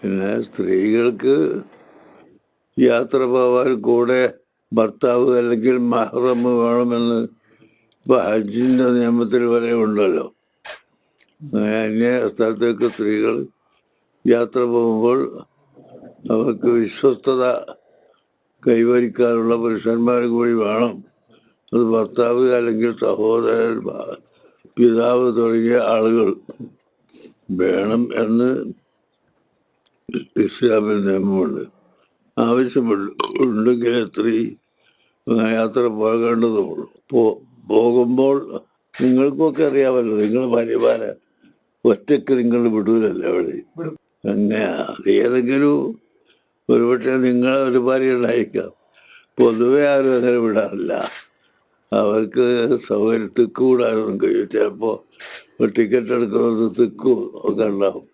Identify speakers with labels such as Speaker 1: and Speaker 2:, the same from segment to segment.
Speaker 1: പിന്നെ സ്ത്രീകൾക്ക് യാത്ര പോവാൻ കൂടെ ഭർത്താവ് അല്ലെങ്കിൽ മഹ്റം വേണമെന്ന് ഇപ്പൊ ഹജ്ജിന്റെ നിയമത്തിൽ വരെ ഉണ്ടല്ലോ. അന്യ സ്ഥലത്തേക്ക് സ്ത്രീകൾ യാത്ര പോകുമ്പോൾ അവർക്ക് വിശ്വസ്തത കൈവരിക്കാനുള്ള പുരുഷന്മാർ കൂടി വേണം. അത് ഭർത്താവ് അല്ലെങ്കിൽ സഹോദരൻ, പിതാവ് തുടങ്ങിയ ആളുകൾ വേണം എന്ന് ഇസ്ലാമിൽ നിയമമുണ്ട്. ആവശ്യമുണ്ടെങ്കിൽ സ്ത്രീ യാത്ര പോകേണ്ടതുള്ളൂ. പോകുമ്പോൾ നിങ്ങൾക്കൊക്കെ അറിയാമല്ലോ, നിങ്ങൾ ഭാര്യമാരെ ഒറ്റയ്ക്ക് നിങ്ങൾ വിടൂലല്ലോ അവിടെ. അങ്ങനെ ഏതെങ്കിലും ഒരുപക്ഷെ നിങ്ങൾ ഒരു ഭാര്യ ഉണ്ടായിരിക്കാം. പൊതുവെ ആരും അങ്ങനെ വിടാറില്ല. അവർക്ക് സൗകര്യത്തിക്ക് വിടാനൊന്നും കഴിയും. ചിലപ്പോൾ ടിക്കറ്റ് എടുക്കുന്നത് തിക്കും ഒക്കെ ഉണ്ടാവും.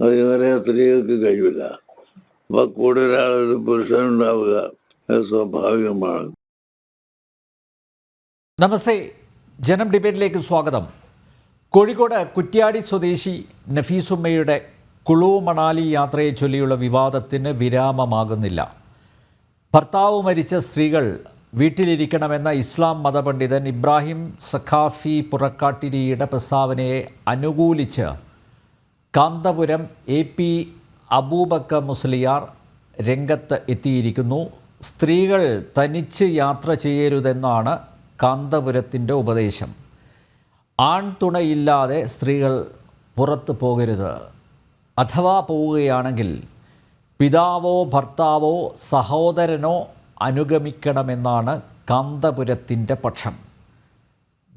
Speaker 1: അതുവരെ സ്ത്രീകൾക്ക് കഴിയില്ല. അപ്പൊ കൂടെ ഒരാളൊരു പുരുഷനുണ്ടാവുക അത് സ്വാഭാവികമാണ്.
Speaker 2: നമസ്തേ, ജനം ഡിബേറ്റിലേക്ക് സ്വാഗതം. കോഴിക്കോട് കുറ്റ്യാടി സ്വദേശി നഫീസുമ്മയുടെ കുളു മണാലി യാത്രയെ ചൊല്ലിയുള്ള വിവാദത്തിന് വിരാമമാകുന്നില്ല. ഭർത്താവ് മരിച്ച സ്ത്രീകൾ വീട്ടിലിരിക്കണമെന്ന ഇസ്ലാം മതപണ്ഡിതൻ ഇബ്രാഹിം സഖാഫി പുറക്കാട്ടിരിയുടെ പ്രസ്താവനയെ അനുകൂലിച്ച് കാന്തപുരം AP അബൂബക്കർ മുസ്ലിയാർ രംഗത്ത് എത്തിയിരിക്കുന്നു. സ്ത്രീകൾ തനിച്ച് യാത്ര ചെയ്യരുതെന്നാണ് കാന്തപുരത്തിൻ്റെ ഉപദേശം. ആൺതുണയില്ലാതെ സ്ത്രീകൾ പുറത്തു പോകരുത്. അഥവാ പോവുകയാണെങ്കിൽ പിതാവോ ഭർത്താവോ സഹോദരനോ അനുഗമിക്കണമെന്നാണ് കാന്തപുരത്തിൻ്റെ പക്ഷം.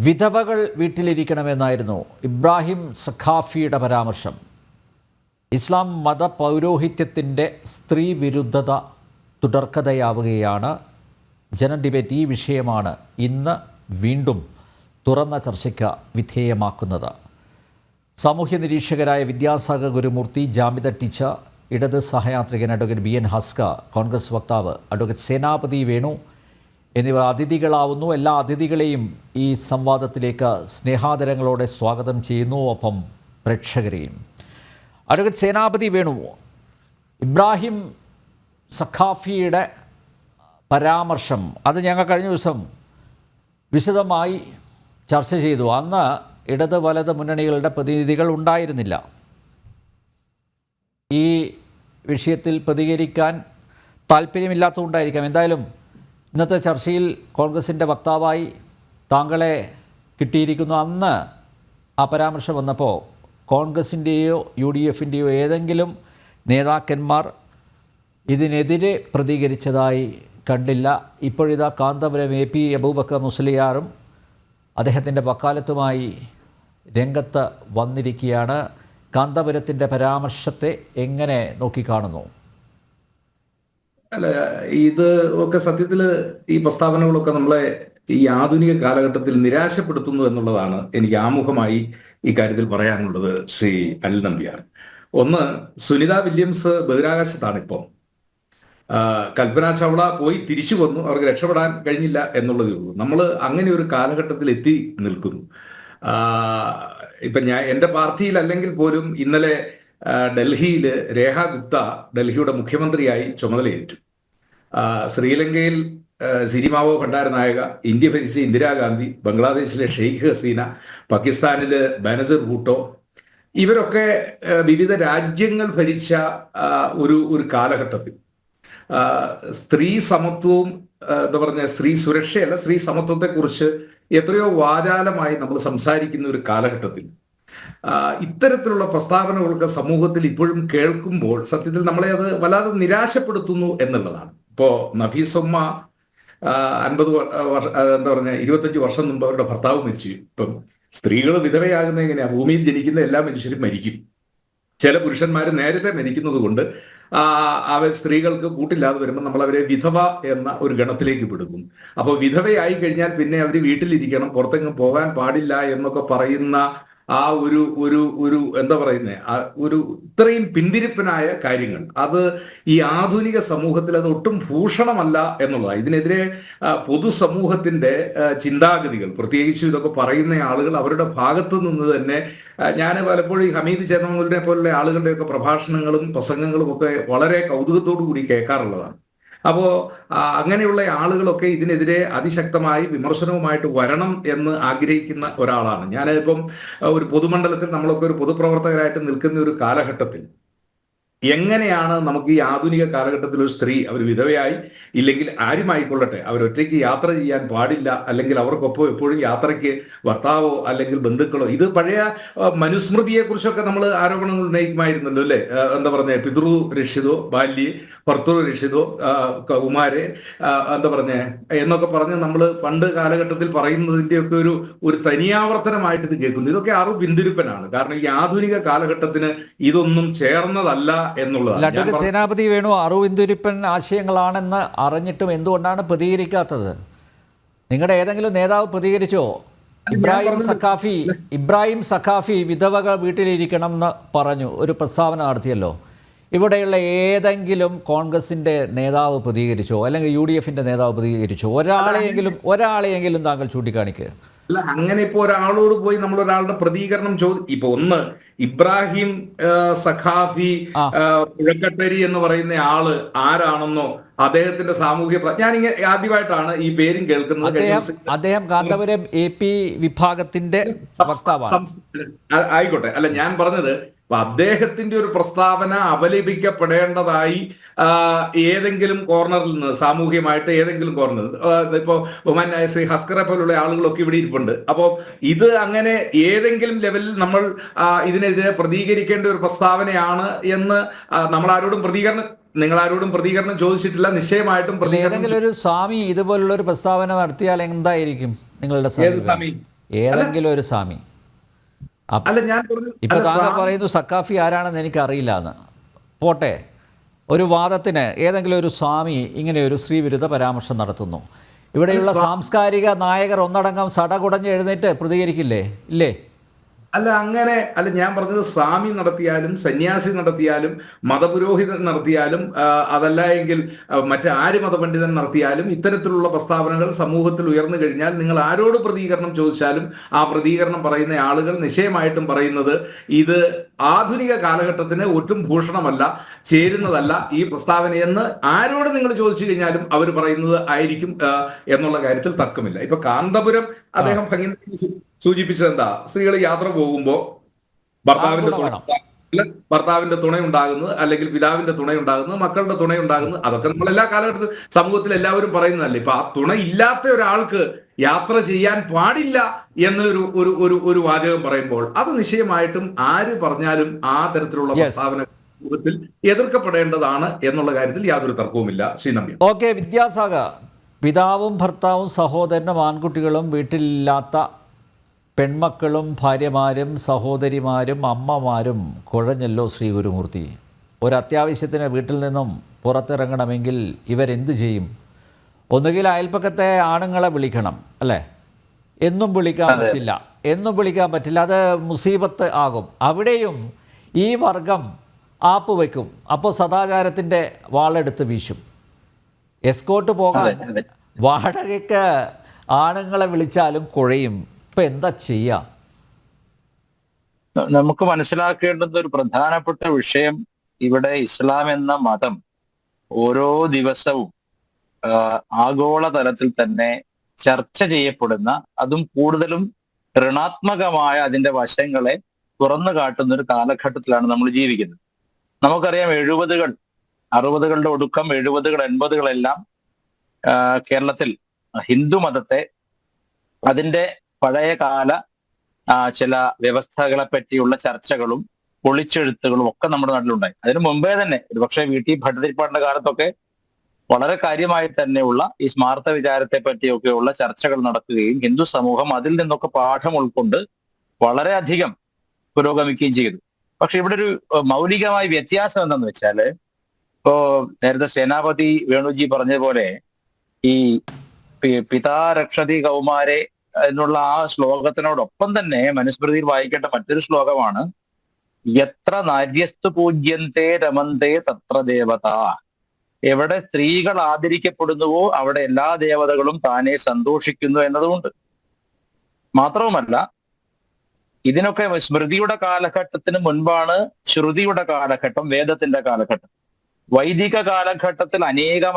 Speaker 2: വിധവകൾ വീട്ടിലിരിക്കണമെന്നായിരുന്നു ഇബ്രാഹിം സഖാഫിയുടെ പരാമർശം. ഇസ്ലാം മത പൗരോഹിത്യത്തിൻ്റെ സ്ത്രീ വിരുദ്ധത തുടർക്കഥയാവുകയാണ്. ജനം ഡിബേറ്റ് ഈ വിഷയമാണ് ഇന്ന് വീണ്ടും തുറന്ന ചർച്ചയ്ക്ക് വിധേയമാക്കുന്നത്. സാമൂഹ്യ നിരീക്ഷകരായ വിദ്യാസാഗർ ഗുരുമൂർത്തി, ജാമിദ ടീച്ചർ, ഇടത് സഹയാത്രികൻ അഡ്വക്കേറ്റ് BN ഹസ്ക, കോൺഗ്രസ് വക്താവ് അഡ്വക്കേറ്റ് സേനാപതി വേണു എന്നിവർ അതിഥികളാവുന്നു. എല്ലാ അതിഥികളെയും ഈ സംവാദത്തിലേക്ക് സ്നേഹാദരങ്ങളോടെ സ്വാഗതം ചെയ്യുന്നു. ഒപ്പം പ്രേക്ഷകരെയും. അഡ്വക്കേറ്റ് സേനാപതി വേണു, ഇബ്രാഹിം സഖാഫിയുടെ പരാമർശം അത് ഞങ്ങൾ കഴിഞ്ഞ ദിവസം വിശദമായി ചർച്ച ചെയ്തു. അന്ന് ഇടത് വലത് മുന്നണികളുടെ പ്രതിനിധികൾ ഉണ്ടായിരുന്നില്ല. ഈ വിഷയത്തിൽ പ്രതികരിക്കാൻ താല്പര്യമില്ലാത്തതുകൊണ്ടായിരിക്കാം. എന്തായാലും ഇന്നത്തെ ചർച്ചയിൽ കോൺഗ്രസിൻ്റെ വക്താവായി താങ്കളെ കിട്ടിയിരിക്കുന്നു. അന്ന് ആ പരാമർശം വന്നപ്പോൾ കോൺഗ്രസിൻ്റെയോ UDFൻ്റെയോ ഏതെങ്കിലും നേതാക്കന്മാർ ഇതിനെതിരെ പ്രതികരിച്ചതായി കണ്ടില്ല. ഇപ്പോഴിതാ കാന്തപുരം AP അബൂബക്കർ മുസ്ലിയാറും അദ്ദേഹത്തിൻ്റെ വക്കാലത്തുമായി രംഗത്ത് വന്നിരിക്കുകയാണ്. കാന്തപുരത്തിൻ്റെ പരാമർശത്തെ എങ്ങനെ നോക്കിക്കാണുന്നു?
Speaker 3: അല്ല, ഇത് ഒക്കെ സത്യത്തിൽ ഈ പ്രസ്താവനകളൊക്കെ നമ്മളെ ഈ ആധുനിക കാലഘട്ടത്തിൽ നിരാശപ്പെടുത്തുന്നു എന്നുള്ളതാണ് എനിക്ക് ആമുഖമായി ഈ കാര്യത്തിൽ പറയാനുള്ളത്. ശ്രീ അനിൽ നമ്പ്യാർ, ഒന്ന്, സുനിത വില്യംസ് ബഹിരാകാശത്താണ് ഇപ്പം. കൽപ്പന ചൗള പോയി തിരിച്ചു വന്നു, അവർക്ക് രക്ഷപ്പെടാൻ കഴിഞ്ഞില്ല എന്നുള്ളതേ ഉള്ളൂ. നമ്മൾ അങ്ങനെ ഒരു കാലഘട്ടത്തിൽ എത്തി നിൽക്കുന്നു. ഇപ്പം എൻ്റെ പാർട്ടിയിൽ അല്ലെങ്കിൽ പോലും ഇന്നലെ ഡൽഹിയിൽ രേഖ ഗുപ്ത ഡൽഹിയുടെ മുഖ്യമന്ത്രിയായി ചുമതലയേറ്റു. ശ്രീലങ്കയിൽ സിരിമാവോ ഭണ്ഡാരനായക, ഇന്ത്യ ഭരിച്ച ഇന്ദിരാഗാന്ധി, ബംഗ്ലാദേശിലെ ഷെയ്ഖ് ഹസീന, പാകിസ്ഥാനിൽ ബനസീർ ഭൂട്ടോ, ഇവരൊക്കെ വിവിധ രാജ്യങ്ങൾ ഭരിച്ച ഒരു കാലഘട്ടത്തിൽ സ്ത്രീ സമത്വവും എന്താ പറഞ്ഞ സ്ത്രീ സുരക്ഷയല്ല, സ്ത്രീ സമത്വത്തെക്കുറിച്ച് എത്രയോ വാചാലമായി നമ്മൾ സംസാരിക്കുന്ന ഒരു കാലഘട്ടത്തിൽ ഇത്തരത്തിലുള്ള പ്രസ്താവനകളൊക്കെ സമൂഹത്തിൽ ഇപ്പോഴും കേൾക്കുമ്പോൾ സത്യത്തിൽ നമ്മളെ അത് വല്ലാതെ നിരാശപ്പെടുത്തുന്നു എന്നുള്ളതാണ്. ഇപ്പോ നഫീസുമ്മ 25 വർഷം മുമ്പ് അവരുടെ ഭർത്താവ് മരിച്ചു. ഇപ്പം സ്ത്രീകൾ വിധവയാകുന്ന എങ്ങനെയാ? ഭൂമിയിൽ ജനിക്കുന്ന എല്ലാ മനുഷ്യരും മരിക്കും. ചില പുരുഷന്മാർ നേരത്തെ മരിക്കുന്നത് കൊണ്ട് അവർ സ്ത്രീകൾക്ക് കൂട്ടില്ലാതെ വരുമ്പോൾ നമ്മൾ അവരെ വിധവ എന്ന ഒരു ഗണത്തിലേക്ക് വിടുന്നു. അപ്പോൾ വിധവയായി കഴിഞ്ഞാൽ പിന്നെ അവർ വീട്ടിലിരിക്കണം, പുറത്തെങ്ങും പോകാൻ പാടില്ല എന്നൊക്കെ പറയുന്ന ആ ഒരു ഒരു ഒരു എന്താ പറയുന്നത്, ഒരു ഇത്രയും പിന്തിരിപ്പനായ കാര്യങ്ങൾ, അത് ഈ ആധുനിക സമൂഹത്തിൽ അത് ഒട്ടും ഭൂഷണമല്ല എന്നുള്ളതാണ്. ഇതിനെതിരെ പൊതുസമൂഹത്തിന്റെ ചിന്താഗതികൾ, പ്രത്യേകിച്ചും ഇതൊക്കെ പറയുന്ന ആളുകൾ അവരുടെ ഭാഗത്തു നിന്ന് തന്നെ, ഞാൻ പലപ്പോഴും ഈ ഹമീദ് ചേന്നമംഗലിനെ പോലുള്ള ആളുകളുടെയൊക്കെ പ്രഭാഷണങ്ങളും പ്രസംഗങ്ങളും ഒക്കെ വളരെ കൗതുകത്തോടു കൂടി കേൾക്കാറുള്ളതാണ്. അപ്പോ അങ്ങനെയുള്ള ആളുകളൊക്കെ ഇതിനെതിരെ അതിശക്തമായി വിമർശനവുമായിട്ട് വരണം എന്ന് ആഗ്രഹിക്കുന്ന ഒരാളാണ് ഞാൻ. ഇപ്പം ഒരു പൊതുമണ്ഡലത്തിൽ നമ്മളൊക്കെ ഒരു പൊതുപ്രവർത്തകരായിട്ട് നിൽക്കുന്ന ഒരു കാലഘട്ടത്തിൽ എങ്ങനെയാണ് നമുക്ക് ഈ ആധുനിക കാലഘട്ടത്തിൽ ഒരു സ്ത്രീ അവർ വിധവയായി ഇല്ലെങ്കിൽ ആരുമായിക്കൊള്ളട്ടെ അവരൊറ്റയ്ക്ക് യാത്ര ചെയ്യാൻ പാടില്ല, അല്ലെങ്കിൽ അവർക്കൊപ്പം എപ്പോഴും യാത്രയ്ക്ക് ഭർത്താവോ അല്ലെങ്കിൽ ബന്ധുക്കളോ, ഇത് പഴയ മനുസ്മൃതിയെ കുറിച്ചൊക്കെ നമ്മൾ ആരോപണങ്ങൾ ഉന്നയിക്കുമായിരുന്നല്ലോ അല്ലെ. എന്താ പറഞ്ഞ പിതൃ രക്ഷിതോ ബാല്യെ ഭർത്തൃ രക്ഷിതോ കുമാരെ എന്താ പറഞ്ഞ എന്നൊക്കെ പറഞ്ഞ് നമ്മൾ പണ്ട് കാലഘട്ടത്തിൽ പറയുന്നതിന്റെയൊക്കെ ഒരു തനിയാവർത്തനമായിട്ട് ഇത് കേൾക്കുന്നു. ഇതൊക്കെ ആറും പിന്തിരിപ്പനാണ്. കാരണം ഈ ആധുനിക കാലഘട്ടത്തിന് ഇതൊന്നും ചേർന്നതല്ല എന്നുള്ളതാണ്.
Speaker 2: അഡ്വക്കേറ്റ് സേനാപതി വേണു, അറുവിന്തുരിപ്പൻ ആശയങ്ങളാണെന്ന് അറിഞ്ഞിട്ടും എന്തുകൊണ്ടാണ് പ്രതികരിക്കാത്തത്? നിങ്ങളുടെ ഏതെങ്കിലും നേതാവ് പ്രതികരിച്ചോ? ഇബ്രാഹിം സഖാഫി വിധവകൾ വീട്ടിലിരിക്കണം എന്ന് പറഞ്ഞു ഒരു പ്രസ്താവന നടത്തിയല്ലോ. ഇവിടെയുള്ള ഏതെങ്കിലും കോൺഗ്രസിന്റെ നേതാവ് പ്രതികരിച്ചോ? അല്ലെങ്കിൽ UDFന്റെ നേതാവ് പ്രതികരിച്ചോ? ഒരാളെയെങ്കിലും താങ്കൾ ചൂണ്ടിക്കാണിക്കുക.
Speaker 3: അല്ല, അങ്ങനെ ഇപ്പൊ ഒരാളോട് പോയി നമ്മൾ ഒരാളുടെ പ്രതികരണം ഇപ്പൊ ഒന്ന് ഇബ്രാഹിം സഖാഫി പുഴക്കട്ടരി എന്ന് പറയുന്ന ആള് ആരാണെന്നോ അദ്ദേഹത്തിന്റെ സാമൂഹ്യ ഞാനിങ്ങനെ ആദ്യമായിട്ടാണ് ഈ പേരും കേൾക്കുന്നത്.
Speaker 2: അദ്ദേഹം കാന്തപുരം AP വിഭാഗത്തിന്റെ വക്താവാണ്.
Speaker 3: ആയിക്കോട്ടെ. അല്ല, ഞാൻ പറഞ്ഞത് അദ്ദേഹത്തിന്റെ ഒരു പ്രസ്താവന അപലപിക്കപ്പെടേണ്ടതായി ഏതെങ്കിലും കോർണറിൽ നിന്ന്, സാമൂഹികമായിട്ട് ഏതെങ്കിലും കോർണറിൽ, ഇപ്പോ ബഹുമാനായ ശ്രീ ഹസ്കറെ പോലുള്ള ആളുകളൊക്കെ ഇവിടെ ഇരിപ്പുണ്ട്. അപ്പോൾ ഇത് അങ്ങനെ ഏതെങ്കിലും ലെവലിൽ നമ്മൾ ഇതിനെതിരെ പ്രതികരിക്കേണ്ട ഒരു പ്രസ്താവനയാണ് എന്ന് നമ്മൾ നിങ്ങൾ ആരോടും പ്രതികരണം ചോദിച്ചിട്ടില്ല. നിശ്ചയമായിട്ടും
Speaker 2: ഏതെങ്കിലും ഒരു സ്വാമി ഇതുപോലുള്ള ഒരു പ്രസ്താവന നടത്തിയാൽ എന്തായിരിക്കും നിങ്ങളുടെ ഏതെങ്കിലും ഒരു സ്വാമി?
Speaker 3: അല്ല, ഞാൻ
Speaker 2: ഇപ്പൊ താങ്കൾ പറയുന്നു സക്കാഫി ആരാണെന്ന് എനിക്ക് അറിയില്ല എന്ന്. പോട്ടെ, ഒരു വാദത്തിന് ഏതെങ്കിലും ഒരു സ്വാമി ഇങ്ങനെ ഒരു സ്ത്രീവിരുദ്ധ പരാമർശം നടത്തുന്നു, ഇവിടെയുള്ള സാംസ്കാരിക നായകർ ഒന്നടങ്കം സടകുടഞ്ഞ് എഴുന്നേറ്റ് പ്രതികരിക്കില്ലേ? ഇല്ലേ?
Speaker 3: അല്ല, ഞാൻ പറഞ്ഞത് സ്വാമി നടത്തിയാലും സന്യാസി നടത്തിയാലും മതപുരോഹിതൻ നടത്തിയാലും അതല്ല എങ്കിൽ മറ്റാര് മതപണ്ഡിതൻ നടത്തിയാലും ഇത്തരത്തിലുള്ള പ്രസ്താവനകൾ സമൂഹത്തിൽ ഉയർന്നു കഴിഞ്ഞാൽ നിങ്ങൾ ആരോട് പ്രതികരണം ചോദിച്ചാലും ആ പ്രതികരണം പറയുന്ന ആളുകൾ നിശ്ചയമായിട്ടും പറയുന്നത് ഇത് ആധുനിക കാലഘട്ടത്തിന് ഒട്ടും ഭൂഷണമല്ല, ചേരുന്നതല്ല ഈ പ്രസ്താവനയെന്ന് ആരോട് നിങ്ങൾ ചോദിച്ചു കഴിഞ്ഞാലും അവർ പറയുന്നത് ആയിരിക്കും എന്നുള്ള കാര്യത്തിൽ തർക്കമില്ല. ഇപ്പൊ കാന്തപുരം അദ്ദേഹം സൂചിപ്പിച്ചത് എന്താ, സ്ത്രീകൾ യാത്ര പോകുമ്പോ ഭർത്താവിന്റെ തുണയുണ്ടാകുന്നത്, അല്ലെങ്കിൽ പിതാവിന്റെ തുണയുണ്ടാകുന്നത്, മക്കളുടെ തുണയുണ്ടാകുന്നത്, അതൊക്കെ നമ്മൾ എല്ലാ കാലഘട്ടത്തിലും സമൂഹത്തിൽ എല്ലാവരും പറയുന്നതല്ലേ. ഇപ്പൊ ആ തുണ ഇല്ലാത്ത ഒരാൾക്ക് യാത്ര ചെയ്യാൻ പാടില്ല എന്നൊരു ഒരു വാചകം പറയുമ്പോൾ അത് നിശ്ചയമായിട്ടും ആര് പറഞ്ഞാലും ആ തരത്തിലുള്ള പ്രസ്താവന സമൂഹത്തിൽ എതിർക്കപ്പെടേണ്ടതാണ് എന്നുള്ള കാര്യത്തിൽ യാതൊരു തർക്കവുമില്ല. ശ്രീനമ്പ്യ.
Speaker 2: ഓക്കെ, വിദ്യാസാഗർ, പിതാവും ഭർത്താവും സഹോദരനും ആൺകുട്ടികളും വീട്ടിലില്ലാത്ത പെൺമക്കളും ഭാര്യമാരും സഹോദരിമാരും അമ്മമാരും കുഴഞ്ഞല്ലോ ശ്രീ ഗുരുമൂർത്തി. ഒരത്യാവശ്യത്തിന് വീട്ടിൽ നിന്നും പുറത്തിറങ്ങണമെങ്കിൽ ഇവരെന്ത് ചെയ്യും? ഒന്നുകിൽ അയൽപ്പക്കത്തെ ആണുങ്ങളെ വിളിക്കണം, അല്ലേ? എന്നും വിളിക്കാൻ പറ്റില്ല, അത് മുസീബത്ത് ആകും. അവിടെയും ഈ വർഗം ആപ്പ് വയ്ക്കും. അപ്പോൾ സദാചാരത്തിൻ്റെ വാളെടുത്ത് വീശും. എസ്കോട്ട് പോകാൻ വാടകയ്ക്ക് ആണുങ്ങളെ വിളിച്ചാലും കുഴയും. ഇപ്പം എന്താ ചെയ്യുക?
Speaker 4: നമുക്ക് മനസ്സിലാക്കേണ്ടുന്ന ഒരു പ്രധാനപ്പെട്ട വിഷയം, ഇവിടെ ഇസ്ലാം എന്ന മതം ഓരോ ദിവസവും ആഗോള തലത്തിൽ തന്നെ ചർച്ച ചെയ്യപ്പെടുന്ന, അതും കൂടുതലും ഋണാത്മകമായ അതിന്റെ വശങ്ങളെ തുറന്നു കാട്ടുന്ന ഒരു കാലഘട്ടത്തിലാണ് നമ്മൾ ജീവിക്കുന്നത്. നമുക്കറിയാം 70-കൾ 60-കളുടെ ഒടുക്കം 70-കൾ 80-കളെല്ലാം കേരളത്തിൽ ഹിന്ദു മതത്തെ അതിന്റെ പഴയകാല ചില വ്യവസ്ഥകളെ പറ്റിയുള്ള ചർച്ചകളും പൊളിച്ചെഴുത്തുകളും ഒക്കെ നമ്മുടെ നാട്ടിലുണ്ടായി. അതിനു മുമ്പേ തന്നെ ഒരുപക്ഷെ VT ഭട്ടതിരിപ്പാടിന്റെ കാലത്തൊക്കെ വളരെ കാര്യമായി തന്നെയുള്ള ഈ സ്മാർത്ഥ വിചാരത്തെ പറ്റിയൊക്കെയുള്ള ചർച്ചകൾ നടക്കുകയും ഹിന്ദു സമൂഹം അതിൽ നിന്നൊക്കെ പാഠം ഉൾക്കൊണ്ട് വളരെയധികം പുരോഗമിക്കുകയും ചെയ്തു. പക്ഷെ ഇവിടെ ഒരു മൗലികമായ വ്യത്യാസം എന്താണെന്ന് വെച്ചാല്, ഇപ്പോ നേരത്തെ സേനാപതി വേണുജി പറഞ്ഞതുപോലെ ഈ പിതാ രക്ഷതി കൗമാരെ എന്നുള്ള ആ ശ്ലോകത്തിനോടൊപ്പം തന്നെ മനുസ്മൃതിയിൽ വായിക്കേണ്ട മറ്റൊരു ശ്ലോകമാണ് എത്ര നാര്യസ്തു പൂജ്യന്തേ രമന്തേ തത്ര ദേവത. എവിടെ സ്ത്രീകൾ ആദരിക്കപ്പെടുന്നുവോ അവിടെ എല്ലാ ദേവതകളും താനെ സന്തോഷിക്കുന്നു എന്നതുകൊണ്ട്. മാത്രവുമല്ല, ഇതിനൊക്കെ സ്മൃതിയുടെ കാലഘട്ടത്തിന് മുൻപാണ് ശ്രുതിയുടെ കാലഘട്ടം, വേദത്തിന്റെ കാലഘട്ടം. വൈദിക കാലഘട്ടത്തിൽ അനേകം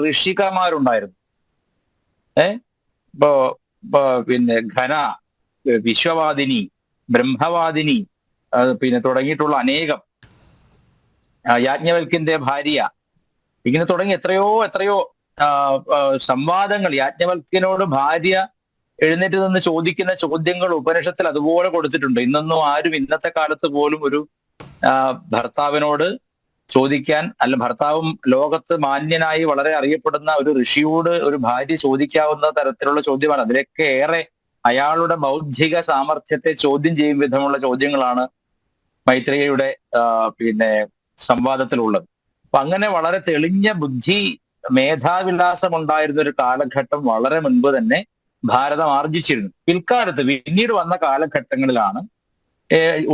Speaker 4: ഋഷികമാരുണ്ടായിരുന്നു. ഇപ്പോ പിന്നെ ഘന, വിശ്വവാദിനി, ബ്രഹ്മവാദിനി, പിന്നെ തുടങ്ങിയിട്ടുള്ള അനേകം, യാജ്ഞവൽക്കിന്റെ ഭാര്യ, ഇങ്ങനെ തുടങ്ങി എത്രയോ സംവാദങ്ങൾ. യാജ്ഞവൽക്കിനോട് ഭാര്യ എഴുന്നേറ്റ് നിന്ന് ചോദിക്കുന്ന ചോദ്യങ്ങൾ ഉപനിഷത്തിൽ അതുപോലെ കൊടുത്തിട്ടുണ്ട്. ഇന്നൊന്നും ആരും ഇന്നത്തെ കാലത്ത് പോലും ഒരു ഭർത്താവിനോട് ചോദിക്കാൻ, അല്ല ഭർത്താവും ലോകത്ത് മാന്യനായി വളരെ അറിയപ്പെടുന്ന ഒരു ഋഷിയോട് ഒരു ഭാര്യ ചോദിക്കാവുന്ന തരത്തിലുള്ള ചോദ്യമാണ്. അതിലൊക്കെ ഏറെ അയാളുടെ ബൗദ്ധിക സാമർഥ്യത്തെ ചോദ്യം ചെയ്യും വിധമുള്ള ചോദ്യങ്ങളാണ് മൈത്രേയയുടെ പിന്നെ സംവാദത്തിലുള്ളത്. അപ്പൊ അങ്ങനെ വളരെ തെളിഞ്ഞ ബുദ്ധി, മേധാവിലാസം ഉണ്ടായിരുന്ന ഒരു കാലഘട്ടം വളരെ മുൻപ് തന്നെ ഭാരതം ആർജിച്ചിരുന്നു. പിൽക്കാലത്ത് പിന്നീട് വന്ന കാലഘട്ടങ്ങളിലാണ്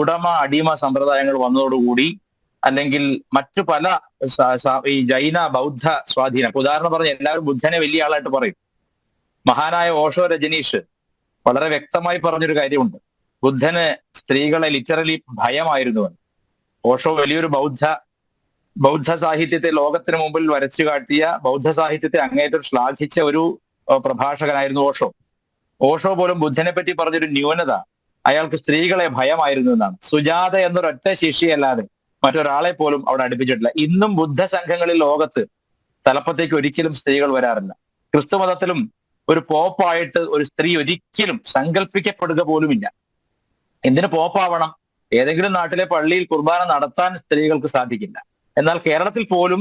Speaker 4: ഉടമ അടിമ സമ്പ്രദായങ്ങൾ വന്നതോടുകൂടി, അല്ലെങ്കിൽ മറ്റു പല ഈ ജൈന ബൗദ്ധ സ്വാധീനം. ഉദാഹരണം പറഞ്ഞ എല്ലാവരും ബുദ്ധനെ വലിയ ആളായിട്ട് പറയും. മഹാനായ ഓഷോ രജനീഷ് വളരെ വ്യക്തമായി പറഞ്ഞൊരു കാര്യമുണ്ട്. ബുദ്ധന് സ്ത്രീകളെ ലിറ്ററലി ഭയമായിരുന്നു. ഓഷോ വലിയൊരു ബൗദ്ധ സാഹിത്യത്തെ ലോകത്തിന് മുമ്പിൽ വരച്ചു കാട്ടിയ, ബൗദ്ധ സാഹിത്യത്തെ അങ്ങേയറ്റം ശ്ലാഘിച്ച ഒരു പ്രഭാഷകനായിരുന്നു ഓഷോ. ഓഷോ പോലും ബുദ്ധനെ പറ്റി പറഞ്ഞൊരു ന്യൂനത, അയാൾക്ക് സ്ത്രീകളെ ഭയമായിരുന്നു എന്നാണ്. സുജാത എന്നൊരൊറ്റ ശിഷ്യയല്ലാതെ മറ്റൊരാളെ പോലും അവിടെ അടുപ്പിച്ചിട്ടില്ല. ഇന്നും ബുദ്ധ സംഘങ്ങളിൽ ലോകത്ത് തലപ്പത്തേക്ക് ഒരിക്കലും സ്ത്രീകൾ വരാറില്ല. ക്രിസ്തു മതത്തിലും ഒരു പോപ്പായിട്ട് ഒരു സ്ത്രീ ഒരിക്കലും സങ്കല്പിക്കപ്പെടുക പോലുമില്ല. എന്തിനു പോപ്പാവണം? ഏതെങ്കിലും നാട്ടിലെ പള്ളിയിൽ കുർബാന നടത്താൻ സ്ത്രീകൾക്ക് സാധിക്കില്ല. എന്നാൽ കേരളത്തിൽ പോലും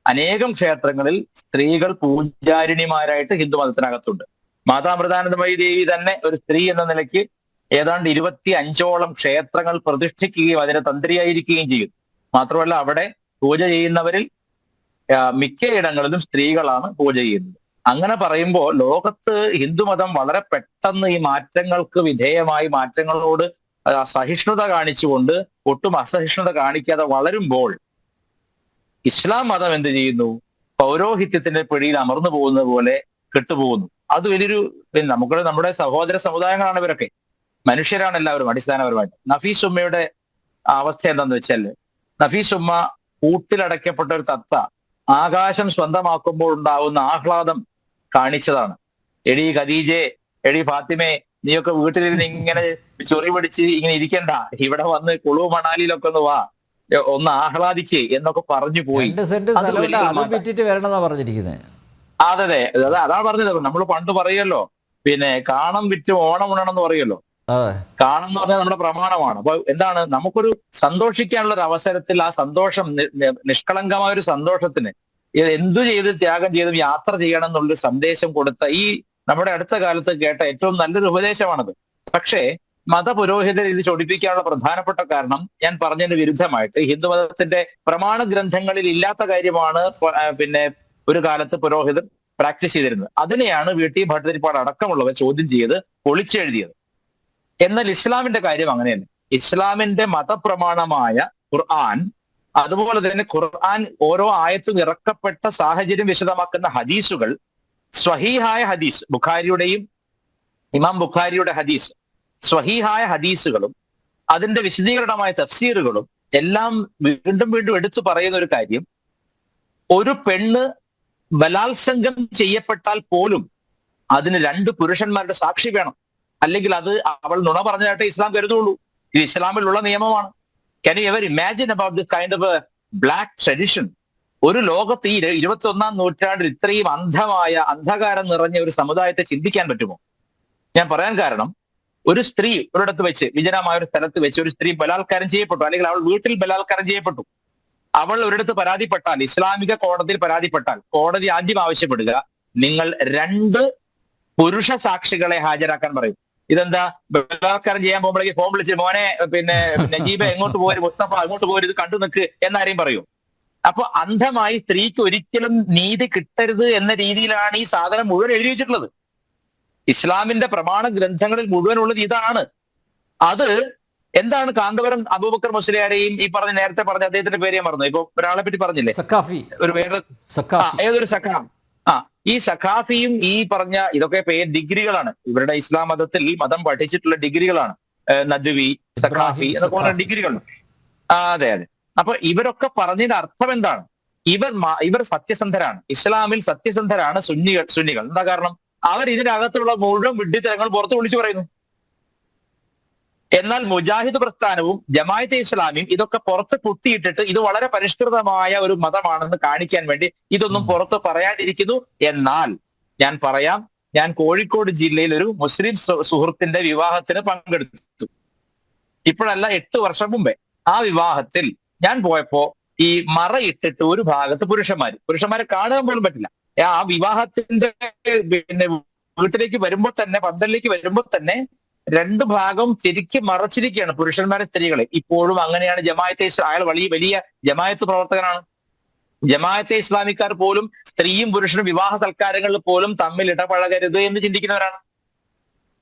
Speaker 4: അനേകം ക്ഷേത്രങ്ങളിൽ സ്ത്രീകൾ പൂജാരിണിമാരായിട്ട് ഹിന്ദു മതത്തിനകത്തുണ്ട്. മാതാമൃതാനന്ദമയി ദേവി തന്നെ ഒരു സ്ത്രീ എന്ന നിലയ്ക്ക് ഏതാണ്ട് 25ഓളം ക്ഷേത്രങ്ങൾ പ്രതിഷ്ഠിക്കുകയും അതിന് തന്ത്രിയായിരിക്കുകയും ചെയ്യും. മാത്രമല്ല, അവിടെ പൂജ ചെയ്യുന്നവരിൽ മിക്കയിടങ്ങളിലും സ്ത്രീകളാണ് പൂജ ചെയ്യുന്നത്. അങ്ങനെ പറയുമ്പോൾ ലോകത്ത് ഹിന്ദുമതം വളരെ പെട്ടെന്ന് ഈ മാറ്റങ്ങൾക്ക് വിധേയമായി, മാറ്റങ്ങളോട് സഹിഷ്ണുത കാണിച്ചുകൊണ്ട് ഒട്ടും അസഹിഷ്ണുത കാണിക്കാതെ വളരുമ്പോൾ ഇസ്ലാം മതം എന്ത് ചെയ്യുന്നു? പൗരോഹിത്യത്തിന്റെ പിടിയിൽ അമർന്നു പോകുന്നത് പോലെ കെട്ടുപോകുന്നു. അത് വലിയൊരു, നമ്മുടെ സഹോദര സമുദായങ്ങളാണ് ഇവരൊക്കെ, മനുഷ്യരാണ് എല്ലാവരും അടിസ്ഥാനപരമായിട്ട്. നഫീസ് ഉമ്മയുടെ അവസ്ഥ എന്താന്ന് വെച്ചാൽ, നഫീസ് ഉമ്മ കൂട്ടിലടയ്ക്കപ്പെട്ട ഒരു തത്ത ആകാശം സ്വന്തമാക്കുമ്പോൾ ഉണ്ടാവുന്ന ആഹ്ലാദം കാണിച്ചതാണ്. എടി ഖദീജെ, എടി ഫാത്തിമെ, നീയൊക്കെ വീട്ടിലിരുന്ന് ഇങ്ങനെ ചൊറി പിടിച്ച് ഇങ്ങനെ ഇരിക്കണ്ട, ഇവിടെ വന്ന് കുളു മണാലിയിലൊക്കെ ഒന്ന് വാ, ഒന്ന് ആഹ്ലാദിക്ക് എന്നൊക്കെ പറഞ്ഞു പോയി.
Speaker 2: 2 സെന്റ് സ്ഥലമുണ്ട്, അത് വിറ്റിട്ട് വരണമെന്നാ പറഞ്ഞിരിക്കുന്നത്.
Speaker 4: അതെ, അതാണ് പറഞ്ഞത്. നമ്മൾ പണ്ട് പറയുമല്ലോ, പിന്നെ കാണം വിറ്റ് ഓണം ഉണ്ണണമെന്ന് പറയുമല്ലോ. കാണം എന്ന് പറഞ്ഞാൽ നമ്മുടെ പ്രമാണമാണ്. അപ്പൊ എന്താണ്, നമുക്കൊരു സന്തോഷിക്കാനുള്ള ഒരു അവസരത്തിൽ ആ സന്തോഷം, നിഷ്കളങ്കമായ ഒരു സന്തോഷത്തിന് എന്തു ചെയ്ത് ത്യാഗം ചെയ്തും യാത്ര ചെയ്യണം എന്നുള്ളൊരു സന്ദേശം കൊടുത്ത ഈ നമ്മുടെ അടുത്ത കാലത്ത് കേട്ട ഏറ്റവും നല്ലൊരു ഉപദേശമാണത്. പക്ഷേ മതപുരോഹിതർ ഇത് ചൊടിപ്പിക്കാനുള്ള പ്രധാനപ്പെട്ട കാരണം, ഞാൻ പറഞ്ഞതിന് വിരുദ്ധമായിട്ട് ഹിന്ദുമതത്തിന്റെ പ്രമാണ ഗ്രന്ഥങ്ങളിൽ ഇല്ലാത്ത കാര്യമാണ് പിന്നെ ഒരു കാലത്ത് പുരോഹിതർ പ്രാക്ടീസ് ചെയ്തിരുന്നത്. അതിനെയാണ് വീട്ടി ഭട്ടതിരിപ്പാട് അടക്കമുള്ളവർ ചോദ്യം ചെയ്ത് പൊളിച്ചെഴുതിയത്. എന്നാൽ ഇസ്ലാമിന്റെ കാര്യം അങ്ങനെയല്ല. ഇസ്ലാമിന്റെ മതപ്രമാണമായ ഖുർആൻ, അതുപോലെ തന്നെ ഖുർആൻ ഓരോ ആയത്തും ഇറക്കപ്പെട്ട സാഹചര്യം വിശദമാക്കുന്ന ഹദീസുകൾ, സ്വഹീഹായ ഹദീസ്, ബുഖാരിയുടെയും ഇമാം ബുഖാരിയുടെ ഹദീസ്, സ്വഹീഹായ ഹദീസുകളും അതിന്റെ വിശദീകരണമായ തഫ്സീറുകളും എല്ലാം വീണ്ടും എടുത്തു പറയുന്ന ഒരു കാര്യം, ഒരു പെണ്ണ് ബലാത്സംഗം ചെയ്യപ്പെട്ടാൽ പോലും അതിന് 2 പുരുഷന്മാരുടെ സാക്ഷി വേണം, അല്ലെങ്കിൽ അത് അവൾ നുണ പറഞ്ഞതായിട്ട് ഇസ്ലാം കരുതുള്ളൂ. ഇത് ഇസ്ലാമിലുള്ള നിയമമാണ്. Can you ever imagine about this kind of a black tradition? ഒരു ലോകത്ത് ഈ 21ാം നൂറ്റാണ്ടിൽ ഇത്രയും അന്ധകാരം നിറഞ്ഞ ഒരു സമുദായത്തെ ചിന്തിക്കാൻ പറ്റുമോ? ഞാൻ പറയാൻ കാരണം, ഒരു സ്ത്രീ ഒരിടത്ത് വെച്ച്, വിജനമായ ഒരു സ്ഥലത്ത് വെച്ച് ഒരു സ്ത്രീ ബലാത്കാരം ചെയ്യപ്പെട്ടു, അല്ലെങ്കിൽ അവൾ വീട്ടിൽ ബലാത്കാരം ചെയ്യപ്പെട്ടു. അവൾ ഒരിടത്ത് പരാതിപ്പെട്ടാൽ, ഇസ്ലാമിക കോടതിയിൽ പരാതിപ്പെട്ടാൽ, കോടതി ആദ്യം ആവശ്യപ്പെടുക, നിങ്ങൾ 2 പുരുഷ സാക്ഷികളെ ഹാജരാക്കാൻ പറയും. ഇതെന്താ, ബലാത്കാരം ചെയ്യാൻ പോകുമ്പോഴേക്ക് ഫോൺ വിളിച്ച്, മോനെ പിന്നെ നജീബ എങ്ങോട്ട് പോരും, മുസ്തഫ അങ്ങോട്ട് പോരും, ഇത് കണ്ടു നിൽക്ക് എന്നാരെയും പറയും. അപ്പൊ അന്ധമായി സ്ത്രീക്ക് ഒരിക്കലും നീതി കിട്ടരുത് എന്ന രീതിയിലാണ് ഈ സാധനം മുഴുവൻ എഴുതി വെച്ചിട്ടുള്ളത്. ഇസ്ലാമിന്റെ പ്രമാണ ഗ്രന്ഥങ്ങളിൽ മുഴുവനുള്ളത് ഇതാണ്. അത് എന്താണ് കാന്തപുരം അബൂബക്കർ മുസ്ലിയാരെയും ഈ പറഞ്ഞ നേരത്തെ പറഞ്ഞ അദ്ദേഹത്തിന്റെ പേര് ഞാൻ മറന്നു, ഇപ്പൊ ഒരാളെ പറ്റി പറഞ്ഞില്ലേ,
Speaker 2: സക്കാഫി
Speaker 4: ഒരു വേറെ ഏതൊരു സഖാഫ്, ഈ സഖാഫിയും ഈ പറഞ്ഞ ഇതൊക്കെ ഡിഗ്രികളാണ്. ഇവരുടെ ഇസ്ലാം മതത്തിൽ മതം പഠിച്ചിട്ടുള്ള ഡിഗ്രികളാണ്. നദ്വി, സഖാഫി എന്നൊക്കെ പറഞ്ഞ ഡിഗ്രികളുണ്ട്. അതെ അതെ. അപ്പൊ ഇവരൊക്കെ പറഞ്ഞതിന്റെ അർത്ഥം എന്താണ്? ഇവർ സത്യസന്ധരാണ്, ഇസ്ലാമിൽ സത്യസന്ധരാണ് സുന്നികൾ. എന്താ കാരണം? അവർ ഇതിനകത്തുള്ള മുഴുവൻ വിഡ്ഢിത്തരങ്ങൾ പുറത്ത് വിളിച്ചു പറയുന്നു. എന്നാൽ മുജാഹിദ് പ്രസ്ഥാനവും ജമാഅത്തെ ഇസ്ലാമിയും ഇതൊക്കെ പുറത്ത് കുത്തിയിട്ടിട്ട് ഇത് വളരെ പരിഷ്കൃതമായ ഒരു മതമാണെന്ന് കാണിക്കാൻ വേണ്ടി ഇതൊന്നും പുറത്ത് പറയാതിരിക്കുന്നു. എന്നാൽ ഞാൻ കോഴിക്കോട് ജില്ലയിൽ ഒരു മുസ്ലിം സുഹൃത്തിന്റെ വിവാഹത്തിന് പങ്കെടുത്തു. ഇപ്പോഴല്ല, 8 വർഷം മുമ്പേ. ആ വിവാഹത്തിൽ ഞാൻ പോയപ്പോ ഈ മറയിട്ടിട്ട് ഒരു ഭാഗത്ത് പുരുഷന്മാരെ കാണാൻ പോലും പറ്റില്ല. ആ വിവാഹത്തിന്റെ പിന്നെ വീട്ടിലേക്ക് വരുമ്പോൾ തന്നെ, പന്തലിലേക്ക് വരുമ്പോൾ തന്നെ 2 ഭാഗം ശരിക്കും മറച്ചിരിക്കുകയാണ് പുരുഷന്മാരെ, സ്ത്രീകളെ. ഇപ്പോഴും അങ്ങനെയാണ് ജമാഅത്തെ അയാൾ വലിയ ജമാഅത്ത് പ്രവർത്തകനാണ്. ജമാഅത്തെ ഇസ്ലാമിക്കാർ പോലും സ്ത്രീയും പുരുഷനും വിവാഹ സൽക്കാരങ്ങളിൽ പോലും തമ്മിൽ ഇടപഴകരുത് എന്ന് ചിന്തിക്കുന്നവരാണ്.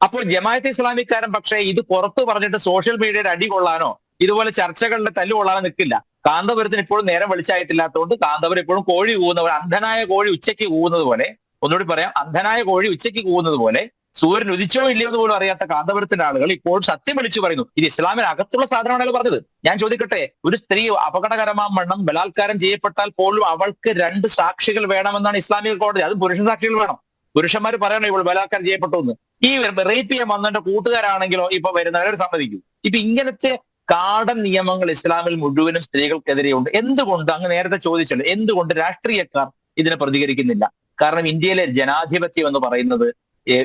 Speaker 4: അപ്പോൾ ജമാഅത്തെ ഇസ്ലാമിക്കാരൻ പക്ഷേ ഇത് പുറത്തു പറഞ്ഞിട്ട് സോഷ്യൽ മീഡിയയുടെ അടി കൊള്ളാനോ ഇതുപോലെ ചർച്ചകളിലെ തല്ലുകൊള്ളാനോ നിൽക്കില്ല. കാന്തപുരത്തിന് ഇപ്പോഴും നേരം വെളിച്ചായിട്ടില്ലാത്തതുകൊണ്ട് കാന്തപുരം ഇപ്പോഴും കോഴി കൂവുന്നവർ, അന്ധനായ കോഴി ഉച്ചയ്ക്ക് കൂവുന്നത് പോലെ, ഒന്നുകൂടി പറയാം, അന്ധനായ കോഴി ഉച്ചയ്ക്ക് കൂവുന്നത് പോലെ സൂര്യൻ ഉദിച്ചോ ഇല്ലയോ എന്ന് പോലും അറിയാത്ത കാന്തപുരത്തിന്റെ ആളുകൾ ഇപ്പോൾ സത്യം വിളിച്ചു പറയുന്നു. ഇത് ഇസ്ലാമിനകത്തുള്ള സാധനമാണല്ലോ പറഞ്ഞത്. ഞാൻ ചോദിക്കട്ടെ, ഒരു സ്ത്രീ അപകടകരമാം വണ്ണം ബലാത്കാരം ചെയ്യപ്പെട്ടാൽ പോലും അവൾക്ക് 2 സാക്ഷികൾ വേണമെന്നാണ് ഇസ്ലാമിക കോടതി. അതും പുരുഷൻ സാക്ഷികൾ വേണം. പുരുഷന്മാർ പറയണോ ഇപ്പോൾ ബലാത്കാരം ചെയ്യപ്പെട്ടു എന്ന്? ഈ റേപ്പ് ചെയ്യാൻ വന്നതിന്റെ കൂട്ടുകാരാണെങ്കിലോ ഇപ്പൊ വരുന്നവരെ സമ്മതിക്കും. ഇപ്പൊ ഇങ്ങനത്തെ കാടൻ നിയമങ്ങൾ ഇസ്ലാമിൽ മുഴുവനും സ്ത്രീകൾക്കെതിരെയുണ്ട്. എന്തുകൊണ്ട്? അങ്ങ് നേരത്തെ ചോദിച്ചല്ലോ, എന്തുകൊണ്ട് രാഷ്ട്രീയക്കാർ ഇതിനെ പ്രതികരിക്കുന്നില്ല? കാരണം ഇന്ത്യയിലെ ജനാധിപത്യം എന്ന് പറയുന്നത്,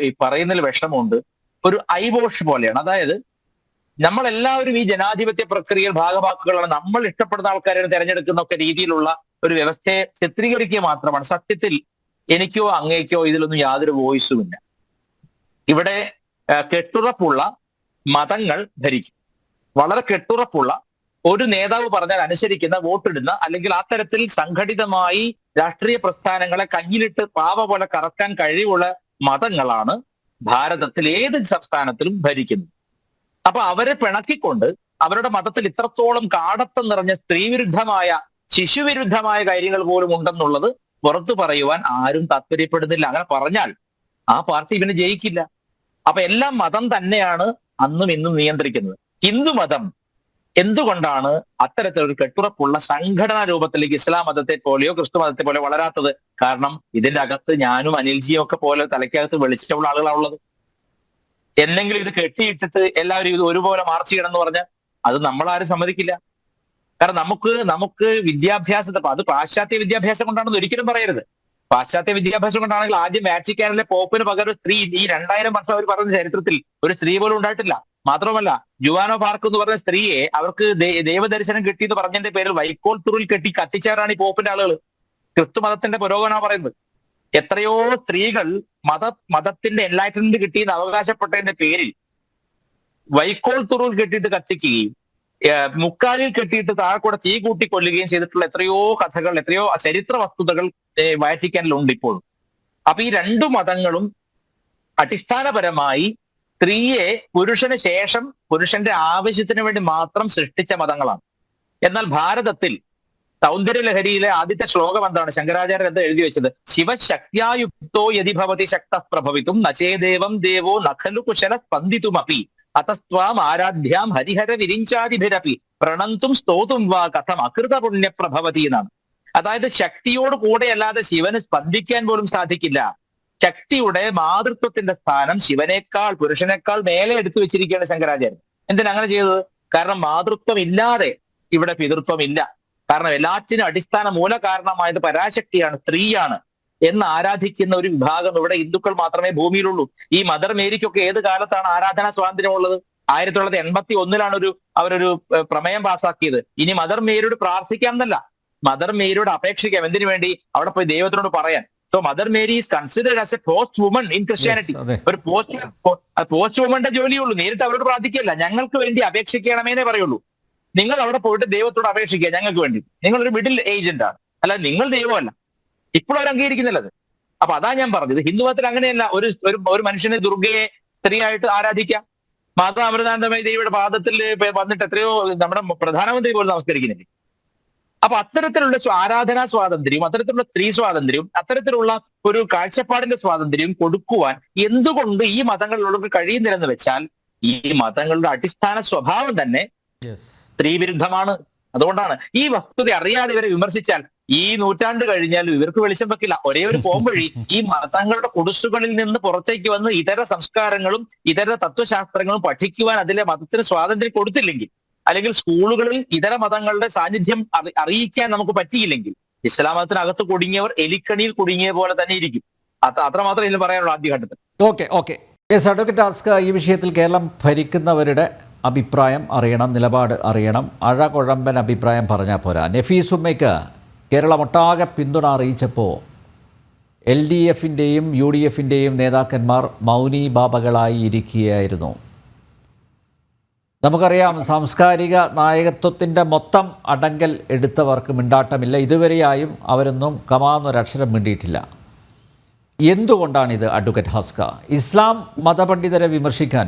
Speaker 4: ഈ പറയുന്നതിൽ വിഷമമുണ്ട്, ഒരു ഐവോഷ് പോലെയാണ്. അതായത് നമ്മളെല്ലാവരും ഈ ജനാധിപത്യ പ്രക്രിയയിൽ ഭാഗവാക്കുകളാണ്, നമ്മൾ ഇഷ്ടപ്പെടുന്ന ആൾക്കാരെ തിരഞ്ഞെടുക്കുന്ന ഒക്കെ രീതിയിലുള്ള ഒരു വ്യവസ്ഥയെ ചിത്രീകരിക്കുക മാത്രമാണ്. സത്യത്തിൽ എനിക്കോ അങ്ങേക്കോ ഇതിലൊന്നും യാതൊരു വോയിസുമില്ല. ഇവിടെ കെട്ടുറപ്പുള്ള മതങ്ങൾ ഭരിക്കും. വളരെ കെട്ടുറപ്പുള്ള ഒരു നേതാവ് പറഞ്ഞാൽ അനുസരിക്കുന്ന, വോട്ടിടുന്ന, അല്ലെങ്കിൽ ആ തരത്തിൽ സംഘടിതമായി രാഷ്ട്രീയ പ്രസ്ഥാനങ്ങളെ കയ്യിലിട്ട് പാവ പോലെ കറക്കാൻ കഴിവുള്ള മതങ്ങളാണ് ഭാരതത്തിൽ ഏത് സംസ്ഥാനത്തിലും ഭരിക്കുന്നത്. അപ്പൊ അവരെ പിണക്കിക്കൊണ്ട് അവരുടെ മതത്തിൽ ഇത്രത്തോളം കാടത്തം നിറഞ്ഞ സ്ത്രീവിരുദ്ധമായ, ശിശുവിരുദ്ധമായ കാര്യങ്ങൾ പോലും ഉണ്ടെന്നുള്ളത് പുറത്തു പറയുവാൻ ആരും താല്പര്യപ്പെടുന്നില്ല. അങ്ങനെ പറഞ്ഞാൽ ആ പാർട്ടി ഇവന് ജയിക്കില്ല. അപ്പൊ എല്ലാം മതം തന്നെയാണ് അന്നും ഇന്നും നിയന്ത്രിക്കുന്നത്. ഹിന്ദുമതം എന്തുകൊണ്ടാണ് അത്തരത്തിലൊരു കെട്ടുറപ്പുള്ള സംഘടനാ രൂപത്തിലേക്ക് ഇസ്ലാം മതത്തെ പോലെയോ ക്രിസ്തു മതത്തെ പോലെയോ വളരാത്തത്? കാരണം ഇതിന്റെ അകത്ത് ഞാനും അനിൽജിയും ഒക്കെ പോലെ തലയ്ക്കകത്ത് വെളിച്ചിട്ടുള്ള ആളുകളാണ് ഉള്ളത്. എന്തെങ്കിലും ഇത് കെട്ടിയിട്ടിട്ട് എല്ലാവരും ഇത് ഒരുപോലെ മാർച്ച് ചെയ്യണം എന്ന് പറഞ്ഞാൽ അത് നമ്മളാരും സമ്മതിക്കില്ല. കാരണം നമുക്ക് വിദ്യാഭ്യാസത്തെ, അത് പാശ്ചാത്യ വിദ്യാഭ്യാസം കൊണ്ടാണെന്ന് ഒരിക്കലും പറയരുത്. പാശ്ചാത്യ വിദ്യാഭ്യാസം കൊണ്ടാണെങ്കിൽ ആദ്യം വാറ്റിക്കാനിലെ പോപ്പിന് പകരം സ്ത്രീ, ഈ 2000 വർഷം അവർ പറഞ്ഞ ചരിത്രത്തിൽ ഒരു സ്ത്രീ പോലും ഉണ്ടായിട്ടില്ല. മാത്രമല്ല, ജുവാനോ പാർക്ക് എന്ന് പറഞ്ഞ സ്ത്രീയെ അവർക്ക് ദൈവദർശനം കിട്ടിയെന്ന് പറഞ്ഞതിന്റെ പേരിൽ വൈക്കോൽ തുറിൽ കെട്ടി കത്തിച്ചവരാണ് ഈ പോപ്പിന്റെ ആളുകൾ. ക്രിസ്തു മതത്തിന്റെ പുരോഗമനമാണ് പറയുന്നത്. എത്രയോ സ്ത്രീകൾ മതത്തിന്റെ എൻലൈറ്റൻമെന്റ് കിട്ടിയെന്ന് അവകാശപ്പെട്ടതിന്റെ പേരിൽ വൈക്കോൽ തുറിൽ കെട്ടിയിട്ട് കത്തിക്കുകയും മുക്കാലിൽ കെട്ടിയിട്ട് താഴെക്കൂടെ തീ കൂട്ടി കൊല്ലുകയും ചെയ്തിട്ടുള്ള എത്രയോ കഥകൾ, എത്രയോ ചരിത്ര വസ്തുതകൾ വാറ്റിക്കാനിലുണ്ട് ഇപ്പോഴും. അപ്പൊ ഈ 2 മതങ്ങളും അടിസ്ഥാനപരമായി സ്ത്രീയെ പുരുഷന് ശേഷം പുരുഷന്റെ ആവശ്യത്തിന് വേണ്ടി മാത്രം സൃഷ്ടിച്ച മതങ്ങളാണ്. എന്നാൽ ഭാരതത്തിൽ സൗന്ദര്യലഹരിയിലെ ആദ്യത്തെ ശ്ലോകം എന്താണ്? ശങ്കരാചാര്യർ എന്താ എഴുതി വെച്ചത്? ശിവശക്തിയായുക്തോ യതി ഭവതി ശക്ത പ്രഭവിതും നചേദേവം ദേവോ നഖലു കുശല സ്പന്ദിതുമപി അതസ്ത്വാം ആരാധ്യാം ഹരിഹര വിരിഞ്ചാതിഭിരപി പ്രണന്തും സ്തോതും വാ കഥം അകൃത പുണ്യപ്രഭവതി എന്നാണ്. അതായത് ശക്തിയോട് കൂടെ അല്ലാതെ ശിവന് സ്പന്ദിക്കാൻ പോലും സാധിക്കില്ല. ശക്തിയുടെ മാതൃത്വത്തിന്റെ സ്ഥാനം ശിവനേക്കാൾ, പുരുഷനേക്കാൾ മേലെ എടുത്തു വെച്ചിരിക്കുകയാണ് ശങ്കരാചാര്യൻ. എന്തിനാ അങ്ങനെ ചെയ്തത്? കാരണം മാതൃത്വം ഇല്ലാതെ ഇവിടെ പിതൃത്വം ഇല്ല. കാരണം എല്ലാറ്റിനും അടിസ്ഥാന മൂല കാരണമായത് പരാശക്തിയാണ്, സ്ത്രീയാണ് എന്ന് ആരാധിക്കുന്ന ഒരു വിഭാഗം ഇവിടെ ഹിന്ദുക്കൾ മാത്രമേ ഭൂമിയിലുള്ളൂ. ഈ മദർ മേരിക്കൊക്കെ ഏത് കാലത്താണ് ആരാധനാ സ്വാതന്ത്ര്യമുള്ളത്? 1981 അവരൊരു പ്രമേയം പാസ്സാക്കിയത്. ഇനി മദർ മേരിയോട് പ്രാർത്ഥിക്കാം എന്നല്ല, മദർ മേരിയോട് അപേക്ഷിക്കാം. എന്തിനു വേണ്ടി? അവിടെ പോയി ദൈവത്തിനോട് പറയാൻ. So mother Mary is considered as A post woman in Christianity. ഒരു പോസ്റ്റ് വുമന്റെ ജോലിയുള്ളൂ. നേരിട്ട് അവരോട് പ്രാർത്ഥിക്കില്ല. ഞങ്ങൾക്ക് വേണ്ടി അപേക്ഷിക്കണമെന്നേ പറയുള്ളൂ. നിങ്ങൾ അവിടെ പോയിട്ട് ദൈവത്തോട് അപേക്ഷിക്കുക ഞങ്ങൾക്ക് വേണ്ടി. നിങ്ങളൊരു മിഡിൽ ഏജന്റ് ആണ്, അല്ല നിങ്ങൾ ദൈവമല്ല. ഇപ്പോഴും അവർ അംഗീകരിക്കുന്നില്ല അത്. അപ്പൊ അതാ ഞാൻ പറഞ്ഞത്, ഹിന്ദുമതത്തിൽ അങ്ങനെയല്ല. ഒരു ഒരു മനുഷ്യനെ ദുർഗയെ സ്ത്രീയായിട്ട് ആരാധിക്കാം. മാതാ അമൃതാനന്ദമയി ദേവിയുടെ പാദത്തിൽ വന്നിട്ട് എത്രയോ നമ്മുടെ പ്രധാനമന്ത്രി പോലും നമസ്കരിക്കുന്നില്ല. അപ്പൊ അത്തരത്തിലുള്ള ആരാധനാ സ്വാതന്ത്ര്യവും അത്തരത്തിലുള്ള സ്ത്രീ സ്വാതന്ത്ര്യവും അത്തരത്തിലുള്ള ഒരു കാഴ്ചപ്പാടിന്റെ സ്വാതന്ത്ര്യവും കൊടുക്കുവാൻ എന്തുകൊണ്ട് ഈ മതങ്ങളിലുള്ളവർക്ക് കഴിയുന്നില്ലെന്ന് വെച്ചാൽ, ഈ മതങ്ങളുടെ അടിസ്ഥാന സ്വഭാവം തന്നെ സ്ത്രീ വിരുദ്ധമാണ്. അതുകൊണ്ടാണ് ഈ വസ്തുത അറിയാതെ ഇവരെ വിമർശിച്ചാൽ ഈ നൂറ്റാണ്ട് കഴിഞ്ഞാലും ഇവർക്ക് വെളിച്ചം വെക്കില്ല. ഒരേ ഒരു പോംവഴി ഈ മതങ്ങളുടെ കുടിസുകളിൽ നിന്ന് പുറത്തേക്ക് വന്ന് ഇതര സംസ്കാരങ്ങളും ഇതര തത്വശാസ്ത്രങ്ങളും പഠിക്കുവാൻ അതിലെ മതത്തിന് സ്വാതന്ത്ര്യം കൊടുത്തില്ലെങ്കിൽ, അല്ലെങ്കിൽ സ്കൂളുകളിൽ ഇതര മതങ്ങളുടെ സാന്നിധ്യം അറിയിക്കാൻ നമുക്ക് പറ്റിയില്ലെങ്കിൽ, ഇസ്ലാം മതത്തിനകത്ത് കുടുങ്ങിയവർ എലിക്കണിയിൽ കുടുങ്ങിയ പോലെ തന്നെ ഇരിക്കും. അത്രമാത്രം ഇതിൽ പറയാനുള്ള ആദ്യഘട്ടത്തിൽ.
Speaker 2: ഓക്കെ യെസ് അഡ്വക്കേറ്റ് ആസ്കർ, ഈ വിഷയത്തിൽ കേരളം ഭരിക്കുന്നവരുടെ അഭിപ്രായം അറിയണം, നിലപാട് അറിയണം. അഴകുഴമ്പൻ അഭിപ്രായം പറഞ്ഞാൽ പോരാ. നഫീസ് ഉമ്മയ്ക്ക് കേരളമൊട്ടാകെ പിന്തുണ അറിയിച്ചപ്പോൾ LDFിൻ്റെയും UDFിൻ്റെയും നേതാക്കന്മാർ മൗനീബാബകളായി ഇരിക്കുകയായിരുന്നു. നമുക്കറിയാം, സാംസ്കാരിക നായകത്വത്തിൻ്റെ മൊത്തം അടങ്കൽ എടുത്തവർക്ക് മിണ്ടാട്ടമില്ല. ഇതുവരെയായും അവരൊന്നും കമാന്നൊരക്ഷരം മിണ്ടിയിട്ടില്ല. എന്തുകൊണ്ടാണിത് അഡ്വക്കേറ്റ് ഹസ്ക? ഇസ്ലാം മതപണ്ഡിതരെ വിമർശിക്കാൻ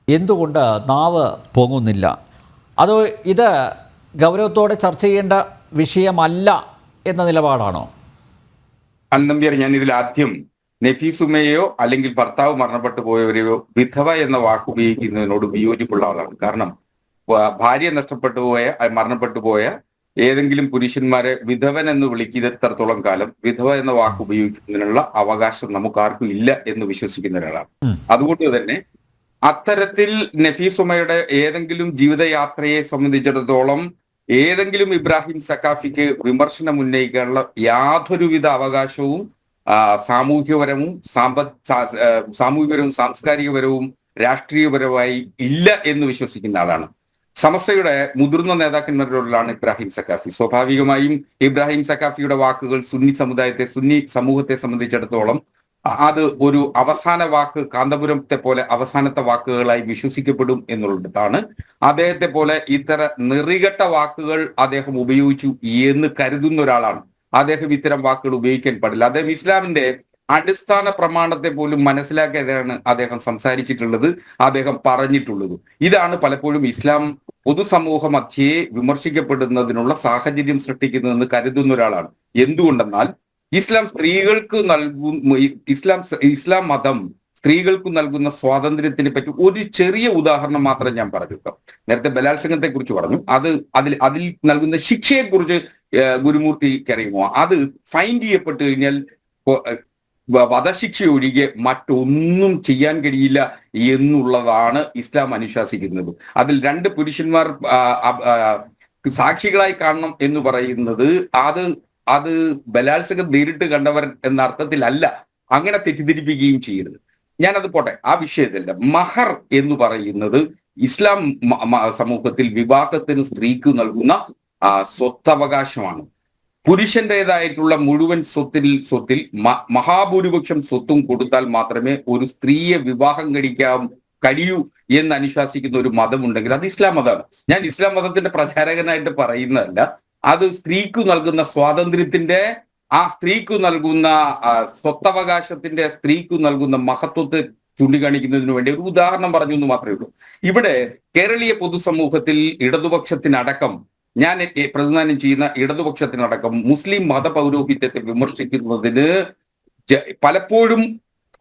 Speaker 2: എന്തുകൊണ്ട് നാവ് പൊങ്ങുന്നില്ല? അതോ ഇത് ഗൗരവത്തോടെ ചർച്ച ചെയ്യേണ്ട വിഷയമല്ല എന്ന നിലപാടാണോ?
Speaker 5: അന്നമ്പ്യർ, ഞാൻ ഇതിൽ ആദ്യം നഫീസ് ഉമ്മയെയോ അല്ലെങ്കിൽ ഭർത്താവ് മരണപ്പെട്ടു പോയവരെയോ വിധവ എന്ന വാക്ക് ഉപയോഗിക്കുന്നതിനോട് വിയോജിപ്പുള്ള ആളാണ്. കാരണം ഭാര്യ നഷ്ടപ്പെട്ടു പോയ മരണപ്പെട്ടു പോയ ഏതെങ്കിലും പുരുഷന്മാരെ വിധവൻ എന്ന് വിളിക്കുന്നത്രത്തോളം കാലം വിധവ എന്ന വാക്ക് ഉപയോഗിക്കുന്നതിനുള്ള അവകാശം നമുക്കാർക്കും ഇല്ല എന്ന് വിശ്വസിക്കുന്ന ഒരാളാണ്. അതുകൊണ്ട് തന്നെ അത്തരത്തിൽ നഫീസ് ഉമ്മയുടെ ഏതെങ്കിലും ജീവിതയാത്രയെ സംബന്ധിച്ചിടത്തോളം ഏതെങ്കിലും ഇബ്രാഹിം സഖാഫിക്ക് വിമർശനം ഉന്നയിക്കാനുള്ള യാതൊരുവിധ അവകാശവും സാമൂഹ്യപരവും സാമൂഹികപരവും സാംസ്കാരികപരവും രാഷ്ട്രീയപരമായി ഇല്ല എന്ന് വിശ്വസിക്കുന്ന ആളാണ്. സമസ്തയുടെ മുതിർന്ന നേതാക്കന്മാരിലാണ് ഇബ്രാഹിം സഖാഫി. സ്വാഭാവികമായും ഇബ്രാഹിം സഖാഫിയുടെ വാക്കുകൾ സുന്നി സമൂഹത്തെ സംബന്ധിച്ചിടത്തോളം അത് ഒരു അവസാന വാക്ക്, കാന്തപുരത്തെ പോലെ അവസാനത്തെ വാക്കുകളായി വിശ്വസിക്കപ്പെടും എന്നുള്ളതാണ്. അദ്ദേഹത്തെ പോലെ ഇത്തര നെറികെട്ട വാക്കുകൾ അദ്ദേഹം ഉപയോഗിച്ചു എന്ന് കരുതുന്ന ഒരാളാണ്. അദ്ദേഹം ഇത്തരം വാക്കുകൾ ഉപയോഗിക്കാൻ പാടില്ല. അദ്ദേഹം ഇസ്ലാമിന്റെ അടിസ്ഥാന പ്രമാണത്തെ പോലും മനസ്സിലാക്കിയതാണ് അദ്ദേഹം സംസാരിച്ചിട്ടുള്ളത്, അദ്ദേഹം പറഞ്ഞിട്ടുള്ളത്. ഇതാണ് പലപ്പോഴും ഇസ്ലാം പൊതുസമൂഹ മധ്യേ വിമർശിക്കപ്പെടുന്നതിനുള്ള സാഹചര്യം സൃഷ്ടിക്കുന്നതെന്ന് കരുതുന്ന ഒരാളാണ്. എന്തുകൊണ്ടെന്നാൽ ഇസ്ലാം സ്ത്രീകൾക്ക് ഇസ്ലാം മതം സ്ത്രീകൾക്ക് നൽകുന്ന സ്വാതന്ത്ര്യത്തിനെ പറ്റി ഒരു ചെറിയ ഉദാഹരണം മാത്രം ഞാൻ പറഞ്ഞേക്കാം. നേരത്തെ ബലാത്സംഗത്തെ കുറിച്ച് പറഞ്ഞു. അതിൽ നൽകുന്ന ശിക്ഷയെ കുറിച്ച് ഗുരുമൂർത്തിക്ക് അറിയുമോ? അത് ഫൈൻ ചെയ്യപ്പെട്ടു കഴിഞ്ഞാൽ വധശിക്ഷ ഒഴികെ മറ്റൊന്നും ചെയ്യാൻ കഴിയില്ല എന്നുള്ളതാണ് ഇസ്ലാം അനുശാസിക്കുന്നത്. അതിൽ 2 പുരുഷന്മാർ സാക്ഷികളായി കാണണം എന്ന് പറയുന്നത് അത് ബലാത്സംഗം നേരിട്ട് കണ്ടവർ എന്ന അർത്ഥത്തിലല്ല. അങ്ങനെ തെറ്റിദ്ധരിപ്പിക്കുകയും ചെയ്യരുത്. ഞാനത് പോട്ടെ, ആ വിഷയത്തില്ല. മഹർ എന്ന് പറയുന്നത് ഇസ്ലാം സമൂഹത്തിൽ വിവാഹത്തിന് സ്ത്രീക്ക് നൽകുന്ന സ്വത്തവകാശമാണ്. പുരുഷന്റേതായിട്ടുള്ള മുഴുവൻ സ്വത്തിൽ മഹാഭൂരിപക്ഷം സ്വത്തും കൊടുത്താൽ മാത്രമേ ഒരു സ്ത്രീയെ വിവാഹം കഴിയൂ എന്ന് അനുശാസിക്കുന്ന ഒരു മതമുണ്ടെങ്കിൽ അത് ഇസ്ലാം മതമാണ്. ഞാൻ ഇസ്ലാം മതത്തിന്റെ പ്രചാരകനായിട്ട് പറയുന്നതല്ല. അത് സ്ത്രീക്ക് നൽകുന്ന സ്വാതന്ത്ര്യത്തിന്റെ, ആ സ്ത്രീക്ക് നൽകുന്ന സ്വത്തവകാശത്തിന്റെ, സ്ത്രീക്ക് നൽകുന്ന മഹത്വത്തെ ചൂണ്ടിക്കാണിക്കുന്നതിന് വേണ്ടി ഒരു ഉദാഹരണം പറഞ്ഞു എന്ന് മാത്രമേ ഉള്ളൂ. ഇവിടെ കേരളീയ പൊതുസമൂഹത്തിൽ ഇടതുപക്ഷത്തിനടക്കം, ഞാൻ പ്രതിനിധാനം ചെയ്യുന്ന ഇടതുപക്ഷത്തിനടക്കം മുസ്ലിം മതപൗരോഹിത്യത്തെ വിമർശിക്കുന്നതിന് പലപ്പോഴും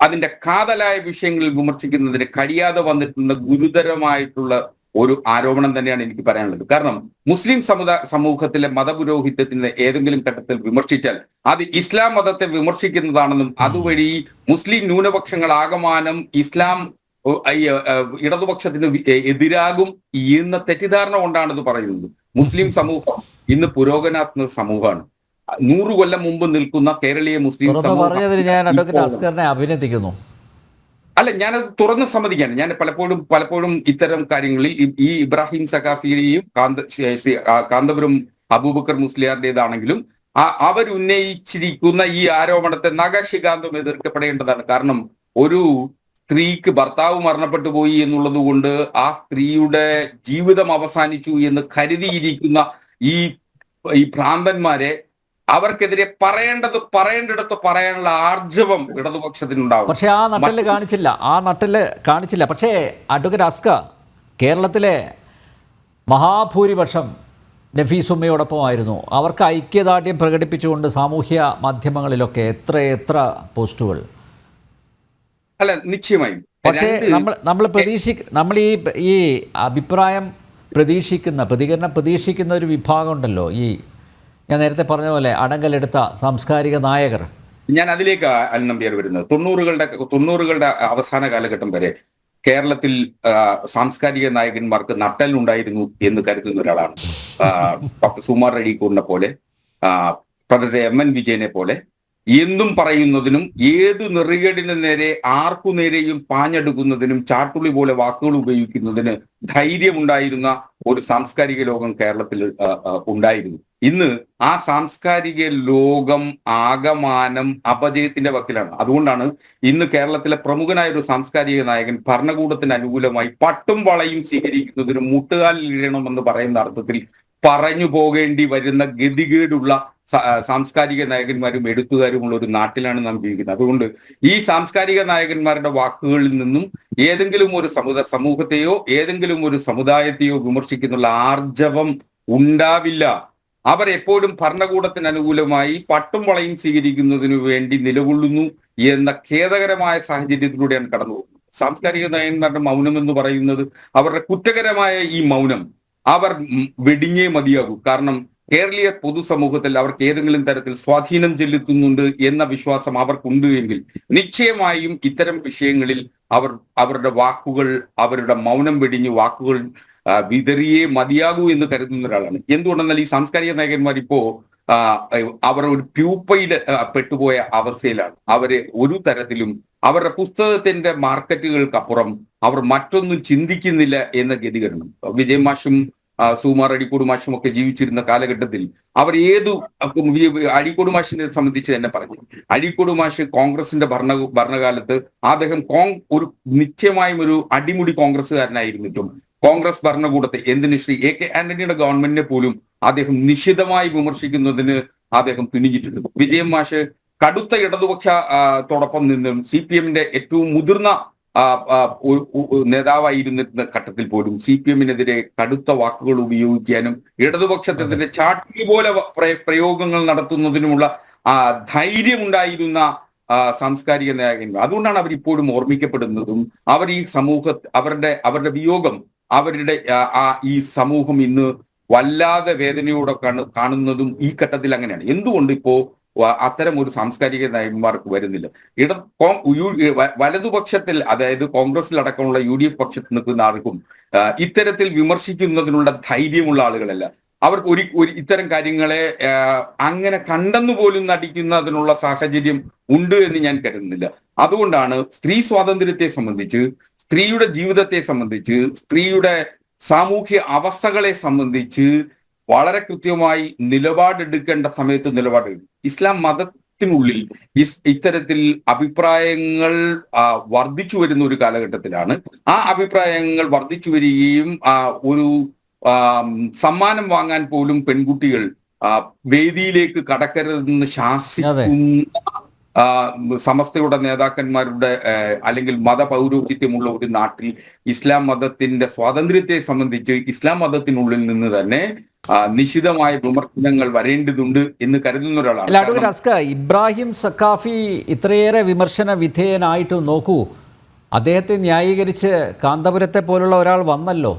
Speaker 5: അതിന്റെ കാതലായ വിഷയങ്ങളിൽ വിമർശിക്കുന്നതിന് കഴിയാതെ വന്നിട്ടുള്ള ഗുരുതരമായിട്ടുള്ള ഒരു ആരോപണം തന്നെയാണ് എനിക്ക് പറയാനുള്ളത്. കാരണം മുസ്ലിം സമൂഹത്തിലെ മതപുരോഹിത്യത്തിന്റെ ഏതെങ്കിലും ഘട്ടത്തിൽ വിമർശിച്ചാൽ അത് ഇസ്ലാം മതത്തെ വിമർശിക്കുന്നതാണെന്നും അതുവഴി മുസ്ലിം ന്യൂനപക്ഷങ്ങളാകമാനം ഇസ്ലാം ഇടതുപക്ഷത്തിന് എതിരാകും എന്ന തെറ്റിദ്ധാരണ കൊണ്ടാണ് ഇത് പറയുന്നത്. മുസ്ലിം സമൂഹം ഇന്ന് പുരോഗമനാത്മക സമൂഹമാണ്. 100 കൊല്ലം മുമ്പ് നിൽക്കുന്ന കേരളീയ മുസ്ലിം
Speaker 2: സമൂഹം അഭിനന്ദിക്കുന്നു.
Speaker 5: അല്ല, ഞാനത് തുറന്ന് സമ്മതിക്കാണ്. ഞാൻ പലപ്പോഴും ഇത്തരം കാര്യങ്ങളിൽ ഈ ഇബ്രാഹിം സഖാഫിയെയും കാന്തപുരം അബൂബക്കർ മുസ്ലിയാരുടേതാണെങ്കിലും അവരുന്നയിച്ചിരിക്കുന്ന ഈ ആരോപണത്തെ നഖശിഖാന്തം എതിർക്കപ്പെടേണ്ടതാണ്. കാരണം ഒരു സ്ത്രീക്ക് ഭർത്താവ് മരണപ്പെട്ടു പോയി എന്നുള്ളത് കൊണ്ട് ആ സ്ത്രീയുടെ ജീവിതം അവസാനിച്ചു എന്ന് കരുതിയിരിക്കുന്ന ഈ ഭ്രാന്തന്മാരെ അവർക്കെതിരെ പറയേണ്ടിടത്ത് പറയാനുള്ള ആർജവം ഇടതുപക്ഷത്തിനുണ്ടാവും.
Speaker 2: പക്ഷേ ആ നട്ടില് കാണിച്ചില്ല. പക്ഷേ അഡ്വക്കേറ്റ് അസ്ക, കേരളത്തിലെ മഹാഭൂരിപക്ഷം നഫീസ് ഉമ്മയോടൊപ്പമായിരുന്നു. അവർക്ക് ഐക്യദാർഢ്യം പ്രകടിപ്പിച്ചുകൊണ്ട് സാമൂഹ്യ മാധ്യമങ്ങളിലൊക്കെ എത്ര പോസ്റ്റുകൾ.
Speaker 5: അല്ല, നിശ്ചയമായും.
Speaker 2: പക്ഷേ നമ്മൾ ഈ അഭിപ്രായം പ്രതികരണം പ്രതീക്ഷിക്കുന്ന ഒരു വിഭാഗം ഉണ്ടല്ലോ, ഈ ഞാൻ നേരത്തെ പറഞ്ഞ പോലെ അടങ്കലെടുത്ത സാംസ്കാരിക നായകർ.
Speaker 5: ഞാൻ അതിലേക്ക് അനിൽ നമ്പ്യാർ വരുന്നത് 90കളുടെ അവസാന കാലഘട്ടം വരെ കേരളത്തിൽ സാംസ്കാരിക നായകന്മാർക്ക് നട്ടലുണ്ടായിരുന്നു എന്ന് കരുതുന്ന ഒരാളാണ് ഡോക്ടർ സുമാർ അഴീക്കൂറിനെ പോലെ, പ്രൊഫസർ MN വിജയനെ പോലെ. എന്തും പറയുന്നതിനും ഏത് നെറികേടിന് നേരെ ആർക്കു നേരെയും പാഞ്ഞെടുക്കുന്നതിനും ചാട്ടുളി പോലെ വാക്കുകൾ ഉപയോഗിക്കുന്നതിന് ധൈര്യമുണ്ടായിരുന്ന ഒരു സാംസ്കാരിക ലോകം കേരളത്തിൽ ഉണ്ടായിരുന്നു. ഇന്ന് ആ സാംസ്കാരിക ലോകം ആകമാനം അപജയത്തിന്റെ വക്കിലാണ്. അതുകൊണ്ടാണ് ഇന്ന് കേരളത്തിലെ പ്രമുഖനായ ഒരു സാംസ്കാരിക നായകൻ ഭരണകൂടത്തിന് അനുകൂലമായി പട്ടും വളയും സ്വീകരിക്കുന്നതിന് മുട്ടുകാലിൽ ഇഴണമെന്ന് പറയുന്ന അർത്ഥത്തിൽ പറഞ്ഞു പോകേണ്ടി വരുന്ന ഗതികേടുള്ള സാംസ്കാരിക നായകന്മാരും എഴുത്തുകാരുമുള്ള ഒരു നാട്ടിലാണ് നാം ജീവിക്കുന്നത്. അതുകൊണ്ട് ഈ സാംസ്കാരിക നായകന്മാരുടെ വാക്കുകളിൽ നിന്നും ഏതെങ്കിലും ഒരു സമൂഹത്തെയോ ഏതെങ്കിലും ഒരു സമുദായത്തെയോ വിമർശിക്കുന്നുള്ള ആർജവം ഉണ്ടാവില്ല. അവർ എപ്പോഴും ഭരണകൂടത്തിന് അനുകൂലമായി പട്ടും വളയും സ്വീകരിക്കുന്നതിനു വേണ്ടി നിലകൊള്ളുന്നു എന്ന ഖേദകരമായ സാഹചര്യത്തിലൂടെയാണ് കടന്നു പോകുന്നത്. സാംസ്കാരിക നായകന്മാരുടെ മൗനം എന്ന് പറയുന്നത്, അവരുടെ കുറ്റകരമായ ഈ മൗനം അവർ വെടിഞ്ഞേ മതിയാകൂ. കാരണം കേരളീയ പൊതുസമൂഹത്തിൽ അവർക്ക് ഏതെങ്കിലും തരത്തിൽ സ്വാധീനം ചെലുത്തുന്നുണ്ട് എന്ന വിശ്വാസം അവർക്കുണ്ട് എങ്കിൽ നിശ്ചയമായും ഇത്തരം വിഷയങ്ങളിൽ അവരുടെ വാക്കുകൾ, അവരുടെ മൗനം വെടിഞ്ഞ് വാക്കുകൾ വിതറിയേ മതിയാകൂ എന്ന് കരുതുന്ന ഒരാളാണ്. എന്തുകൊണ്ടെന്നാൽ ഈ സാംസ്കാരിക നായകന്മാർ ഇപ്പോ അവർ ഒരു പ്യൂപ്പയിൽ പെട്ടുപോയ അവസ്ഥയിലാണ്. അവര് ഒരു തരത്തിലും അവരുടെ പുസ്തകത്തിന്റെ മാർക്കറ്റുകൾക്കപ്പുറം അവർ മറ്റൊന്നും ചിന്തിക്കുന്നില്ല എന്ന ഗതികരണം. വിജയ് മാഷും സുമാർ അഴീക്കോട് മാഷും ഒക്കെ ജീവിച്ചിരുന്ന കാലഘട്ടത്തിൽ അവർ അഴീക്കോട് മാഷിനെ സംബന്ധിച്ച് തന്നെ പറഞ്ഞു. അഴീക്കോട് മാഷ് കോൺഗ്രസിന്റെ ഭരണകാലത്ത് അദ്ദേഹം ഒരു നിശ്ചയമായും ഒരു അടിമുടി കോൺഗ്രസ്സുകാരനായിരുന്നിട്ടും കോൺഗ്രസ് ഭരണകൂടത്തെ, എന്തിന് ശ്രീ AK ആന്റണിയുടെ ഗവൺമെന്റിനെ പോലും അദ്ദേഹം നിശിതമായി വിമർശിക്കുന്നതിന് അദ്ദേഹം തുനിഞ്ഞിട്ടുണ്ട്. വിജയൻ മാഷ് കടുത്ത ഇടതുപക്ഷത്തോടൊപ്പം നിന്നും CPM-ന്റെ ഏറ്റവും മുതിർന്ന നേതാവായിരുന്ന ഘട്ടത്തിൽ പോലും CPM-നെതിരെ കടുത്ത വാക്കുകൾ ഉപയോഗിക്കാനും ഇടതുപക്ഷത്തിന്റെ ചാട്ടി പോലെ പ്രയോഗങ്ങൾ നടത്തുന്നതിനുമുള്ള ധൈര്യമുണ്ടായിരുന്ന സാംസ്കാരിക നായകന്മാർ. അതുകൊണ്ടാണ് അവരിപ്പോഴും ഓർമ്മിക്കപ്പെടുന്നതും അവർ ഈ അവരുടെ വിയോഗം ഈ സമൂഹം ഇന്ന് വല്ലാതെ വേദനയോടെ കാണുന്നതും ഈ ഘട്ടത്തിൽ അങ്ങനെയാണ്. എന്തുകൊണ്ട് ഇപ്പോ അത്തരം ഒരു സാംസ്കാരിക നായകന്മാർക്ക് വരുന്നില്ല? വലതുപക്ഷത്തിൽ, അതായത് കോൺഗ്രസിലടക്കമുള്ള UDF പക്ഷത്ത് നിൽക്കുന്ന ആർക്കും ഇത്തരത്തിൽ വിമർശിക്കുന്നതിനുള്ള ധൈര്യമുള്ള ആളുകളല്ല. അവർക്ക് ഇത്തരം കാര്യങ്ങളെ അങ്ങനെ കണ്ടെന്നു പോലും നടിക്കുന്നതിനുള്ള സാഹചര്യം ഉണ്ട് എന്ന് ഞാൻ കരുതുന്നില്ല. അതുകൊണ്ടാണ് സ്ത്രീ സ്വാതന്ത്ര്യത്തെ സംബന്ധിച്ച്, സ്ത്രീയുടെ ജീവിതത്തെ സംബന്ധിച്ച്, സ്ത്രീയുടെ സാമൂഹ്യ അവസ്ഥകളെ സംബന്ധിച്ച് വളരെ കൃത്യമായി നിലപാടെടുക്കേണ്ട സമയത്ത് നിലപാടെടുക്കും. ഇസ്ലാം മതത്തിനുള്ളിൽ ഇത്തരത്തിൽ അഭിപ്രായങ്ങൾ വർദ്ധിച്ചു വരുന്ന ഒരു കാലഘട്ടത്തിലാണ്. ആ അഭിപ്രായങ്ങൾ വർദ്ധിച്ചു വരികയും ഒരു സമ്മാനം വാങ്ങാൻ പോലും പെൺകുട്ടികൾ വേദിയിലേക്ക് കടക്കരുതെന്ന് ശാസിക്കുന്ന സമസ്തയുടെ നേതാക്കന്മാരുടെ അല്ലെങ്കിൽ മതപൗരോഹിത്യമുള്ള ഒരു നാട്ടിൽ ഇസ്ലാം മതത്തിന്റെ സ്വാതന്ത്ര്യത്തെ സംബന്ധിച്ച് ഇസ്ലാം മതത്തിനുള്ളിൽ നിന്ന് തന്നെ നിശിതമായ വിമർശനങ്ങൾ വരേണ്ടതുണ്ട് എന്ന് കരുതുന്ന ഒരാളാണ്.
Speaker 2: ഇബ്രാഹിം സഖാഫി ഇത്രയേറെ വിമർശന വിധേയനായിട്ട് നോക്കൂ, അദ്ദേഹത്തെ ന്യായീകരിച്ച് കാന്തപുരത്തെ പോലുള്ള ഒരാൾ വന്നല്ലോ.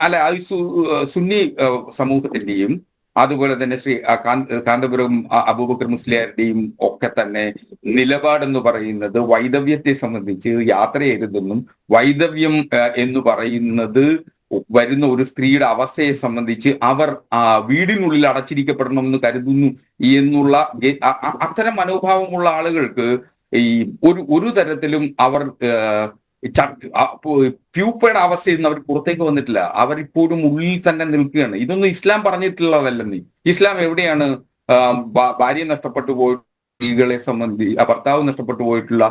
Speaker 5: അല്ല, അത് സുന്നി സമൂഹത്തിന്റെയും അതുപോലെ തന്നെ ശ്രീ കാന്തപുരം അബൂബക്കർ മുസ്ലിയാരുടെയും ഒക്കെ തന്നെ നിലപാടെന്ന് പറയുന്നത് വൈദവ്യത്തെ സംബന്ധിച്ച് യാത്ര ചെയ്തതെന്നും വൈദവ്യം എന്ന് പറയുന്നത് വരുന്ന ഒരു സ്ത്രീയുടെ അവസ്ഥയെ സംബന്ധിച്ച് അവർ വീടിനുള്ളിൽ അടച്ചിരിക്കപ്പെടണമെന്ന് കരുതുന്നു എന്നുള്ള അത്തരം മനോഭാവമുള്ള ആളുകൾക്ക് ഈ ഒരു തരത്തിലും അവർ പ്യൂപ്പയുടെ അവസ്ഥയിൽ നിന്ന് അവർ പുറത്തേക്ക് വന്നിട്ടില്ല. അവരിപ്പോഴും ഉള്ളിൽ തന്നെ നിൽക്കുകയാണ്. ഇതൊന്നും ഇസ്ലാം പറഞ്ഞിട്ടുള്ളതല്ലെന്നീ. ഇസ്ലാം എവിടെയാണ് ഭാര്യ നഷ്ടപ്പെട്ടു പോയ സ്ത്രീകളെ സംബന്ധിച്ച്, ഭർത്താവ് നഷ്ടപ്പെട്ടു പോയിട്ടുള്ള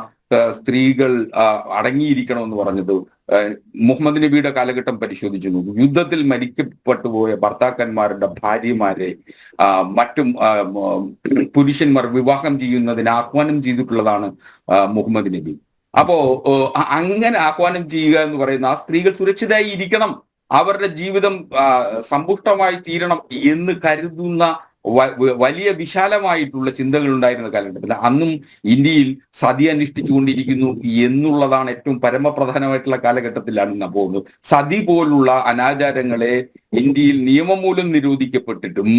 Speaker 5: സ്ത്രീകൾ അടങ്ങിയിരിക്കണമെന്ന് പറഞ്ഞത്? മുഹമ്മദ് നബിയുടെ കാലഘട്ടം പരിശോധിച്ചു നോക്കും. യുദ്ധത്തിൽ മരിക്കപ്പെട്ടുപോയ ഭർത്താക്കന്മാരുടെ ഭാര്യമാരെ മറ്റും പുരുഷന്മാർ വിവാഹം ചെയ്യുന്നതിന് ആഹ്വാനം ചെയ്തിട്ടുള്ളതാണ് മുഹമ്മദ് നബി. അപ്പോ അങ്ങനെ ആഹ്വാനം ചെയ്യുക എന്ന് പറയുന്ന ആ സ്ത്രീകൾ സുരക്ഷിതമായി ഇരിക്കണം, അവരുടെ ജീവിതം സമ്പുഷ്ടമായി തീരണം എന്ന് കരുതുന്ന വലിയ വിശാലമായിട്ടുള്ള ചിന്തകൾ ഉണ്ടായിരുന്ന കാലഘട്ടത്തിൽ അന്നും ഇന്ത്യയിൽ സതി അനുഷ്ഠിച്ചുകൊണ്ടിരിക്കുന്നു എന്നുള്ളതാണ് ഏറ്റവും പരമപ്രധാനമായിട്ടുള്ള കാലഘട്ടത്തിലാണ് നാം പോകുന്നത്. സതി പോലുള്ള അനാചാരങ്ങളെ ഇന്ത്യയിൽ നിയമം മൂലം നിരോധിക്കപ്പെട്ടിട്ടും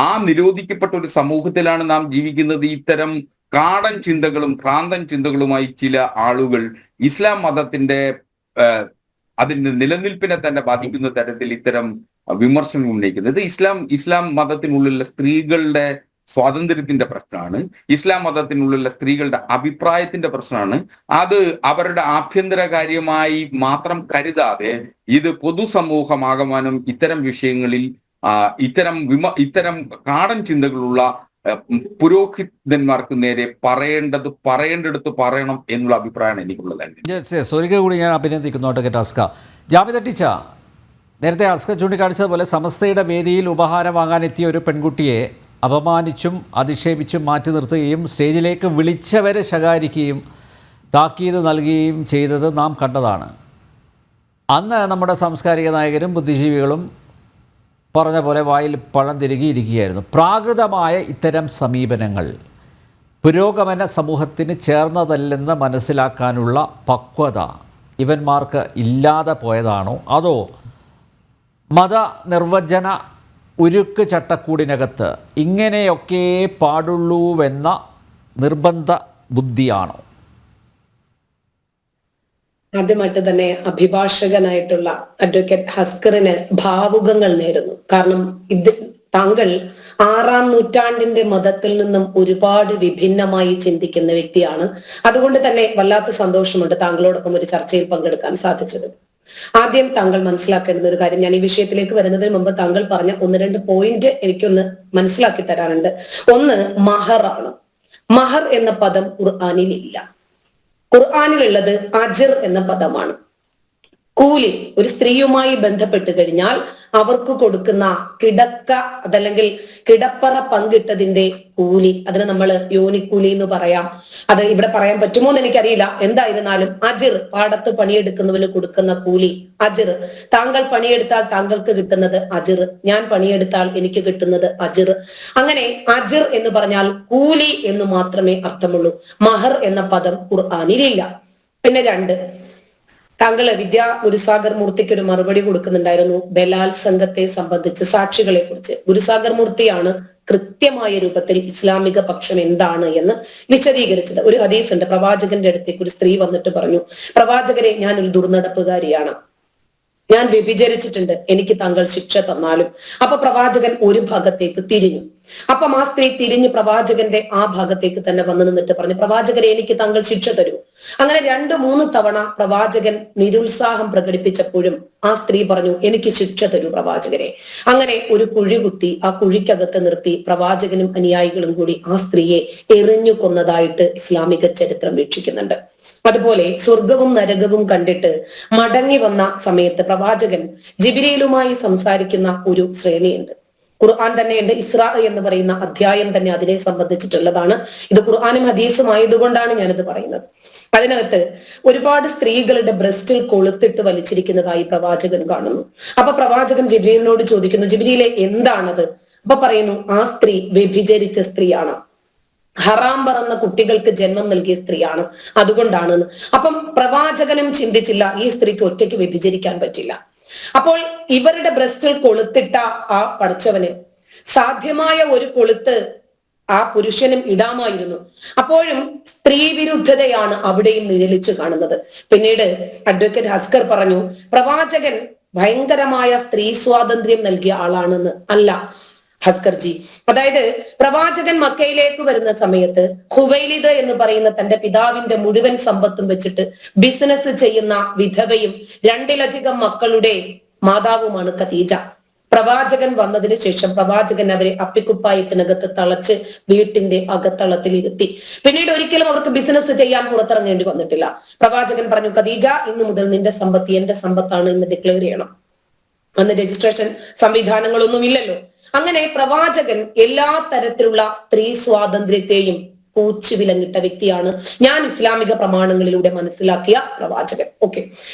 Speaker 5: ആ നിരോധിക്കപ്പെട്ട ഒരു സമൂഹത്തിലാണ് നാം ജീവിക്കുന്നത്. ഇത്തരം കാടൻ ചിന്തകളും ഭ്രാന്തൻ ചിന്തകളുമായി ചില ആളുകൾ ഇസ്ലാം മതത്തിന്റെ അതിന്റെ നിലനിൽപ്പിനെ തന്നെ ബാധിക്കുന്ന തരത്തിൽ ഇത്തരം വിമർശനം ഉന്നയിക്കുന്നത്. ഇസ്ലാം മതത്തിനുള്ളിലുള്ള സ്ത്രീകളുടെ സ്വാതന്ത്ര്യത്തിന്റെ പ്രശ്നമാണ്, ഇസ്ലാം മതത്തിനുള്ളിലുള്ള സ്ത്രീകളുടെ അഭിപ്രായത്തിന്റെ പ്രശ്നമാണ്. അത് അവരുടെ ആഭ്യന്തര കാര്യമായി മാത്രം കരുതാതെ ഇത് പൊതുസമൂഹമാകമാനം ഇത്തരം വിഷയങ്ങളിൽ ഇത്തരം കാടൻ ചിന്തകളുള്ള പുരോഹിതന്മാർക്ക് നേരെ പറയേണ്ടടുത്ത് പറയണം എന്നുള്ള അഭിപ്രായമാണ് എനിക്കുള്ളത്.
Speaker 2: ഒരിക്കൽ കൂടി ഞാൻ അഭിനന്ദിക്കുന്നു അഡ്വക്കേറ്റ് അസ്ക. ജാമിദ ടീച്ചർ, നേരത്തെ അസ്ക ചൂണ്ടിക്കാണിച്ചതുപോലെ സമസ്തയുടെ വേദിയിൽ ഉപഹാരം വാങ്ങാനെത്തിയ ഒരു പെൺകുട്ടിയെ അപമാനിച്ചും അധിക്ഷേപിച്ചും മാറ്റി നിർത്തുകയും സ്റ്റേജിലേക്ക് വിളിച്ചവരെ ശകാരിക്കുകയും താക്കീത് നൽകുകയും ചെയ്തത് നാം കണ്ടതാണ്. അന്ന് നമ്മുടെ സാംസ്കാരിക നായകരും ബുദ്ധിജീവികളും പറഞ്ഞ പോലെ വായിൽ പഴം തിരുകിയിരിക്കുകയായിരുന്നു. പ്രാകൃതമായ ഇത്തരം സമീപനങ്ങൾ പുരോഗമന സമൂഹത്തിന് ചേർന്നതല്ലെന്ന് മനസ്സിലാക്കാനുള്ള പക്വത ഇവന്മാർക്ക് ഇല്ലാതെ പോയതാണോ, അതോ മതനിർവചന ഉരുക്ക് ചട്ടക്കൂടിനകത്ത് ഇങ്ങനെയൊക്കെ പാടുള്ളൂവെന്ന നിർബന്ധ ബുദ്ധിയാണോ?
Speaker 6: ആദ്യമായിട്ട് തന്നെ അഭിഭാഷകനായിട്ടുള്ള അഡ്വക്കേറ്റ് ഹസ്കറിന് ഭാവുകങ്ങൾ നേരുന്നു. കാരണം താങ്കൾ 6-ാം നൂറ്റാണ്ടിന്റെ മതത്തിൽ നിന്നും ഒരുപാട് വിഭിന്നമായി ചിന്തിക്കുന്ന വ്യക്തിയാണ്. അതുകൊണ്ട് തന്നെ വല്ലാത്ത സന്തോഷമുണ്ട് താങ്കളോടൊപ്പം ഒരു ചർച്ചയിൽ പങ്കെടുക്കാൻ സാധിച്ചത്. ആദ്യം താങ്കൾ മനസ്സിലാക്കേണ്ടുന്ന ഒരു കാര്യം, ഞാൻ ഈ വിഷയത്തിലേക്ക് വരുന്നതിന് മുമ്പ് താങ്കൾ പറഞ്ഞ 1-2 പോയിന്റ് എനിക്കൊന്ന് മനസ്സിലാക്കി തരാനുണ്ട്. ഒന്ന്, മഹറാണ്. മഹർ എന്ന പദം ഖുർആനിലില്ല. ഖുർആനിലുള്ളത് അജ്ർ എന്ന പദമാണ്. കൂലി, ഒരു സ്ത്രീയുമായി ബന്ധപ്പെട്ട് കഴിഞ്ഞാൽ അവർക്ക് കൊടുക്കുന്ന കിടക്ക അതല്ലെങ്കിൽ കിടപ്പറ പങ്കിട്ടതിന്റെ കൂലി, അതിന് നമ്മൾ യോനിക്കൂലി എന്ന് പറയാം. അത് ഇവിടെ പറയാൻ പറ്റുമോ എന്ന് എനിക്കറിയില്ല. എന്തായിരുന്നാലും അജിർ, പാടത്ത് പണിയെടുക്കുന്നവന് കൊടുക്കുന്ന കൂലി അജിർ. താങ്കൾ പണിയെടുത്താൽ താങ്കൾക്ക് കിട്ടുന്നത് അജിർ, ഞാൻ പണിയെടുത്താൽ എനിക്ക് കിട്ടുന്നത് അജിർ. അങ്ങനെ അജിർ എന്ന് പറഞ്ഞാൽ കൂലി എന്ന് മാത്രമേ അർത്ഥമുള്ളൂ. മഹർ എന്ന പദം ഖുർആനിലില്ല. പിന്നെ 2, താങ്കള് ഗുരുസാഗർ മൂർത്തിക്ക് ഒരു മറുപടി കൊടുക്കുന്നുണ്ടായിരുന്നു ബലാത്സംഗത്തെ സംബന്ധിച്ച്, സാക്ഷികളെ കുറിച്ച്. ഗുരുസാഗർ മൂർത്തിയാണ് കൃത്യമായ രൂപത്തിൽ ഇസ്ലാമിക പക്ഷം എന്താണ് എന്ന് വിശദീകരിച്ചത്. ഒരു ഹദീസ് ഉണ്ട്, പ്രവാചകന്റെ അടുത്തേക്ക് ഒരു സ്ത്രീ വന്നിട്ട് പറഞ്ഞു, പ്രവാചകരെ, ഞാൻ ഒരു ദുർനടപ്പുകാരിയാണ്, ഞാൻ വ്യഭിചരിച്ചിട്ടുണ്ട്, എനിക്ക് താങ്കൾ ശിക്ഷ തന്നാലും. അപ്പൊ പ്രവാചകൻ ഒരു ഭാഗത്തേക്ക് തിരിഞ്ഞു. അപ്പം ആ സ്ത്രീ തിരിഞ്ഞ് പ്രവാചകന്റെ ആ ഭാഗത്തേക്ക് തന്നെ വന്നു നിന്നിട്ട് പറഞ്ഞു, പ്രവാചകരെ, എനിക്ക് താങ്കൾ ശിക്ഷ തരൂ. അങ്ങനെ 2-3 തവണ പ്രവാചകൻ നിരുത്സാഹം പ്രകടിപ്പിച്ചപ്പോഴും ആ സ്ത്രീ പറഞ്ഞു, എനിക്ക് ശിക്ഷ തരൂ പ്രവാചകരെ. അങ്ങനെ ഒരു കുഴി കുത്തി ആ കുഴിക്കകത്ത് നിർത്തി പ്രവാചകനും അനുയായികളും കൂടി ആ സ്ത്രീയെ എറിഞ്ഞു കൊന്നതായിട്ട് ഇസ്ലാമിക ചരിത്രം വീക്ഷിക്കുന്നുണ്ട്. അതുപോലെ സ്വർഗവും നരകവും കണ്ടിട്ട് മടങ്ങി വന്ന സമയത്ത് പ്രവാചകൻ ജിബ്രീലുമായി സംസാരിക്കുന്ന ഒരു ശ്രേണിയുണ്ട്. ഖുർആൻ തന്നെയുണ്ട്, ഇസ്രാ എന്ന് പറയുന്ന അധ്യായം തന്നെ അതിനെ സംബന്ധിച്ചിട്ടുള്ളതാണ്. ഇത് ഖുർആനും ഹദീസും ആയതുകൊണ്ടാണ് ഞാനിത് പറയുന്നത്. അതിനകത്ത് ഒരുപാട് സ്ത്രീകളുടെ ബ്രസ്റ്റിൽ കൊളുത്തിട്ട് വലിച്ചിരിക്കുന്നതായി പ്രവാചകൻ കാണുന്നു. അപ്പൊ പ്രവാചകൻ ജിബ്രീലിനോട് ചോദിക്കുന്നു, ജിബ്രീലെ, എന്താണത്? അപ്പൊ പറയുന്നു, ആ സ്ത്രീ വ്യഭിചരിച്ച സ്ത്രീയാണ്, ഹറാം പറന്ന കുട്ടികൾക്ക് ജന്മം നൽകിയ സ്ത്രീയാണ്, അതുകൊണ്ടാണ്. അപ്പം പ്രവാചകനും ചിന്തിച്ചില്ല ഈ സ്ത്രീക്ക് ഒറ്റയ്ക്ക് വ്യഭിചരിക്കാൻ പറ്റില്ല. അപ്പോൾ ഇവരുടെ ബ്രസ്റ്റിൽ കൊളുത്തിട്ട ആ പഠിച്ചവന് സാധ്യമായ ഒരു കൊളുത്ത് ആ പുരുഷനും ഇടാമായിരുന്നു. അപ്പോഴും സ്ത്രീ വിരുദ്ധതയാണ് അവിടെയും നിഴലിച്ചു കാണുന്നത്. പിന്നീട് അഡ്വക്കേറ്റ് ഹസ്കർ പറഞ്ഞു, പ്രവാചകൻ ഭയങ്കരമായ സ്ത്രീ സ്വാതന്ത്ര്യം നൽകിയ ആളാണെന്ന്. അല്ല ഹസ്കർജി, അതായത് പ്രവാചകൻ മക്കയിലേക്ക് വരുന്ന സമയത്ത് ഹുവൈലിദ് എന്ന് പറയുന്ന തന്റെ പിതാവിന്റെ മുഴുവൻ സമ്പത്തും വെച്ചിട്ട് ബിസിനസ് ചെയ്യുന്ന വിധവയും 2-ലധികം മക്കളുടെ മാതാവുമാണ് ഖദീജ. പ്രവാചകൻ വന്നതിന് ശേഷം പ്രവാചകൻ അവരെ അപ്പിക്കുപ്പായത്തിനകത്ത് തളച്ച് വീട്ടിന്റെ അകത്തളത്തിൽ ഇരുത്തി. പിന്നീട് ഒരിക്കലും അവർക്ക് ബിസിനസ് ചെയ്യാൻ പുറത്തിറങ്ങേണ്ടി വന്നിട്ടില്ല. പ്രവാചകൻ പറഞ്ഞു, ഖദീജ, ഇന്നു മുതൽ നിന്റെ സമ്പത്ത് എന്റെ സമ്പത്താണ് എന്ന് ഡിക്ലെയർ ചെയ്യണം. അന്ന് രജിസ്ട്രേഷൻ സംവിധാനങ്ങളൊന്നും ഇല്ലല്ലോ. അങ്ങനെ പ്രവാചകൻ എല്ലാ തരത്തിലുള്ള സ്ത്രീ സ്വാതന്ത്ര്യത്തെയും കൂച്ചുവിലങ്ങിട്ട വ്യക്തിയാണ് ഞാൻ ഇസ്ലാമിക പ്രമാണങ്ങളിലൂടെ മനസ്സിലാക്കിയ പ്രവാചകൻ. ഓക്കെ,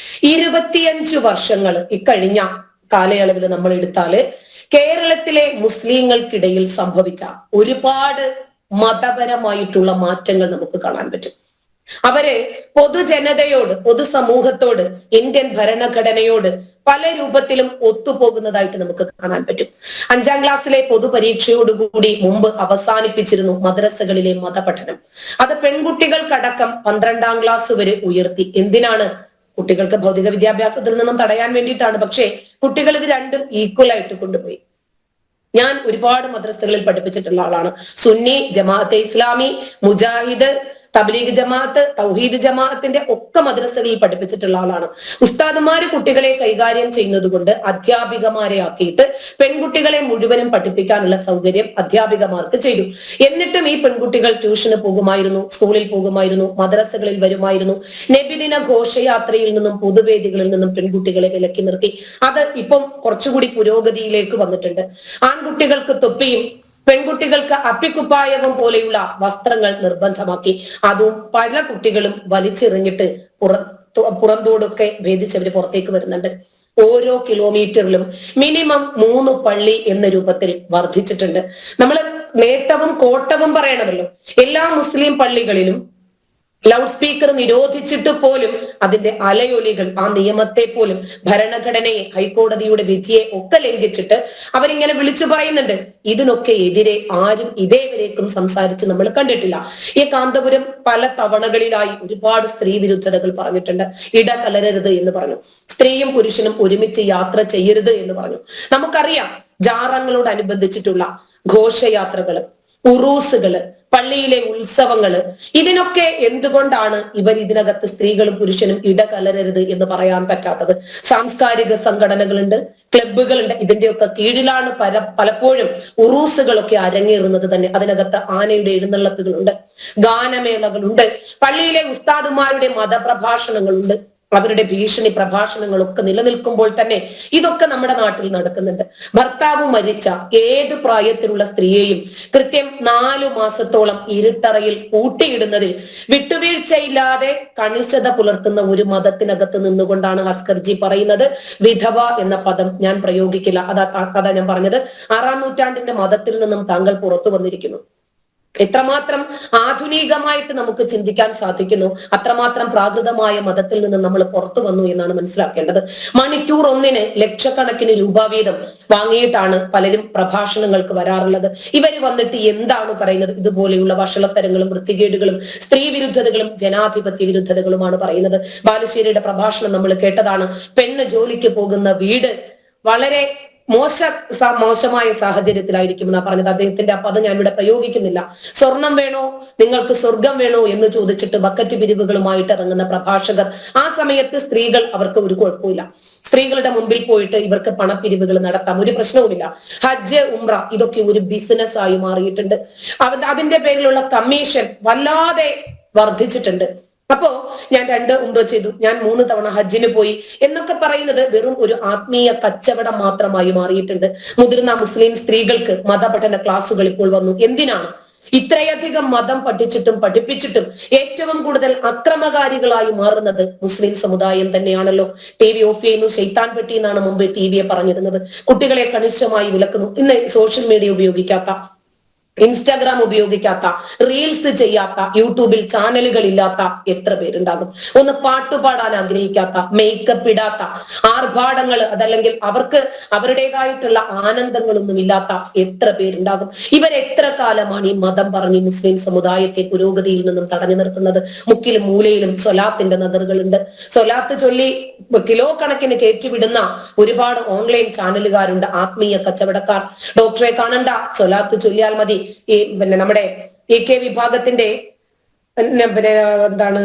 Speaker 6: 25 വർഷങ്ങൾ ഇക്കഴിഞ്ഞ കാലയളവിൽ നമ്മൾ എടുത്താല് കേരളത്തിലെ മുസ്ലിങ്ങൾക്കിടയിൽ സംഭവിച്ച ഒരുപാട് മതപരമായിട്ടുള്ള മാറ്റങ്ങൾ നമുക്ക് കാണാൻ പറ്റും. അവര് പൊതുജനതയോട്, പൊതുസമൂഹത്തോട്, ഇന്ത്യൻ ഭരണഘടനയോട് പല രൂപത്തിലും ഒത്തുപോകുന്നതായിട്ട് നമുക്ക് കാണാൻ പറ്റും. 5ാം ക്ലാസ്സിലെ പൊതുപരീക്ഷയോടുകൂടി മുമ്പ് അവസാനിപ്പിച്ചിരുന്നു മദ്രസകളിലെ മതപഠനം. അത് പെൺകുട്ടികൾക്കടക്കം 12ാം ക്ലാസ് വരെ ഉയർത്തി. എന്തിനാണ്? കുട്ടികൾക്ക് ഭൗതിക വിദ്യാഭ്യാസത്തിൽ നിന്നും തടയാൻ വേണ്ടിയിട്ടാണ്. പക്ഷേ കുട്ടികൾ ഇത് രണ്ടും ഈക്വൽ ആയിട്ട് കൊണ്ടുപോയി. ഞാൻ ഒരുപാട് മദ്രസകളിൽ പഠിപ്പിച്ചിട്ടുള്ള ആളാണ്. സുന്നി, ജമാഅത്തെ ഇസ്ലാമി, മുജാഹിദ്, തബ്ലീഗ് ജമാഅത്ത്, തൗഹീദ് ജമാഅത്തിന്റെ ഒക്കെ മദ്രസകളിൽ പഠിപ്പിച്ചിട്ടുള്ള ആളാണ്. ഉസ്താദുമാര് കുട്ടികളെ കൈകാര്യം ചെയ്യുന്നത് കൊണ്ട് അധ്യാപികമാരെ ആക്കിയിട്ട് പെൺകുട്ടികളെ മുഴുവനും പഠിപ്പിക്കാനുള്ള സൗകര്യം അധ്യാപികമാർക്ക് ചെയ്തു. എന്നിട്ടും ഈ പെൺകുട്ടികൾ ട്യൂഷന് പോകുമായിരുന്നു, സ്കൂളിൽ പോകുമായിരുന്നു, മദ്രസകളിൽ വരുമായിരുന്നു. നബിദിന ഘോഷയാത്രയിൽ നിന്നും പൊതുവേദികളിൽ നിന്നും പെൺകുട്ടികളെ വിലക്കി നിർത്തി. അത് ഇപ്പം കുറച്ചുകൂടി പുരോഗതിയിലേക്ക് വന്നിട്ടുണ്ട്. ആൺകുട്ടികൾക്ക് തൊപ്പിയും പെൺകുട്ടികൾക്ക് അപ്പിക്കുപ്പായവും പോലെയുള്ള വസ്ത്രങ്ങൾ നിർബന്ധമാക്കി. അതും പല കുട്ടികളും വലിച്ചെറിഞ്ഞിട്ട് പുറന്തോടൊക്കെ ഭേദിച്ചവര് പുറത്തേക്ക് വരുന്നുണ്ട്. ഓരോ കിലോമീറ്ററിലും മിനിമം 3 പള്ളി എന്ന രൂപത്തിൽ വർദ്ധിച്ചിട്ടുണ്ട്. നമ്മൾ നേട്ടവും കോട്ടവും പറയണമല്ലോ. എല്ലാ മുസ്ലിം പള്ളികളിലും ലൗഡ് സ്പീക്കർ നിരോധിച്ചിട്ട് പോലും അതിന്റെ അലയൊലികൾ, ആ നിയമത്തെ പോലും, ഭരണഘടനയെ, ഹൈക്കോടതിയുടെ വിധിയെ ഒക്കെ ലംഘിച്ചിട്ട് അവരിങ്ങനെ വിളിച്ചു പറയുന്നുണ്ട്. ഇതിനൊക്കെ എതിരെ ആരും ഇതേവരേക്കും സംസാരിച്ച് നമ്മൾ കണ്ടിട്ടില്ല. ഈ കാന്തപുരം പല തവണകളിലായി ഒരുപാട് സ്ത്രീ വിരുദ്ധതകൾ പറഞ്ഞിട്ടുണ്ട്. ഇടകലരരുത് എന്ന് പറഞ്ഞു. സ്ത്രീയും പുരുഷനും ഒരുമിച്ച് യാത്ര ചെയ്യരുത് എന്ന് പറഞ്ഞു. നമുക്കറിയാം, ജാറങ്ങളോടനുബന്ധിച്ചിട്ടുള്ള ഘോഷയാത്രകള്, ഉറൂസുകള്, പള്ളിയിലെ ഉത്സവങ്ങള്, ഇതിനൊക്കെ എന്തുകൊണ്ടാണ് ഇവർ ഇതിനകത്ത് സ്ത്രീകളും പുരുഷനും ഇടകലരരുത് എന്ന് പറയാൻ പറ്റാത്തത്? സാംസ്കാരിക സംഘടനകളുണ്ട്, ക്ലബ്ബുകളുണ്ട്. ഇതിന്റെയൊക്കെ കീഴിലാണ് പലപ്പോഴും ഉറൂസുകളൊക്കെ അരങ്ങേറുന്നത് തന്നെ. അതിനകത്ത് ആനയുടെ എഴുന്നള്ളത്തുകളുണ്ട്, ഗാനമേളകളുണ്ട്, പള്ളിയിലെ ഉസ്താദുമാരുടെ മതപ്രഭാഷണങ്ങളുണ്ട്, അവരുടെ ഭീഷണി പ്രഭാഷണങ്ങളൊക്കെ നിലനിൽക്കുമ്പോൾ തന്നെ ഇതൊക്കെ നമ്മുടെ നാട്ടിൽ നടക്കുന്നുണ്ട്. ഭർത്താവ് മരിച്ച ഏത് പ്രായത്തിലുള്ള സ്ത്രീയെയും കൃത്യം 4 മാസത്തോളം ഇരുട്ടറയിൽ പൂട്ടിയിടുന്നതിൽ വിട്ടുവീഴ്ചയില്ലാതെ കണിശത പുലർത്തുന്ന ഒരു മതത്തിനകത്ത് നിന്നുകൊണ്ടാണ് അസ്കർജി പറയുന്നത് വിധവ എന്ന പദം ഞാൻ പ്രയോഗിക്കില്ല. അതാ ഞാൻ പറഞ്ഞത്. 6ാം നൂറ്റാണ്ടിന്റെ മതത്തിൽ നിന്നും താങ്കൾ പുറത്തു വന്നിരിക്കുന്നു. എത്രമാത്രം ആധുനികമായിട്ട് നമുക്ക് ചിന്തിക്കാൻ സാധിക്കുന്നു, അത്രമാത്രം പ്രാകൃതമായ മതത്തിൽ നിന്ന് നമ്മൾ പുറത്തു വന്നു എന്നാണ് മനസ്സിലാക്കേണ്ടത്. മണിക്കൂർ ഒന്നിന് ലക്ഷക്കണക്കിന് രൂപ വീതം വാങ്ങിയിട്ടാണ് പലരും പ്രഭാഷണങ്ങൾക്ക് വരാറുള്ളത്. ഇവര് വന്നിട്ട് എന്താണ് പറയുന്നത്? ഇതുപോലെയുള്ള വഷളത്തരങ്ങളും വൃത്തികേടുകളും സ്ത്രീ വിരുദ്ധതകളും ജനാധിപത്യ വിരുദ്ധതകളുമാണ് പറയുന്നത്. ബാലുശ്ശേരിയുടെ പ്രഭാഷണം നമ്മൾ കേട്ടതാണ്. പെണ്ണ് ജോലിക്ക് പോകുന്ന വീട് വളരെ മോശമായ സാഹചര്യത്തിലായിരിക്കും എന്നാ പറഞ്ഞത്. അദ്ദേഹത്തിന്റെ ആ പദം ഞാനിവിടെ പ്രയോഗിക്കുന്നില്ല. സ്വർണം വേണോ, നിങ്ങൾക്ക് സ്വർഗം വേണോ എന്ന് ചോദിച്ചിട്ട് ബക്കറ്റ് പിരിവുകളുമായിട്ട് ഇറങ്ങുന്ന പ്രഭാഷകർ, ആ സമയത്ത് സ്ത്രീകൾ, അവർക്ക് ഒരു കുഴപ്പമില്ല. സ്ത്രീകളുടെ മുമ്പിൽ പോയിട്ട് ഇവർക്ക് പണപ്പിരിവുകൾ നടത്താം, ഒരു പ്രശ്നവുമില്ല. ഹജ്ജ്, ഉംറ ഇതൊക്കെ ഒരു ബിസിനസ് ആയി മാറിയിട്ടുണ്ട്. അതിന്റെ പേരിലുള്ള കമ്മീഷൻ വല്ലാതെ വർദ്ധിച്ചിട്ടുണ്ട്. അപ്പോ ഞാൻ 2 ഉംറ ചെയ്തു, ഞാൻ 3 തവണ ഹജ്ജിന് പോയി എന്നൊക്കെ പറയുന്നത് വെറും ഒരു ആത്മീയ കച്ചവടം മാത്രമായി മാറിയിട്ടുണ്ട്. മുതിർന്ന മുസ്ലിം സ്ത്രീകൾക്ക് മതപഠന ക്ലാസുകൾ ഇപ്പോൾ വന്നു. എന്തിനാണ്? ഇത്രയധികം മതം പഠിപ്പിച്ചിട്ടും ഏറ്റവും കൂടുതൽ അക്രമകാരികളായി മാറുന്നത് മുസ്ലിം സമുദായം തന്നെയാണല്ലോ. TV ഓഫ് ചെയ്യുന്നു, ശൈത്താൻ പെട്ടി എന്നാണ് മുമ്പ് TVയെ പറഞ്ഞിരുന്നത്. കുട്ടികളെ കണിശമായി വിലക്കുന്നു. ഇന്ന് സോഷ്യൽ മീഡിയ ഉപയോഗിക്കാത്ത, ഇൻസ്റ്റാഗ്രാം ഉപയോഗിക്കാത്ത, റീൽസ് ചെയ്യാത്ത, യൂട്യൂബിൽ ചാനലുകൾ ഇല്ലാത്ത എത്ര പേരുണ്ടാകും? ഒന്ന് പാട്ടുപാടാൻ ആഗ്രഹിക്കാത്ത, മേക്കപ്പ് ഇടാത്ത, ആർഭാടങ്ങൾ അതല്ലെങ്കിൽ അവർക്ക് അവരുടേതായിട്ടുള്ള ആനന്ദങ്ങളൊന്നും ഇല്ലാത്ത എത്ര പേരുണ്ടാകും? ഇവരെത്ര കാലമാണ് ഈ മതം പറഞ്ഞ് മുസ്ലിം സമുദായത്തെ പുരോഗതിയിൽ നിന്നും തടഞ്ഞു നിർത്തുന്നത്? മുക്കിലും മൂലയിലും സ്വലാത്തിന്റെ നദറുകളുണ്ട്. സ്വലാത്ത് ചൊല്ലി കിലോ കണക്കിന് കയറ്റിവിടുന്ന ഒരുപാട് ഓൺലൈൻ ചാനലുകാരുണ്ട്, ആത്മീയ കച്ചവടക്കാർ. ഡോക്ടറെ കാണണ്ട, സ്വലാത്ത് ചൊല്ലിയാൽ മതി. ഈ നമ്മുടെ AK വിഭാഗത്തിന്റെ എന്താണ്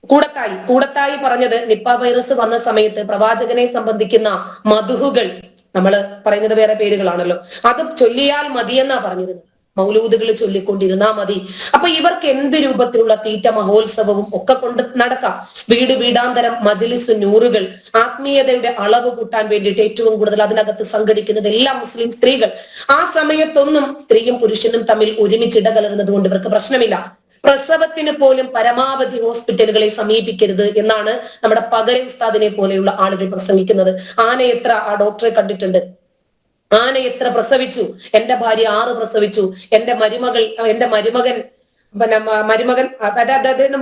Speaker 6: കൂടത്തായി പറഞ്ഞത്, നിപ്പ വൈറസ് വന്ന സമയത്ത് പ്രവാചകനെ സംബന്ധിക്കുന്ന മധുഹുകൾ നമ്മൾ പറയുന്നത് വേറെ പേരുകളാണല്ലോ. അത് ചൊല്ലിയാൽ മതിയെന്നാ പറഞ്ഞിരുന്നത്. മൗലൂദുകൾ ചൊല്ലിക്കൊണ്ടിരുന്നാ മതി. അപ്പൊ ഇവർക്ക് എന്ത് രൂപത്തിലുള്ള തീറ്റ മഹോത്സവവും ഒക്കെ കൊണ്ട് നടക്കാം. വീട് വീടാന്തരം മജ്ലിസ് നൂറുകൾ, ആത്മീയതയുടെ അളവ് കൂട്ടാൻ വേണ്ടിയിട്ട് ഏറ്റവും കൂടുതൽ അതിനകത്ത് സംഘടിക്കുന്നത് എല്ലാ മുസ്ലിം സ്ത്രീകൾ. ആ സമയത്തൊന്നും സ്ത്രീയും പുരുഷനും തമ്മിൽ ഒരുമിച്ച് ഇടകലർന്നത് കൊണ്ട് ഇവർക്ക് പ്രശ്നമില്ല. പ്രസവത്തിന് പോലും പരമാവധി ഹോസ്പിറ്റലുകളെ സമീപിക്കരുത് എന്നാണ് നമ്മുടെ പകരം ഉസ്താദിനെ പോലെയുള്ള ആളുകൾ പ്രസംഗിക്കുന്നത്. ആന എത്ര ആ ഡോക്ടറെ കണ്ടിട്ടുണ്ട്, ആന എത്ര പ്രസവിച്ചു, എന്റെ ഭാര്യ 6 പ്രസവിച്ചു, എന്റെ മരുമകൻ അതായത്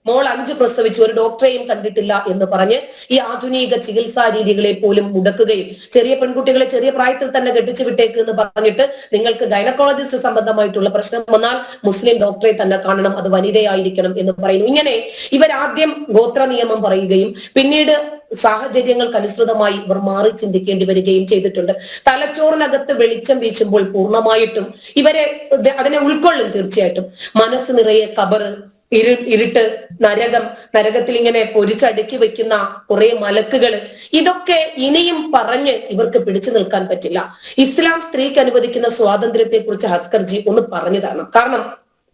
Speaker 6: മോൾ 5 പ്രസവിച്ചു, ഒരു ഡോക്ടറെയും കണ്ടിട്ടില്ല എന്ന് പറഞ്ഞ് ഈ ആധുനിക ചികിത്സാ രീതികളെ പോലും മുടക്കുകയും ചെറിയ പെൺകുട്ടികളെ ചെറിയ പ്രായത്തിൽ തന്നെ കെട്ടിച്ചു വിട്ടേക്ക് എന്ന് പറഞ്ഞിട്ട് നിങ്ങൾക്ക് ഗൈനക്കോളജിസ്റ്റ് സംബന്ധമായിട്ടുള്ള പ്രശ്നം വന്നാൽ മുസ്ലിം ഡോക്ടറെ തന്നെ കാണണം, അത് വനിതയായിരിക്കണം എന്ന് പറയുന്നു. ഇങ്ങനെ ഇവരാദ്യം ഗോത്ര നിയമം പറയുകയും പിന്നീട് സാഹചര്യങ്ങൾക്ക് അനുസൃതമായി ഇവർ മാറി ചിന്തിക്കേണ്ടി വരികയും ചെയ്തിട്ടുണ്ട്. തലച്ചോറിനകത്ത് വെളിച്ചം വീശുമ്പോൾ പൂർണ്ണമായിട്ടും ഇവരെ അതിനെ ഉൾക്കൊള്ളും. തീർച്ചയായിട്ടും മനസ്സ് നിറയെ കബറ്, ഇരുട്ട്, നരകത്തിൽ ഇങ്ങനെ പൊരിച്ചടുക്കി വെക്കുന്ന കുറെ മലക്കുകള്, ഇതൊക്കെ ഇനിയും പറഞ്ഞ് ഇവർക്ക് പിടിച്ചു നിൽക്കാൻ പറ്റില്ല. ഇസ്ലാം സ്ത്രീക്ക് അനുവദിക്കുന്ന സ്വാതന്ത്ര്യത്തെ കുറിച്ച് ഹസ്കർജി ഒന്ന് പറഞ്ഞു തരണം. കാരണം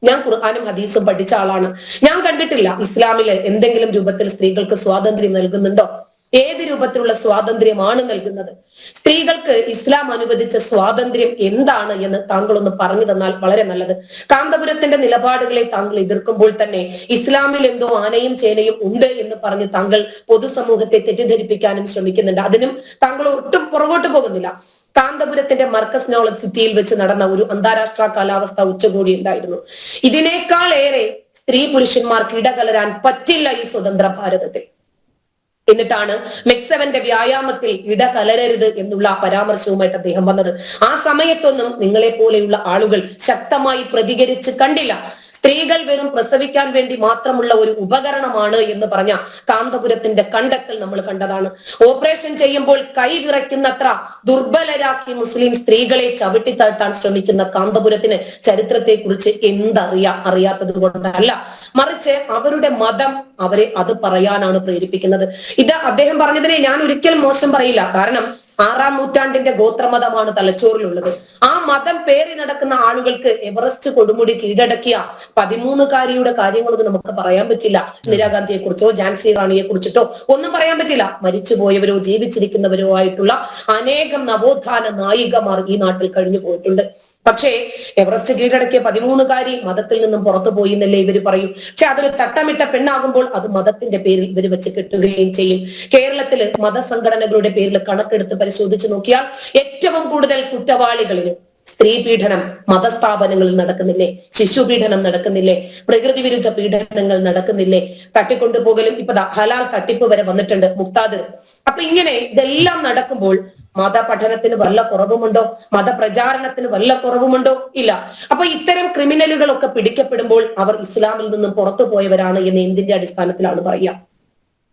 Speaker 6: ഞാൻ ഖുർആനും ഹദീസും പഠിച്ച ആളാണ്. ഞാൻ കണ്ടിട്ടില്ല ഇസ്ലാമില് എന്തെങ്കിലും രൂപത്തിൽ സ്ത്രീകൾക്ക് സ്വാതന്ത്ര്യം നൽകുന്നുണ്ടോ? ഏത് രൂപത്തിലുള്ള സ്വാതന്ത്ര്യമാണ് നൽകുന്നത്? സ്ത്രീകൾക്ക് ഇസ്ലാം അനുവദിച്ച സ്വാതന്ത്ര്യം എന്താണ് എന്ന് താങ്കൾ ഒന്ന് പറഞ്ഞു തന്നാൽ വളരെ നല്ലത്. കാന്തപുരത്തിന്റെ നിലപാടുകളെ താങ്കൾ എതിർക്കുമ്പോൾ തന്നെ ഇസ്ലാമിൽ എന്തോ ആനയും ചേനയും ഉണ്ട് എന്ന് പറഞ്ഞ് താങ്കൾ പൊതുസമൂഹത്തെ തെറ്റിദ്ധരിപ്പിക്കാനും ശ്രമിക്കുന്നുണ്ട്. അതിനും താങ്കൾ ഒട്ടും പുറകോട്ട് പോകുന്നില്ല. കാന്തപുരത്തിന്റെ മർക്കസ് നോളജ് സിറ്റിയിൽ വെച്ച് നടന്ന ഒരു അന്താരാഷ്ട്ര കാലാവസ്ഥ ഉച്ചകോടി ഉണ്ടായിരുന്നു. ഇതിനേക്കാൾ ഏറെ സ്ത്രീ പുരുഷന്മാർക്ക് ഇടകലരാൻ പറ്റില്ല ഈ സ്വതന്ത്ര ഭാരതത്തിൽ. എന്നിട്ടാണ് മെക്സവന്റെ വ്യായാമത്തിൽ ഇടകലരരുത് എന്നുള്ള പരാമർശവുമായിട്ട് അദ്ദേഹം വന്നത്. ആ സമയത്തൊന്നും നിങ്ങളെ പോലെയുള്ള ആളുകൾ ശക്തമായി പ്രതികരിച്ച് കണ്ടില്ല. സ്ത്രീകൾ വെറും പ്രസവിക്കാൻ വേണ്ടി മാത്രമുള്ള ഒരു ഉപകരണമാണ് എന്ന് പറഞ്ഞ കാന്തപുരത്തിന്റെ കണ്ടെത്തൽ നമ്മൾ കണ്ടതാണ്. ഓപ്പറേഷൻ ചെയ്യുമ്പോൾ കൈ വിറയ്ക്കുന്നത്ര ദുർബലരാക്കി മുസ്ലിം സ്ത്രീകളെ ചവിട്ടിത്താഴ്ത്താൻ ശ്രമിക്കുന്ന കാന്തപുരത്തിന് ചരിത്രത്തെ കുറിച്ച് അറിയാത്തത് കൊണ്ടല്ല, മറിച്ച് അവരുടെ മതം അവരെ അത് പറയാനാണ് പ്രേരിപ്പിക്കുന്നത്. ഇത് അദ്ദേഹം പറഞ്ഞതിനെ ഞാൻ ഒരിക്കലും മോശം പറയില്ല. കാരണം 6-ാം നൂറ്റാണ്ടിന്റെ ഗോത്രമതമാണ് തലച്ചോറിലുള്ളത്. ആ മതം പേറി നടക്കുന്ന ആളുകൾക്ക് എവറസ്റ്റ് കൊടുമുടി കീഴടക്കിയ 13കാരിയുടെ കാര്യങ്ങളൊന്നും നമുക്ക് പറയാൻ പറ്റില്ല. ഇന്ദിരാഗാന്ധിയെ കുറിച്ചോ ഝാൻസി റാണിയെ കുറിച്ചിട്ടോ ഒന്നും പറയാൻ പറ്റില്ല. മരിച്ചുപോയവരോ ജീവിച്ചിരിക്കുന്നവരോ ആയിട്ടുള്ള അനേകം നവോത്ഥാന നായികമാർ ഈ നാട്ടിൽ കഴിഞ്ഞു പോയിട്ടുണ്ട്. പക്ഷേ എവറസ്റ്റ് കീഴടക്കിയ 13കാരി മതത്തിൽ നിന്നും പുറത്തു പോയി എന്നല്ലേ ഇവര് പറയും. പക്ഷെ അതൊരു തട്ടമിട്ട പെണ്ണാകുമ്പോൾ അത് മതത്തിന്റെ പേരിൽ ഇവര് വെച്ച് കെട്ടുകയും ചെയ്യും. കേരളത്തില് മതസംഘടനകളുടെ പേരിൽ കണക്കെടുത്ത് പരിശോധിച്ച് നോക്കിയാൽ ഏറ്റവും കൂടുതൽ കുറ്റവാളികളില് സ്ത്രീ പീഡനം മതസ്ഥാപനങ്ങളിൽ നടക്കുന്നില്ലേ? ശിശുപീഡനം നടക്കുന്നില്ലേ? പ്രകൃതി വിരുദ്ധ പീഡനങ്ങൾ നടക്കുന്നില്ലേ? തട്ടിക്കൊണ്ടുപോകലും ഇപ്പൊ ഹലാൽ തട്ടിപ്പ് വരെ വന്നിട്ടുണ്ട്, മുക്താദ്. അപ്പൊ ഇങ്ങനെ ഇതെല്ലാം നടക്കുമ്പോൾ മതപഠനത്തിന് വല്ല കുറവുമുണ്ടോ? മതപ്രചാരണത്തിന് വല്ല കുറവുമുണ്ടോ? ഇല്ല. അപ്പൊ ഇത്തരം ക്രിമിനലുകളൊക്കെ പിടിക്കപ്പെടുമ്പോൾ അവർ ഇസ്ലാമിൽ നിന്നും പുറത്തു പോയവരാണ് എന്ന് എന്തിന്റെ അടിസ്ഥാനത്തിലാണ് പറയുക?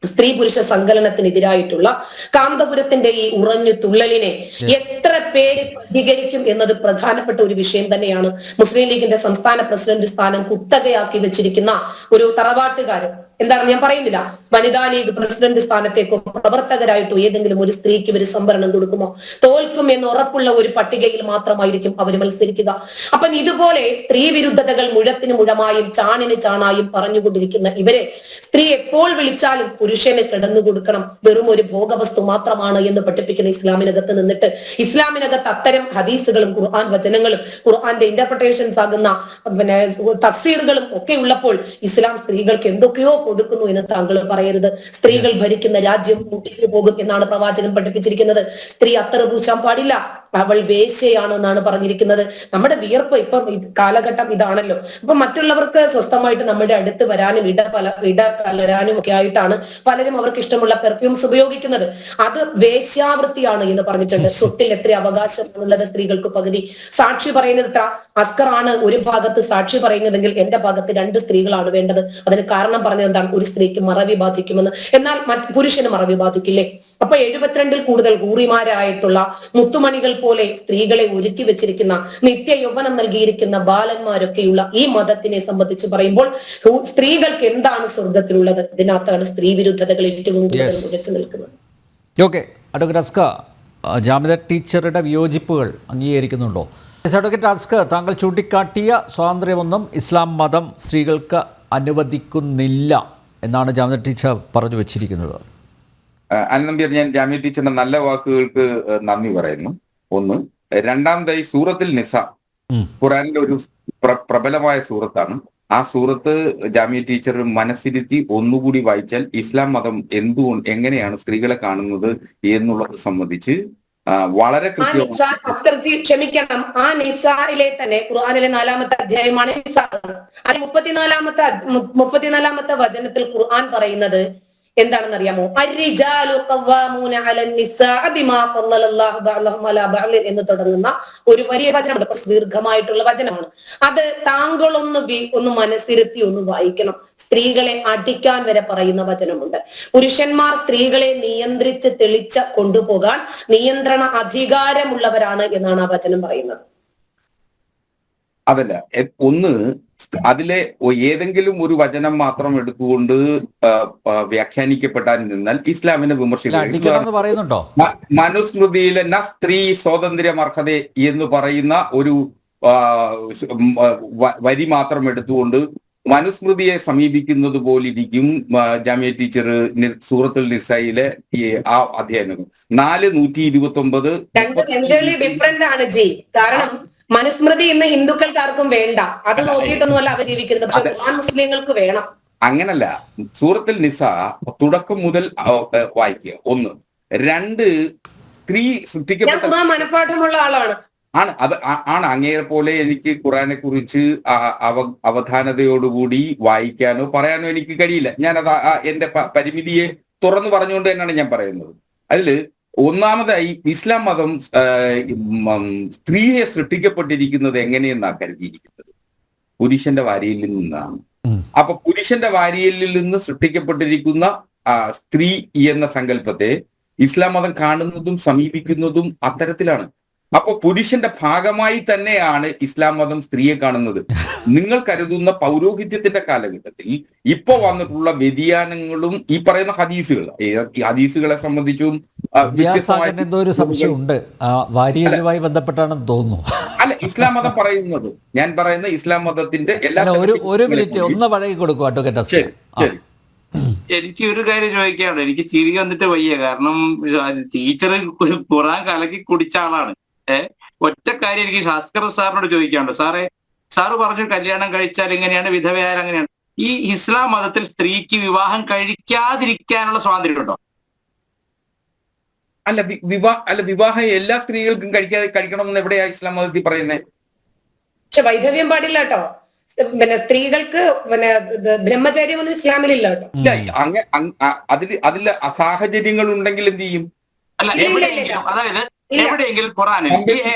Speaker 6: സ്ത്രീ പുരുഷ സങ്കലനത്തിനെതിരായിട്ടുള്ള കാന്തപുരത്തിന്റെ ഈ ഉറഞ്ഞു തുള്ളലിനെ എത്ര പേര് പ്രതികരിക്കും എന്നത് പ്രധാനപ്പെട്ട ഒരു വിഷയം തന്നെയാണ്. മുസ്ലിം ലീഗിന്റെ സംസ്ഥാന പ്രസിഡന്റ് സ്ഥാനം കുത്തകയാക്കി വെച്ചിരിക്കുന്ന ഒരു തറവാട്ടുകാരൻ, എന്താണ് ഞാൻ പറയുന്നില്ല, വനിതാ ലീഗ് പ്രസിഡന്റ് സ്ഥാനത്തേക്കോ പ്രവർത്തകരായിട്ടോ ഏതെങ്കിലും ഒരു സ്ത്രീക്ക് ഇവർ സംവരണം കൊടുക്കുമോ? തോൽക്കും എന്ന് ഉറപ്പുള്ള ഒരു പട്ടികയിൽ മാത്രമായിരിക്കും അവർ മത്സരിക്കുക. അപ്പം ഇതുപോലെ സ്ത്രീ വിരുദ്ധതകൾ മുഴത്തിന് മുഴമായും ചാണിന് ചാണായും പറഞ്ഞുകൊണ്ടിരിക്കുന്ന ഇവരെ സ്ത്രീ എപ്പോൾ വിളിച്ചാലും പുരുഷന് കിടന്നു കൊടുക്കണം, വെറും ഒരു ഭോഗവസ്തു മാത്രമാണ് എന്ന് പഠിപ്പിക്കുന്ന ഇസ്ലാമിനകത്ത് നിന്നിട്ട് ഇസ്ലാമിനകത്ത് അത്തരം ഹദീസുകളും ഖുർആൻ വചനങ്ങളും ഖുർആന്റെ ഇന്റർപ്രിട്ടേഷൻസ് ആകുന്ന തഫ്സീറുകളും ഒക്കെ ഉള്ളപ്പോൾ ഇസ്ലാം സ്ത്രീകൾക്ക് എന്തൊക്കെയോ കൊടുക്കുന്നു എന്ന് താങ്കൾ പറയരുത്. സ്ത്രീകൾ ഭരിക്കുന്ന രാജ്യം മുട്ടിക്ക് പോകും എന്നാണ് പ്രവാചകൻ പഠിപ്പിച്ചിരിക്കുന്നത്. സ്ത്രീ അത്തറ് പൂശാൻ പാടില്ല, അവൾ വേശ്യയാണ് എന്നാണ് പറഞ്ഞിരിക്കുന്നത്. നമ്മുടെ വിയർപ്പ് ഇപ്പം കാലഘട്ടം ഇതാണല്ലോ. അപ്പൊ മറ്റുള്ളവർക്ക് സ്വസ്ഥമായിട്ട് നമ്മുടെ അടുത്ത് വരാനും ഇടകലരാനും ഒക്കെ ആയിട്ടാണ് പലരും അവർക്ക് ഇഷ്ടമുള്ള പെർഫ്യൂംസ് ഉപയോഗിക്കുന്നത്. അത് വേശ്യാവൃത്തിയാണ് എന്ന് പറഞ്ഞിട്ടുണ്ട്. സ്വത്തിൽ എത്ര അവകാശമുള്ളത് സ്ത്രീകൾക്ക് പകുതി. സാക്ഷി പറയുന്നത് എത്ര? അസ്കറാണ് ഒരു ഭാഗത്ത് സാക്ഷി പറയുന്നതെങ്കിൽ എന്റെ ഭാഗത്ത് 2 സ്ത്രീകളാണ് വേണ്ടത്. അതിന് കാരണം പറഞ്ഞത് എന്താണ്? ഒരു സ്ത്രീക്ക് മറവി ബാധിക്കുമെന്ന്. എന്നാൽ പുരുഷന് മറവി ബാധിക്കില്ലേ? അപ്പൊ 72-ൽ കൂടുതൽ ഹൂറിമാരായിട്ടുള്ള മുത്തുമണികൾ പോലെ സ്ത്രീകളെ ഒരുക്കി വെച്ചിരിക്കുന്ന, നിത്യ യൗവനം നൽകിയിരിക്കുന്ന ബാലന്മാരൊക്കെയുള്ള ഈ മതത്തിനെ സംബന്ധിച്ച് പറയുമ്പോൾ സ്ത്രീകൾക്ക് എന്താണ് സ്വർഗത്തിലുള്ളത്? ഇതിനകത്താണ് സ്ത്രീ വിരുദ്ധതകൾ ഏറ്റവും കൂടുതൽ ഉറച്ചു നിൽക്കുന്നത്.
Speaker 2: ഓക്കെ, അഡ്വക്കേറ്റ് അസ്ക, ജാമിദ ടീച്ചറുടെ വിയോജിപ്പുകൾ അംഗീകരിക്കുന്നുണ്ടോ? അഡ്വക്കേറ്റ് അസ്കർ, താങ്കൾ ചൂണ്ടിക്കാട്ടിയ സ്വാതന്ത്ര്യമൊന്നും ഇസ്ലാം മതം സ്ത്രീകൾക്ക് അനുവദിക്കുന്നില്ല എന്നാണ് ജാമിദ ടീച്ചർ പറഞ്ഞു വെച്ചിരിക്കുന്നത്.
Speaker 5: അന്നമ്പിയർ, ഞാൻ ജാമിദ ടീച്ചറിന്റെ നല്ല വാക്കുകൾക്ക് നന്ദി പറയുന്നു. ഒന്ന്. രണ്ടാമതായി, സൂറത്തുൽ നിസ ഖുറാനിലെ ഒരു പ്രബലമായ സൂറത്താണ്. ആ സൂറത്ത് ജാമിദ ടീച്ചർ മനസ്സിരുത്തി ഒന്നുകൂടി വായിച്ചാൽ ഇസ്ലാം മതം എങ്ങനെയാണ് സ്ത്രീകളെ കാണുന്നത് എന്നുള്ളത് സംബന്ധിച്ച് വളരെ കൃത്യമായി.
Speaker 6: ക്ഷമിക്കണം, ആ നിസായിലെ തന്നെ ഖുർആനിലെ 4-ാമത്തെ അധ്യായമാണ് നിസാ. അത് 34-ാമത്തെ വചനത്തിൽ ഖുർആൻ പറയുന്നത് എന്താണെന്ന് അറിയാമോ? എന്ന് തുടങ്ങുന്ന ഒരു വലിയ വചനമുണ്ട്, കുറച്ച് ദീർഘമായിട്ടുള്ള വചനമാണ്. അത് താങ്കളൊന്ന് മനസ്സിരുത്തി ഒന്ന് വായിക്കണം. സ്ത്രീകളെ അടിക്കാൻ വരെ പറയുന്ന വചനമുണ്ട്. പുരുഷന്മാർ സ്ത്രീകളെ നിയന്ത്രിച്ച് തെളിച്ച് കൊണ്ടുപോകാൻ നിയന്ത്രണ അധികാരമുള്ളവരാണ് എന്നാണ് ആ വചനം പറയുന്നത്.
Speaker 5: അതല്ല, ഒന്ന് അതിലെ ഏതെങ്കിലും ഒരു വചനം മാത്രം എടുത്തുകൊണ്ട് വ്യാഖ്യാനിക്കപ്പെട്ടാൽ നിന്നാൽ ഇസ്ലാമിനെ
Speaker 2: പറയുന്നുണ്ടോ?
Speaker 5: മനുസ്മൃതിയിലെ ന സ്ത്രീ സ്വാതന്ത്ര്യം അർഹത എന്ന് പറയുന്ന ഒരു വരി മാത്രം എടുത്തുകൊണ്ട് മനുസ്മൃതിയെ സമീപിക്കുന്നത് പോലിരിക്കും ജാമിദ ടീച്ചർ സൂറത്തുൽ നിസയിലെ ആ അധ്യായം 4:129.
Speaker 6: ഡിഫറന്റ് ആണ് ജി. കാരണം മനുസ്മൃതി ഇന്ന് ഹിന്ദുക്കൾക്കാർക്കും വേണ്ട, അത് നോക്കിയിട്ടൊന്നുമല്ല അവർ ജീവിക്കുന്നത്. പക്ഷെ മുസ്ലിങ്ങൾക്ക് വേണം.
Speaker 5: അങ്ങനല്ല, സൂറത്തുൽ നിസ തുടക്കം മുതൽ വായിക്കുക. ഒന്ന്. രണ്ട്, സ്ത്രീ സൃഷ്ടിക്കപ്പെട്ട
Speaker 6: മനഃപ്പാഠമുള്ള ആളാണ്.
Speaker 5: ആണ് അങ്ങേരെ പോലെ എനിക്ക് ഖുറാനെ കുറിച്ച് അവധാനതയോടുകൂടി വായിക്കാനോ പറയാനോ എനിക്ക് കഴിയില്ല. ഞാനത് എന്റെ പരിമിതിയെ തുറന്നു പറഞ്ഞുകൊണ്ട് തന്നെയാണ് ഞാൻ പറയുന്നത്. അതില് ഒന്നാമതായി ഇസ്ലാം മതം സ്ത്രീയെ സൃഷ്ടിക്കപ്പെട്ടിരിക്കുന്നത് എങ്ങനെയെന്നാണ് കരുതിയിരിക്കുന്നത്? പുരുഷന്റെ വാരിയലിൽ നിന്നാണ്. അപ്പൊ പുരുഷന്റെ വാരിയലിൽ നിന്ന് സൃഷ്ടിക്കപ്പെട്ടിരിക്കുന്ന സ്ത്രീ എന്ന സങ്കല്പത്തെ ഇസ്ലാം മതം കാണുന്നതും സമീപിക്കുന്നതും അത്തരത്തിലാണ്. അപ്പൊ പുരുഷന്റെ ഭാഗമായി തന്നെയാണ് ഇസ്ലാം മതം സ്ത്രീയെ കാണുന്നത്. നിങ്ങൾ കരുതുന്ന പൗരോഹിത്യത്തിന്റെ കാലഘട്ടത്തിൽ ഇപ്പൊ വന്നിട്ടുള്ള വ്യതിയാനങ്ങളും ഈ പറയുന്ന ഹദീസുകളെ സംബന്ധിച്ചും
Speaker 2: എന്തോ ഒരു സംശയമുണ്ട്, വാരിയലുമായി ബന്ധപ്പെട്ടാണെന്ന് തോന്നുന്നു.
Speaker 5: അല്ല, ഇസ്ലാം മതം പറയുന്നത്, ഞാൻ പറയുന്ന ഇസ്ലാം മതത്തിന്റെ എല്ലാ
Speaker 2: ഒരു മിനിറ്റ് ഒന്ന് വഴങ്ങി കൊടുക്കും അഡ്വക്കേറ്റ്.
Speaker 4: എനിക്ക് ഒരു കാര്യം ചോദിക്കാനുണ്ട്. എനിക്ക് ചിരി വന്നിട്ട് വയ്യ. കാരണം ടീച്ചർ ഖുറാൻ കലക്കി കുടിച്ച ആളാണ്. ഒറ്റ കാര്യം എനിക്ക് ഭാസ്കർ സാറിനോട് ചോദിക്കാനുണ്ട്. സാറ് പറഞ്ഞു കല്യാണം കഴിച്ചാൽ എങ്ങനെയാണ്, വിധവയായാൽ അങ്ങനെയാണ്. ഈ ഇസ്ലാം മതത്തിൽ സ്ത്രീക്ക് വിവാഹം കഴിക്കാതിരിക്കാനുള്ള സ്വാതന്ത്ര്യം ഉണ്ടോ?
Speaker 5: വിവാഹം എല്ലാ സ്ത്രീകൾക്കും കഴിക്കണമെന്ന് എവിടെയാ ഇസ്ലാം മതത്തിൽ പറയുന്നത്?
Speaker 6: പക്ഷെ വൈധവ്യം പാടില്ല കേട്ടോ. പിന്നെ സ്ത്രീകൾക്ക് പിന്നെ ബ്രഹ്മചര്യമൊന്നും ഇസ്ലാമിലില്ല കേട്ടോ.
Speaker 5: അതിൽ സാഹചര്യങ്ങൾ ഉണ്ടെങ്കിൽ എന്ത് ചെയ്യും?
Speaker 4: അല്ല, എവിടെയെങ്കിലും, അതായത് എവിടെയെങ്കിലും ഖുറാനിൽ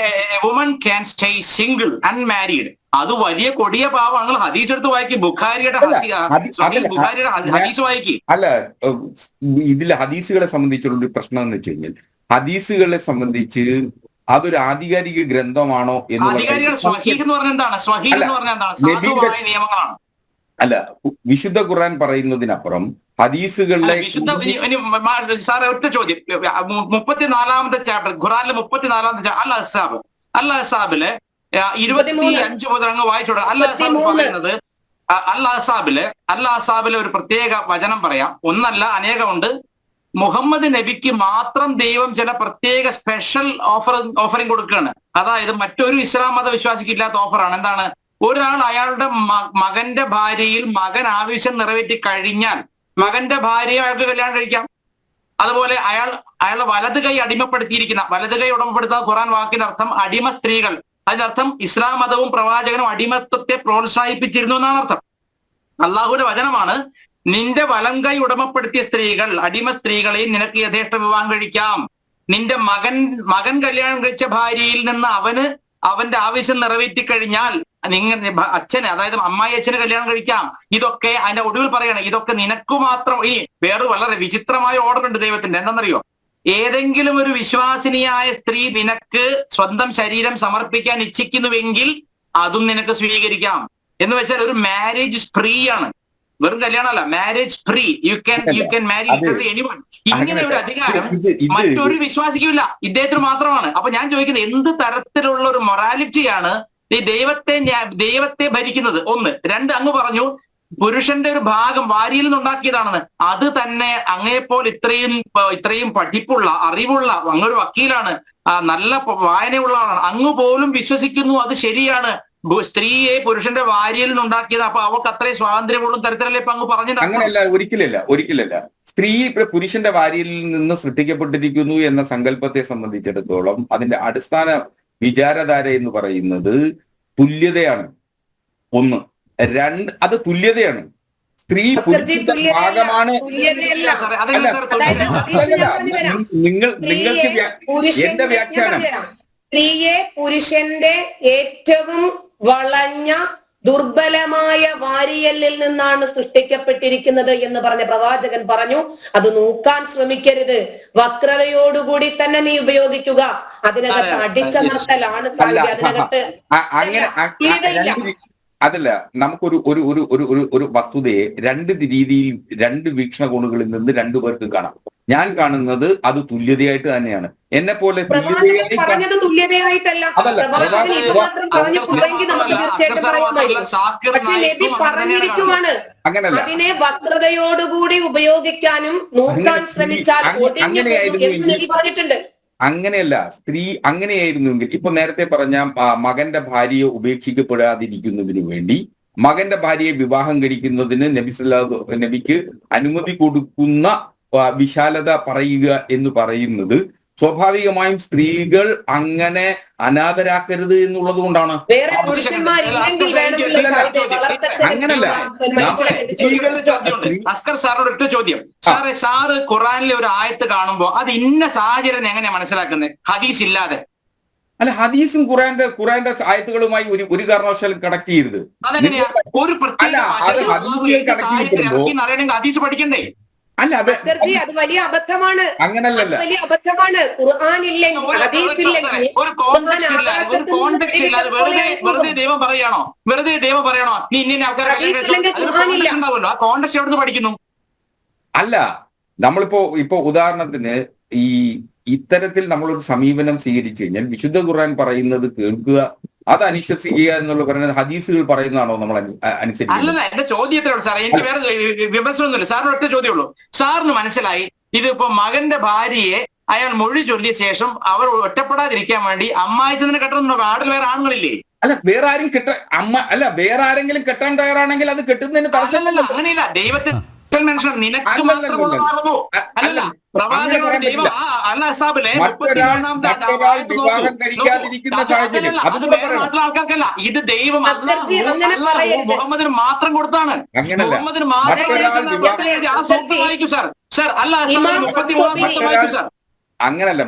Speaker 4: woman can stay single unmarried, അത് വലിയ കൊടിയ പാവങ്ങൾ. ഹദീസ് എടുത്ത് വായിക്കും, ബുഖാരിയുടെ ഹദീസ് വായിക്കും.
Speaker 5: അല്ല, ഇതിൽ ഹദീസുകളെ സംബന്ധിച്ചുള്ള പ്രശ്നം എന്ന് വെച്ച് കഴിഞ്ഞാൽ, ഹദീസുകളെ സംബന്ധിച്ച് അതൊരു ആധികാരിക ഗ്രന്ഥമാണോ എന്ന് അല്ല, വിശുദ്ധ ഖുർആൻ പറയുന്നതിനപ്പുറം ഹദീസുകളിലെ
Speaker 4: സാറേ ഒറ്റ ചോദ്യം. 34-ാമത്തെ ചാപ്റ്റർ ഖുറാനിലെ 34-ാമത്തെ അൽ അഹ്സാബിലെ 25 മുതൽ അങ്ങ് വായിച്ചോട്ടെ. അൽ അഹ്സാബ് പറയുന്നത്, അൽ അഹ്സാബിലെ ഒരു പ്രത്യേക വചനം പറയാം. ഒന്നല്ല, അനേകമുണ്ട്. മുഹമ്മദ് നബിക്ക് മാത്രം ദൈവം ചില പ്രത്യേക സ്പെഷ്യൽ ഓഫറിംഗ് കൊടുക്കുകയാണ്. അതായത് മറ്റൊരു ഇസ്ലാം മത വിശ്വാസിക്ക് ഇല്ലാത്ത ഓഫറാണ്. എന്താണ്? ഒരാൾ അയാളുടെ മകന്റെ ഭാര്യയിൽ മകൻ ആവശ്യം നിറവേറ്റി കഴിഞ്ഞാൽ മകന്റെ ഭാര്യയെ അയാൾക്ക് കല്യാണം കഴിക്കാം. അതുപോലെ അയാളുടെ വലത് കൈ അടിമപ്പെടുത്തിയിരിക്കുന്ന, വലത് കൈ ഉടമപ്പെടുത്താത്ത ഖുറാൻ വാക്കിന്റെ അർത്ഥം അടിമ സ്ത്രീകൾ. അതിനർത്ഥം ഇസ്ലാം മതവും പ്രവാചകനും അടിമത്വത്തെ പ്രോത്സാഹിപ്പിച്ചിരുന്നു എന്നാണ് അർത്ഥം. അള്ളാഹുവിന്റെ വചനമാണ്, നിന്റെ വലം കൈ ഉടമപ്പെടുത്തിയ സ്ത്രീകൾ, അടിമ സ്ത്രീകളെയും നിനക്ക് യഥേഷ്ട വിവാഹം കഴിക്കാം. നിന്റെ മകൻ കല്യാണം കഴിച്ച ഭാര്യയിൽ നിന്ന് അവന്റെ ആവശ്യം നിറവേറ്റിക്കഴിഞ്ഞാൽ അച്ഛന്, അതായത് അമ്മായി അച്ഛന് കല്യാണം കഴിക്കാം. ഇതൊക്കെ അതിന്റെ ഒടുവിൽ പറയണം, ഇതൊക്കെ നിനക്ക് മാത്രം. ഈ വേറെ വളരെ വിചിത്രമായ ഓർഡർ ഉണ്ട് ദൈവത്തിന്റെ. എന്താണെന്നറിയോ? ഏതെങ്കിലും ഒരു വിശ്വാസിനിയായ സ്ത്രീ നിനക്ക് സ്വന്തം ശരീരം സമർപ്പിക്കാൻ ഇച്ഛിക്കുന്നുവെങ്കിൽ അതും നിനക്ക് സ്വീകരിക്കാം. എന്ന് വെച്ചാൽ ഒരു മാരേജ് സ്പ്രീ ആണ്.
Speaker 7: വെറും കല്യാണമല്ല, marriage free, you can marry anyone. ഇങ്ങനെ ഒരു അധികാരം മറ്റൊരു വിശ്വാസിക്കില്ല, ഇദ്ദേഹത്തിന് മാത്രമാണ്. അപ്പൊ ഞാൻ ചോദിക്കുന്നത്, എന്ത് തരത്തിലുള്ള ഒരു മൊറാലിറ്റിയാണ് ഈ ദൈവത്തെ ഭരിക്കുന്നത്? ഒന്ന്. രണ്ട്, അങ്ങ് പറഞ്ഞു പുരുഷന്റെ ഒരു ഭാഗം വാരിയിൽ നിന്നുണ്ടാക്കിയതാണെന്ന്. അത് തന്നെ അങ്ങേപ്പോലെ ഇത്രയും പഠിപ്പുള്ള, അറിവുള്ള, അങ്ങൊരു വക്കീലാണ്, നല്ല വായനയുള്ള ആളാണ്, അങ്ങ് പോലും വിശ്വസിക്കുന്നു അത് ശരിയാണ്, സ്ത്രീയെ പുരുഷന്റെ വാരിയിൽ നിന്നുണ്ടാക്കിയത്. അപ്പൊ അവർക്ക് അത്രയും സ്വാതന്ത്ര്യമുള്ള തരത്തിലല്ലേ ഇപ്പൊ അങ്ങ് പറഞ്ഞത്?
Speaker 5: അങ്ങനെയല്ല, ഒരിക്കലല്ല. സ്ത്രീ പുരുഷന്റെ വാരിയിൽ നിന്ന് സൃഷ്ടിക്കപ്പെട്ടിരിക്കുന്നു എന്ന സങ്കല്പത്തെ സംബന്ധിച്ചിടത്തോളം അതിന്റെ അടിസ്ഥാന വിചാരധാര എന്ന് പറയുന്നത് തുല്യതയാണ്. ഒന്ന്. രണ്ട്, അത് തുല്യതയാണ്. സ്ത്രീ പുരുഷന്റെ ഭാഗമാണ്. നിങ്ങൾക്ക് എന്റെ വ്യാഖ്യാനം,
Speaker 6: സ്ത്രീയെ പുരുഷന്റെ ഏറ്റവും വളഞ്ഞ ദുർബലമായ വാരിയലിൽ നിന്നാണ് സൃഷ്ടിക്കപ്പെട്ടിരിക്കുന്നത് എന്ന് പറഞ്ഞ പ്രവാചകൻ പറഞ്ഞു. അത് നോക്കാൻ ശ്രമിക്കരുത്, വക്രതയോടുകൂടി തന്നെ നീ ഉപയോഗിക്കുക. അതിനകത്ത് അടിച്ചമർത്തലാണ് സാധ്യ, അതിനകത്ത്
Speaker 5: അതല്ല. നമുക്കൊരു ഒരു ഒരു ഒരു ഒരു വസ്തുതയെ രണ്ട് രീതിയിൽ, രണ്ട് വീക്ഷണകോണുകളിൽ നിന്ന് രണ്ടു പേർക്ക് കാണാം. ഞാൻ കാണുന്നത് അത് തുല്യതയായിട്ട് തന്നെയാണ്. എന്നെ പോലെ
Speaker 6: പറഞ്ഞത് തുല്യതയായിട്ടല്ല, പക്ഷെ നബി പറഞ്ഞിരിക്കുവാണ് അതിനെ വക്രതയോടുകൂടി ഉപയോഗിക്കാനും നോക്കാൻ ശ്രമിച്ചാൽ നബി പറഞ്ഞിട്ടുണ്ട്.
Speaker 5: അങ്ങനെയല്ല, സ്ത്രീ അങ്ങനെയായിരുന്നുവെങ്കിൽ ഇപ്പൊ നേരത്തെ പറഞ്ഞ മകന്റെ ഭാര്യയെ ഉപേക്ഷിക്കപ്പെടാതിരിക്കുന്നതിന് വേണ്ടി മകന്റെ ഭാര്യയെ വിവാഹം കഴിക്കുന്നതിന് നബിക്ക് അനുമതി കൊടുക്കുന്ന വിശാലത പറയുക എന്ന് പറയുന്നത് സ്വാഭാവികമായും സ്ത്രീകൾ അങ്ങനെ അനാഥരാക്കരുത് എന്നുള്ളത് കൊണ്ടാണ്. അങ്ങനല്ല.
Speaker 7: അസ്കർ സാറിനോട് ഒറ്റ ചോദ്യം. സാറ് ഖുറാനിലെ ഒരു ആയത്ത് കാണുമ്പോ അത് ഇന്ന സാഹചര്യം എങ്ങനെയാ മനസ്സിലാക്കുന്നത്, ഹദീസ് ഇല്ലാതെ?
Speaker 5: അല്ല, ഹദീസും ഖുറാന്റെ ആയത്തുകളുമായി ഒരു കാരണവശാലും കണക്ട് ചെയ്യരുത്.
Speaker 7: അതെങ്ങനെയാ? ഒരു പ്രത്യേക ഹദീസ് പഠിക്കണ്ടേ?
Speaker 5: അല്ല,
Speaker 6: അത് വലിയ അബദ്ധമാണ്.
Speaker 5: അങ്ങനല്ലല്ല,
Speaker 6: വലിയ അബദ്ധമാണ്. ഖുർആനില്ലെങ്കിൽ
Speaker 7: വെറുതെ ദൈവം പറയാണോ നീ ഇന്ന ആൾക്കാരുണ്ടാവുമല്ലോ, ആ കോണ്ടക്സ്റ്റ് എവിടെ നിന്ന് പഠിക്കുന്നു?
Speaker 5: അല്ല, ഇപ്പൊ ഉദാഹരണത്തിന് ഇത്തരത്തിൽ നമ്മളൊരു സമീപനം സ്വീകരിച്ചു കഴിഞ്ഞാൽ വിശുദ്ധ ഖുർആൻ പറയുന്നത് കേൾക്കുക, അത് അനുശ്വസിക്കുക എന്നുള്ള പറയുന്നത് ഹദീസുകൾ പറയുന്നതാണോ നമ്മൾ അനുസരിക്കുന്നത്?
Speaker 7: അല്ലല്ല, എന്റെ ചോദ്യത്തിലുള്ളൂ സാറേ, എനിക്ക് വേറെ വിമർശനമൊന്നുമില്ല. സാറിന് ഒറ്റ ചോദ്യമുള്ളൂ. സാറിന് മനസ്സിലായി ഇതിപ്പോ മകന്റെ ഭാര്യയെ അയാൾ മൊഴി ചൊല്ലിയ ശേഷം അവർ ഒറ്റപ്പെടാതിരിക്കാൻ വേണ്ടി അമ്മായിച്ചതിനെ കെട്ടുന്ന നാട്ടിൽ വേറെ ആണുങ്ങളില്ലേ?
Speaker 5: അല്ല, വേറെ ആരും വേറെ ആരെങ്കിലും കെട്ടാൻ തയ്യാറാണെങ്കിൽ അത് കെട്ടുന്നതിന് തടസ്സമല്ല.
Speaker 7: അങ്ങനെയില്ല. ദൈവത്തെ നിനക്ക് മാത്രമുള്ളതാകുന്നു. അല്ലല്ല, പ്രവാചകനോട് ദൈവം ആൾക്കാർക്കല്ല, ഇത് ദൈവം മുഹമ്മദിന് മാത്രം കൊടുത്താണ്. മുഹമ്മദിന് മാത്രം വായിക്കൂ സാർ. സാർ അല്ല, 33 വായിക്കൂ സാർ.
Speaker 5: അങ്ങനല്ല,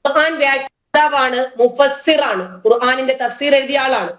Speaker 6: ഖുർആൻ മുഫസ്സിറാണ്, ഖുർആനിന്റെ തഫ്സീർ എഴുതിയ ആളാണ്.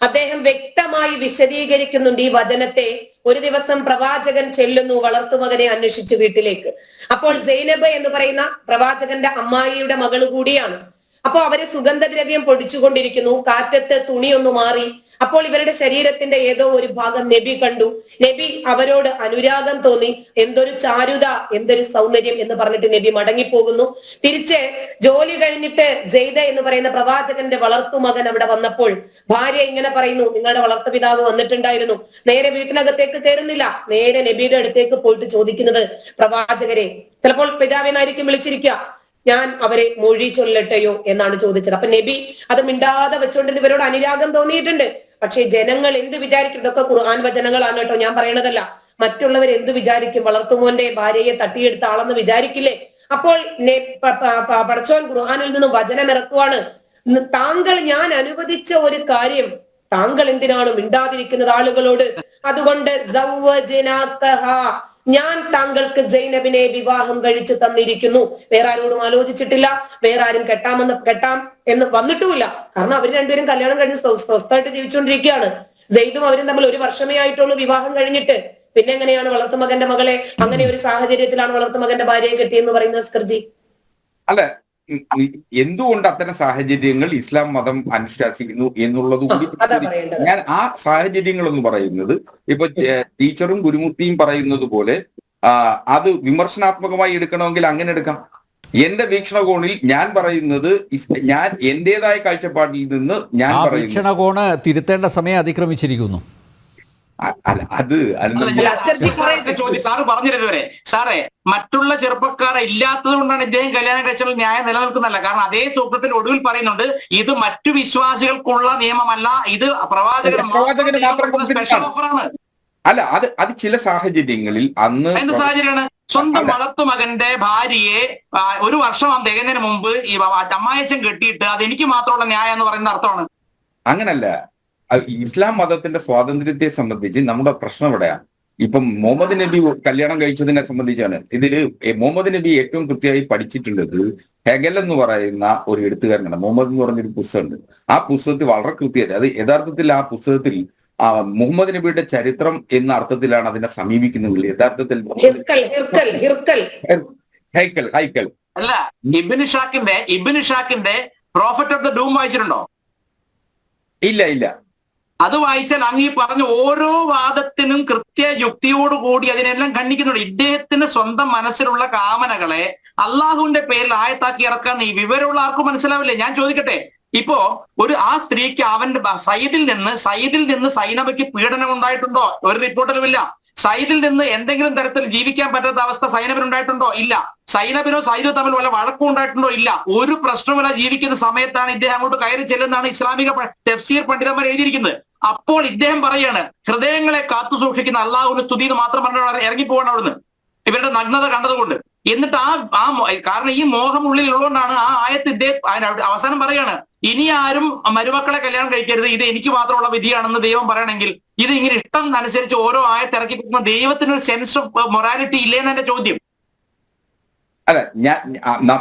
Speaker 6: അദ്ദേഹം വ്യക്തമായി വിശദീകരിക്കുന്നുണ്ട് ഈ വചനത്തെ. ഒരു ദിവസം പ്രവാചകൻ ചെല്ലുന്നു വളർത്തുമകനെ അന്വേഷിച്ച് വീട്ടിലേക്ക്. അപ്പോൾ സൈനബ് എന്ന് പറയുന്ന പ്രവാചകന്റെ അമ്മായിയുടെ മകൾ കൂടിയാണ്. അപ്പോ അവര് സുഗന്ധദ്രവ്യം പൊടിച്ചുകൊണ്ടിരിക്കുന്നു. കാറ്റത്ത് തുണിയൊന്നു മാറി. അപ്പോൾ ഇവരുടെ ശരീരത്തിന്റെ ഏതോ ഒരു ഭാഗം നബി കണ്ടു. നബി അവരോട് അനുരാഗം തോന്നി. എന്തൊരു ചാരുത, എന്തൊരു സൗന്ദര്യം എന്ന് പറഞ്ഞിട്ട് നബി മടങ്ങിപ്പോകുന്നു. തിരിച്ച് ജോലി കഴിഞ്ഞിട്ട് സെയ്ദ് എന്ന് പറയുന്ന പ്രവാചകന്റെ വളർത്തുമകൻ അവിടെ വന്നപ്പോൾ ഭാര്യ ഇങ്ങനെ പറയുന്നു, നിങ്ങളുടെ വളർത്തു പിതാവ് വന്നിട്ടുണ്ടായിരുന്നു. നേരെ വീട്ടിനകത്തേക്ക് കയറുന്നില്ല, നേരെ നബിയുടെ അടുത്തേക്ക് പോയിട്ട് ചോദിക്കുന്നത്, പ്രവാചകരെ, ചിലപ്പോൾ പിതാവിനായിരിക്കും വിളിച്ചിരിക്കുക, ഞാൻ അവരെ മൊഴി ചൊല്ലട്ടെയോ എന്നാണ് ചോദിച്ചത്. അപ്പൊ നബി അത് മിണ്ടാതെ വെച്ചുകൊണ്ട് ഇവരോട് അനുരാഗം തോന്നിയിട്ടുണ്ട്. പക്ഷെ ജനങ്ങൾ എന്ത് വിചാരിക്കും? ഇതൊക്കെ ഖുർആൻ വചനങ്ങളാണ് കേട്ടോ, ഞാൻ പറയണതല്ല. മറ്റുള്ളവർ എന്ത് വിചാരിക്കും? വളർത്തുമോന്റെ ഭാര്യയെ തട്ടിയെടുത്ത ആളെന്ന് വിചാരിക്കില്ലേ? അപ്പോൾ പടച്ചോൻ ഖുർആനിൽ നിന്നും വചനം ഇറക്കുവാണ്. താങ്കൾ ഞാൻ അനുവദിച്ച ഒരു കാര്യം താങ്കൾ എന്തിനാണ് മിണ്ടാതിരിക്കുന്നത് ആളുകളോട്? അതുകൊണ്ട് ഞാൻ താങ്കൾക്ക് സൈനബിനെ വിവാഹം കഴിച്ചു തന്നിരിക്കുന്നു. വേറെ ആരോടും ആലോചിച്ചിട്ടില്ല, വേറെ ആരും കെട്ടാം എന്ന് വന്നിട്ടുമില്ല. കാരണം അവർ രണ്ടുപേരും കല്യാണം കഴിഞ്ഞ് സ്വസ്ഥമായിട്ട് ജീവിച്ചുകൊണ്ടിരിക്കുകയാണ്. സെയ്ദും അവരും തമ്മിൽ 1 വർഷമേ ആയിട്ടുള്ളൂ വിവാഹം കഴിഞ്ഞിട്ട്. പിന്നെ എങ്ങനെയാണ് വളർത്തുമകന്റെ മകളെ, അങ്ങനെ ഒരു സാഹചര്യത്തിലാണ് വളർത്തുമകന്റെ ഭാര്യയെ കെട്ടിയെന്ന് പറയുന്നത് അസ്കർജി?
Speaker 5: അല്ല, എന്തുകൊണ്ട് അത്തരം സാഹചര്യങ്ങൾ ഇസ്ലാം മതം അനുശാസിക്കുന്നു എന്നുള്ളത് കൂടി
Speaker 6: അതാ പറയേണ്ടത്.
Speaker 5: ഞാൻ ആ സാഹചര്യങ്ങൾ എന്ന് പറയുന്നത് ഇപ്പൊ ടീച്ചറും ഗുരുമൂർത്തിയും പറയുന്നത് പോലെ അത് വിമർശനാത്മകമായി എടുക്കണമെങ്കിൽ അങ്ങനെ എടുക്കാം. എന്റെ വീക്ഷണകോണിൽ ഞാൻ പറയുന്നത് ഞാൻ എന്റേതായ കാഴ്ചപ്പാടിൽ നിന്ന് ഞാൻ പറയുന്നത്
Speaker 2: വീക്ഷണകോണ് തിരുത്തേണ്ട സമയം അതിക്രമിച്ചിരിക്കുന്നു.
Speaker 5: അല്ല അത്
Speaker 7: ചോദ്യം സാറ് പറഞ്ഞിരുന്നവരെ സാറേ, മറ്റുള്ള ചെറുപ്പക്കാരെ ഇല്ലാത്തത് കൊണ്ടാണ് ഇദ്ദേഹം കല്യാണം കഴിച്ചുള്ള ന്യായം നിലനിൽക്കുന്നതല്ല. കാരണം അതേ സൂക്തത്തിൽ ഒടുവിൽ പറയുന്നുണ്ട്, ഇത് മറ്റു വിശ്വാസികൾക്കുള്ള നിയമമല്ല, ഇത് പ്രവാചകന് സ്പെഷ്യൽ ഓഫറാണ്.
Speaker 5: അല്ല അത് ചില സാഹചര്യങ്ങളിൽ അന്ന്
Speaker 7: എന്ത് സാഹചര്യമാണ്? സ്വന്തം വളർത്തു മകന്റെ ഭാര്യയെ 1 വർഷം തികഞ്ഞതിന് മുമ്പ് ഈ അമ്മായച്ചൻ കെട്ടിയിട്ട് അത് എനിക്ക് മാത്രമുള്ള ന്യായം എന്ന് പറയുന്ന അർത്ഥമാണ്.
Speaker 5: അങ്ങനല്ല. ഇസ്ലാം മതത്തിന്റെ സ്വാതന്ത്ര്യത്തെ സംബന്ധിച്ച് നമ്മുടെ പ്രശ്നം എവിടെയാണ്? ഇപ്പം മുഹമ്മദ് നബി കല്യാണം കഴിച്ചതിനെ സംബന്ധിച്ചാണ്. ഇതില് മുഹമ്മദ് നബി ഏറ്റവും കൃത്യമായി പഠിച്ചിട്ടുള്ളത് ഹെഗൽ എന്ന് പറയുന്ന ഒരു എഴുത്തുകാരനാണ്. മുഹമ്മദ് എന്ന് പറഞ്ഞൊരു പുസ്തകമുണ്ട്. ആ പുസ്തകത്തിൽ വളരെ കൃത്യമായിട്ട് അത് യഥാർത്ഥത്തിൽ ആ പുസ്തകത്തിൽ മുഹമ്മദ് നബിയുടെ ചരിത്രം എന്ന അർത്ഥത്തിലാണ് അതിനെ സമീപിക്കുന്നത്. യഥാർത്ഥത്തിൽ ഹൈക്കൽ
Speaker 7: അല്ല, ഇബ്നു ഷാക്കിന്റെ പ്രോഫറ്റ് ഓഫ് ദ ഡൂം വായിച്ചിട്ടുണ്ടോ?
Speaker 5: ഇല്ല.
Speaker 7: അത് വായിച്ചാൽ അങ്ങ് ഈ പറഞ്ഞ ഓരോ വാദത്തിനും കൃത്യ യുക്തിയോടുകൂടി അതിനെല്ലാം ഖണ്ഡിക്കുന്നുണ്ട്. ഇദ്ദേഹത്തിന് സ്വന്തം മനസ്സിലുള്ള കാമനകളെ അള്ളാഹുവിന്റെ പേരിൽ ആയത്താക്കി ഇറക്കാൻ ഈ വിവരമുള്ള ആർക്കും മനസ്സിലാവില്ലേ? ഞാൻ ചോദിക്കട്ടെ, ഇപ്പോ ആ സ്ത്രീക്ക് അവന്റെ സൈദിൽ നിന്ന് സൈനബയ്ക്ക് പീഡനം ഉണ്ടായിട്ടുണ്ടോ? ഒരു റിപ്പോർട്ടിലുമില്ല. സൈദിൽ നിന്ന് എന്തെങ്കിലും തരത്തിൽ ജീവിക്കാൻ പറ്റാത്ത അവസ്ഥ സൈനബിനുണ്ടായിട്ടുണ്ടോ? ഇല്ല. സൈനബിനോ സൈദോ തമ്മിൽ വല്ല വഴക്കം ഉണ്ടായിട്ടുണ്ടോ? ഇല്ല. ഒരു പ്രശ്നമില്ല ജീവിക്കുന്ന സമയത്താണ് ഇദ്ദേഹം അങ്ങോട്ട് കയറി ചെല്ലുന്നതാണ് ഇസ്ലാമിക തഫ്സീർ പണ്ഡിതന്മാർ എഴുതിയിരിക്കുന്നത്. അപ്പോൾ ഇദ്ദേഹം പറയാണ്, ഹൃദയങ്ങളെ കാത്തു സൂക്ഷിക്കുന്ന അള്ളാഹുവിന് സ്തുതി എന്ന് മാത്രം പറഞ്ഞാൽ ഇറങ്ങിപ്പോകണം അവിടുന്ന്, ഇവരുടെ നഗ്നത കണ്ടതുകൊണ്ട്. എന്നിട്ട് കാരണം ഈ മോഹം ഉള്ളിൽ ഉള്ളതുകൊണ്ടാണ് ആ ആയത്ത് ഇദ്ദേഹം അവസാനം പറയാണ്, ഇനി ആരും മരുമക്കളെ കല്യാണം കഴിക്കരുത്, ഇത് എനിക്ക് മാത്രമുള്ള വിധിയാണെന്ന് ദൈവം പറയണമെങ്കിൽ ഇത് ഇങ്ങനെ ഇഷ്ടം അനുസരിച്ച് ഓരോ ആയത്ത് ഇറക്കി കൊടുക്കുന്ന ദൈവത്തിന് ഒരു സെൻസ് ഓഫ് മൊറാലിറ്റി ഇല്ലേന്ന് എന്റെ ചോദ്യം.
Speaker 5: അല്ല,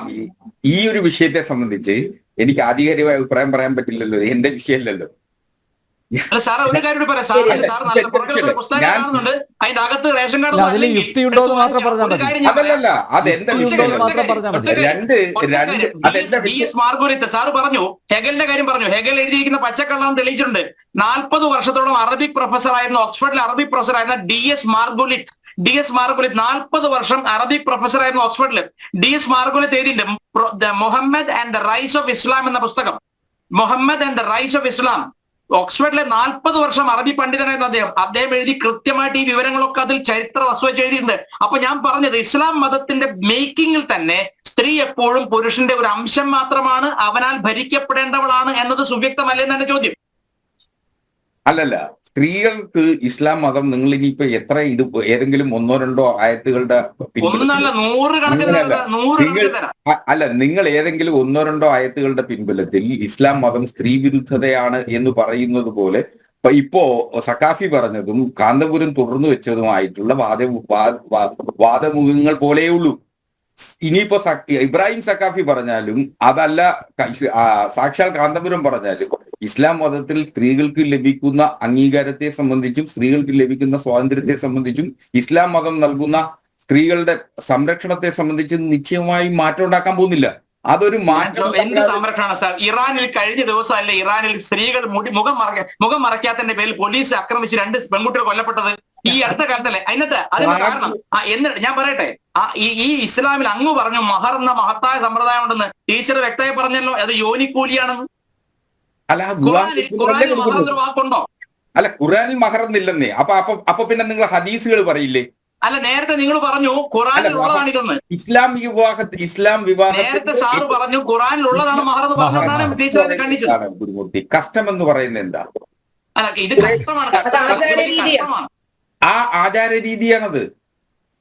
Speaker 5: ഈ ഒരു വിഷയത്തെ സംബന്ധിച്ച് എനിക്ക് ആധികാരികമായ അഭിപ്രായം പറയാൻ പറ്റില്ലല്ലോ, എന്റെ വിഷയമല്ലല്ലോ.
Speaker 7: അല്ല സാറേ, ഒരു കാര്യം പറയാം. സാർ നല്ല പുസ്തകം കാണുന്നുണ്ട്, അതിന്റെ അകത്ത് റേഷൻ കാർഡ് സാറ് പറഞ്ഞു. ഹെഗലിന്റെ കാര്യം പറഞ്ഞു. ഹെഗൽ എഴുതിയിരിക്കുന്ന പച്ചക്കള്ളം തെളിയിച്ചിട്ടുണ്ട്. 40 വർഷത്തോളം അറബിക് പ്രൊഫസർ ആയിരുന്ന, ഓക്സ്ഫോർഡിലെ അറബിക് പ്രൊഫസർ ആയിരുന്ന DS മാർഗുലിത്ത് 40 വർഷം അറബിക് പ്രൊഫസർ ആയിരുന്നു ഓക്സ്ഫോർഡിൽ. DS മാർഗുലിത്ത് എഴുതിയിട്ടുണ്ട് Muhammad and the rise of Islam എന്ന പുസ്തകം. Muhammad and the rise of Islam. ഓക്സ്ഫോർഡിലെ 40 വർഷം അറബി പണ്ഡിതനായിരുന്നു അദ്ദേഹം എഴുതി കൃത്യമായിട്ട് ഈ വിവരങ്ങളൊക്കെ അതിൽ ചരിത്ര വസ്തുവെച്ച് എഴുതിയിട്ടുണ്ട്. അപ്പൊ ഞാൻ പറഞ്ഞത്, ഇസ്ലാം മതത്തിന്റെ മേക്കിങ്ങിൽ തന്നെ സ്ത്രീ എപ്പോഴും പുരുഷന്റെ ഒരു അംശം മാത്രമാണ്, അവനാൽ ഭരിക്കപ്പെടേണ്ടവളാണ് എന്നത് സുവ്യക്തമല്ലെന്ന് എന്റെ ചോദ്യം.
Speaker 5: അല്ലല്ല, സ്ത്രീകൾക്ക് ഇസ്ലാം മതം നിങ്ങൾ ഇനിയിപ്പോ എത്ര ഇത് ഏതെങ്കിലും 1-2 ആയത്തുകളുടെ അല്ല, നിങ്ങൾ ഏതെങ്കിലും 1-2 ആയത്തുകളുടെ പിൻബലത്തിൽ ഇസ്ലാം മതം സ്ത്രീ വിരുദ്ധതയാണ് എന്ന് പറയുന്നത് പോലെ ഇപ്പോ സക്കാഫി പറഞ്ഞതും കാന്തപുരം തുടർന്നു വെച്ചതുമായിട്ടുള്ള വാദമുഖങ്ങൾ പോലെയുള്ളൂ. ഇനിയിപ്പോ ഇബ്രാഹിം സക്കാഫി പറഞ്ഞാലും അതല്ല, സാക്ഷാൽ കാന്തപുരം പറഞ്ഞാലും ഇസ്ലാം മതത്തിൽ സ്ത്രീകൾക്ക് ലഭിക്കുന്ന അംഗീകാരത്തെ സംബന്ധിച്ചും സ്ത്രീകൾക്ക് ലഭിക്കുന്ന സ്വാതന്ത്ര്യത്തെ സംബന്ധിച്ചും ഇസ്ലാം മതം നൽകുന്ന സ്ത്രീകളുടെ സംരക്ഷണത്തെ സംബന്ധിച്ചും നിശ്ചയമായി മാറ്റം ഉണ്ടാക്കാൻ പോകുന്നില്ല. അതൊരു മാറ്റം.
Speaker 7: എന്ത് സംരക്ഷണമാണ് സാർ? ഇറാനിൽ കഴിഞ്ഞ ദിവസം അല്ലേ ഇറാനിൽ സ്ത്രീകൾ മുഖം മറയ്ക്കാത്തതിന്റെ പേരിൽ പോലീസ് ആക്രമിച്ച് 2 പെൺകുട്ടികൾ കൊല്ലപ്പെട്ടത് ഈ അടുത്ത കാലത്തല്ലേ? അതിനകത്ത് അതിന് കാരണം എന്നിട്ട് ഞാൻ പറയട്ടെ, ഈ ഇസ്ലാമിൽ അങ്ങ് പറഞ്ഞു മഹർ എന്ന മഹത്തായ സമ്പ്രദായം ഉണ്ടെന്ന്. ടീച്ചർ വ്യക്തമായി പറഞ്ഞല്ലോ, അത് യോനിക്കൂലിയാണെന്ന്. വാക്കുണ്ടോ?
Speaker 5: അല്ല, ഖുർആനിൽ മഹർ എന്നില്ലെന്നേ. അപ്പൊ പിന്നെ നിങ്ങൾ ഹദീസുകൾ പറയില്ലേ?
Speaker 7: അല്ല, നേരത്തെ നിങ്ങൾ പറഞ്ഞു ഖുറാനിലുള്ളതാണ് ഇതെന്ന്.
Speaker 5: ഇസ്ലാം വിവാഹം
Speaker 7: നേരത്തെ സാറ് പറഞ്ഞു ഖുറാനിലുള്ളതാണ് മഹർ എന്ന് പറഞ്ഞാണ് ടീച്ചർ കണ്ടിച്ചത്.
Speaker 5: ഗുരുമൂർത്തി, കസ്റ്റം എന്ന് പറയുന്നത് എന്താ?
Speaker 7: അല്ല, ഇത് കഷ്ടമാണ്.
Speaker 5: ആ ആചാര രീതിയാണത്.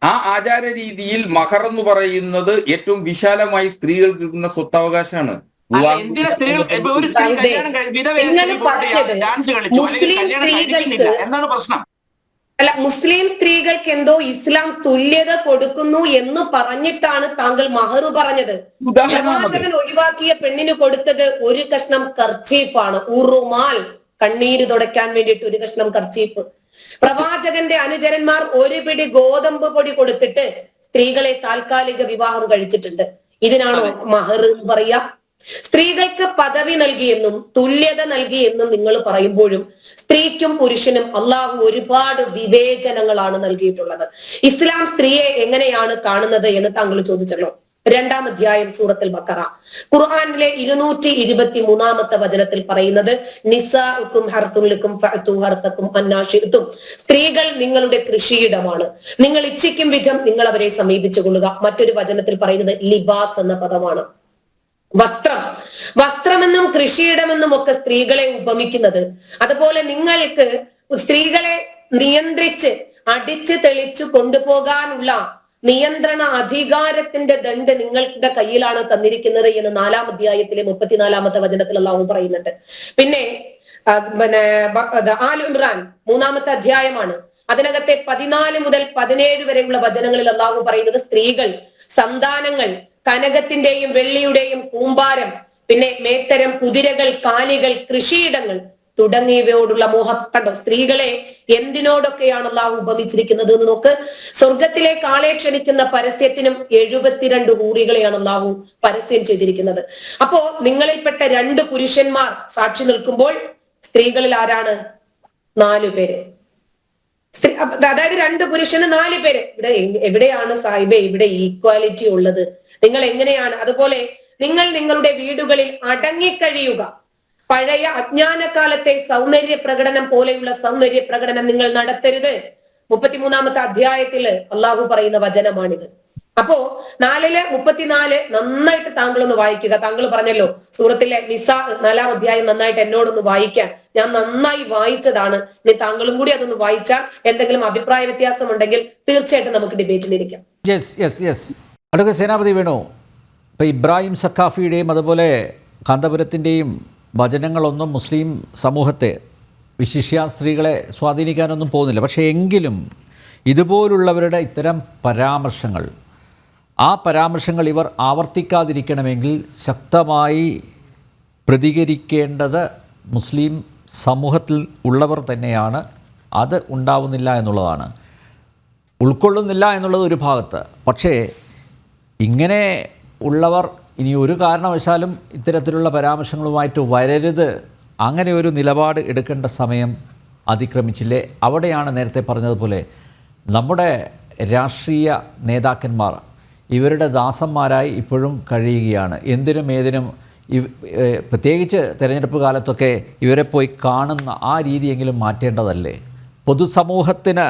Speaker 5: ആ ആചാര രീതിയിൽ മഹർ എന്ന് പറയുന്നത് ഏറ്റവും വിശാലമായി സ്ത്രീകൾക്ക് കിട്ടുന്ന സ്വത്തവകാശമാണ്.
Speaker 7: എന്താണ് പ്രശ്നം?
Speaker 6: അല്ല, മുസ്ലിം സ്ത്രീകൾക്ക് എന്തോ ഇസ്ലാം തുല്യത കൊടുക്കുന്നു എന്ന് പറഞ്ഞിട്ടാണ് താങ്കൾ മഹറു പറഞ്ഞത്. പ്രവാചകൻ ഒഴിവാക്കിയ പെണ്ണിന് കൊടുത്തത് ഒരു കഷ്ണം കർച്ചീഫാണ്, ഉറുമാൽ, കണ്ണീര് തുടയ്ക്കാൻ വേണ്ടിയിട്ട് ഒരു കഷ്ണം കർച്ചീഫ്. പ്രവാചകന്റെ അനുചരന്മാർ 1 പിടി ഗോതമ്പ് പൊടി കൊടുത്തിട്ട് സ്ത്രീകളെ താൽക്കാലിക വിവാഹം കഴിച്ചിട്ടുണ്ട്. ഇതിനാണോ മഹർ എന്ന് പറയാ? സ്ത്രീകൾക്ക് പദവി നൽകിയെന്നും തുല്യത നൽകിയെന്നും നിങ്ങൾ പറയുമ്പോഴും സ്ത്രീക്കും പുരുഷനും അള്ളാഹു ഒരുപാട് വിവേചനങ്ങളാണ് നൽകിയിട്ടുള്ളത്. ഇസ്ലാം സ്ത്രീയെ എങ്ങനെയാണ് കാണുന്നത് എന്ന് താങ്കൾ ചോദിച്ചല്ലോ. 2-ാം അധ്യായം സൂറത്തുൽ ബഖറ ഖുർആനിലെ 223-ാമത്തെ വചനത്തിൽ പറയുന്നത് നിസാഉക്കും ഹർസുൻ ലക്കും ഫഅതു ഹർസക്കും അന്നാ ശിഅ്തും. സ്ത്രീകൾ നിങ്ങളുടെ കൃഷിയിടമാണ്, നിങ്ങൾ ഇച്ഛിക്കും വിധം നിങ്ങൾ അവരെ സമീപിച്ചു കൊള്ളുക. മറ്റൊരു വചനത്തിൽ പറയുന്നത് ലിബാസ് എന്ന പദമാണ്. വസ്ത്രമെന്നും കൃഷിയിടമെന്നും ഒക്കെ സ്ത്രീകളെ ഉപമിക്കുന്നത്. അതുപോലെ നിങ്ങൾക്ക് സ്ത്രീകളെ നിയന്ത്രിച്ച് അടിച്ചു തെളിച്ചു കൊണ്ടുപോകാനുള്ള നിയന്ത്രണ അധികാരത്തിന്റെ ദണ്ഡ് നിങ്ങളുടെ കയ്യിലാണ് തന്നിരിക്കുന്നത് എന്ന് 4-ാം അധ്യായത്തിലെ 34-ാമത്തെ വചനത്തിൽ അല്ലാഹു പറയുന്നുണ്ട്. പിന്നെ ആൽ ഇമ്രാൻ 3-ാമത്തെ അധ്യായമാണ്, അതിനകത്തെ 14 മുതൽ 17 വരെയുള്ള വചനങ്ങളിൽ അല്ലാഹു പറയുന്നത് സ്ത്രീകൾ, സന്താനങ്ങൾ, കനകത്തിന്റെയും വെള്ളിയുടെയും കൂമ്പാരം, പിന്നെ മേത്തരം, കുതിരകൾ, കാലികൾ, കൃഷിയിടങ്ങൾ തുടങ്ങിയവയോടുള്ള മോഹം. കണ്ടോ സ്ത്രീകളെ എന്തിനോടൊക്കെയാണ് അല്ലാഹു ഉപമിച്ചിരിക്കുന്നത് എന്ന് നോക്ക്. സ്വർഗത്തിലേക്ക് ആളെ ക്ഷണിക്കുന്ന പരസ്യത്തിനും 72 ഹൂറികളെയാണ് അല്ലാഹു പരസ്യം ചെയ്തിരിക്കുന്നത്. അപ്പോ നിങ്ങളിൽപ്പെട്ട 2 പുരുഷന്മാർ സാക്ഷി നിൽക്കുമ്പോൾ സ്ത്രീകളിൽ ആരാണ്? 4 പേര്. അതായത് 2 പുരുഷന് 4 പേര്. എവിടെയാണ് സാഹിബേ ഇവിടെ ഈക്വാലിറ്റി ഉള്ളത്? നിങ്ങൾ എങ്ങനെയാണ്? അതുപോലെ നിങ്ങൾ നിങ്ങളുടെ വീടുകളിൽ അടങ്ങിക്കഴിയുക. പഴയ അജ്ഞാനകാലത്തെ സൗന്ദര്യ പ്രകടനം പോലെയുള്ള സൗന്ദര്യ പ്രകടനം നിങ്ങൾ നടത്തരുത്. 33-ാമത്തെ അധ്യായത്തില് അള്ളാഹു പറയുന്ന വചനമാണിത്. അപ്പോ 4-34 നന്നായിട്ട് താങ്കളൊന്ന് വായിക്കുക. താങ്കൾ പറഞ്ഞല്ലോ സൂറത്തിലെ നിസാ 4-ാം അധ്യായം നന്നായിട്ട് എന്നോടൊന്ന് വായിക്കാൻ. ഞാൻ നന്നായി വായിച്ചതാണ്. ഇനി താങ്കളും കൂടി അതൊന്ന് വായിച്ചാൽ എന്തെങ്കിലും അഭിപ്രായ വ്യത്യാസം ഉണ്ടെങ്കിൽ തീർച്ചയായിട്ടും നമുക്ക് ഡിബേറ്റിലിരിക്കാം.
Speaker 2: അഡ്വക്കേറ്റ് സേനാപതി വേണു, ഇപ്പോൾ ഇബ്രാഹിം സഖാഫിയുടെയും അതുപോലെ കാന്തപുരത്തിൻ്റെയും വചനങ്ങളൊന്നും മുസ്ലിം സമൂഹത്തെ, വിശിഷ്യ സ്ത്രീകളെ സ്വാധീനിക്കാനൊന്നും പോകുന്നില്ല. പക്ഷേ എങ്കിലും ഇതുപോലുള്ളവരുടെ ഇത്തരം പരാമർശങ്ങൾ, ആ പരാമർശങ്ങൾ ഇവർ ആവർത്തിക്കാതിരിക്കണമെങ്കിൽ ശക്തമായി പ്രതികരിക്കേണ്ടത് മുസ്ലിം സമൂഹത്തിൽ ഉള്ളവർ തന്നെയാണ്. അത് ഉണ്ടാവുന്നില്ല എന്നുള്ളതാണ്, ഉൾക്കൊള്ളുന്നില്ല എന്നുള്ളത് ഒരു ഭാഗത്ത്. പക്ഷേ ഇങ്ങനെ ഉള്ളവർ ഇനി ഒരു കാരണവശാലും ഇത്തരത്തിലുള്ള പരാമർശങ്ങളുമായിട്ട് വരരുത്, അങ്ങനെ ഒരു നിലപാട് എടുക്കേണ്ട സമയം അതിക്രമിച്ചില്ലേ? അവിടെയാണ് നേരത്തെ പറഞ്ഞതുപോലെ നമ്മുടെ രാഷ്ട്രീയ നേതാക്കന്മാർ ഇവരുടെ ദാസന്മാരായി ഇപ്പോഴും കഴിയുകയാണ്. എന്തിനും ഏതിനും പ്രത്യേകിച്ച് തെരഞ്ഞെടുപ്പ് കാലത്തൊക്കെ ഇവരെ പോയി കാണുന്ന ആ രീതിയെങ്കിലും മാറ്റേണ്ടതല്ലേ? പൊതുസമൂഹത്തിന്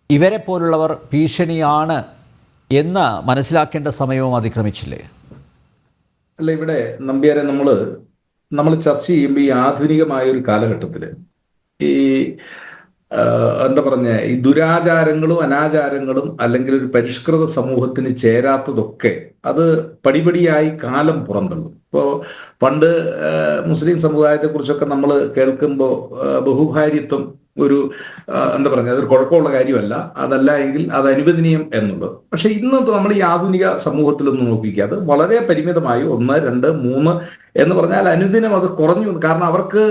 Speaker 2: ഇവരെ പോലുള്ളവർ ഭീഷണിയാണ് എന്ന് മനസ്സിലാക്കേണ്ട സമയവും അതിക്രമിച്ചില്ലേ?
Speaker 3: അല്ല, ഇവിടെ നമ്പ്യാരെ നമ്മൾ ചർച്ച ചെയ്യുമ്പോൾ ഈ ആധുനികമായ ഒരു കാലഘട്ടത്തിൽ ഈ എന്താ പറഞ്ഞ ഈ ദുരാചാരങ്ങളും അനാചാരങ്ങളും അല്ലെങ്കിൽ ഒരു പരിഷ്കൃത സമൂഹത്തിന് ചേരാത്തതൊക്കെ അത് പടിപടിയായി കാലം പുറന്തള്ളും. ഇപ്പോൾ പണ്ട് മുസ്ലിം സമുദായത്തെക്കുറിച്ചൊക്കെ നമ്മൾ കേൾക്കുമ്പോൾ ബഹുഭാര്യത്വം ഒരു എന്താ പറയുക, അതൊരു കുഴപ്പമുള്ള കാര്യമല്ല, അതല്ല എങ്കിൽ അത് അനുവദനീയം എന്നുള്ളത്. പക്ഷെ ഇന്ന് നമ്മൾ ഈ ആധുനിക സമൂഹത്തിലൊന്ന് നോക്കിക്കുക, അത് വളരെ പരിമിതമായി 1, 2, 3 എന്ന് പറഞ്ഞാൽ അനുദിനം അത് കുറഞ്ഞു. കാരണം അവർക്ക്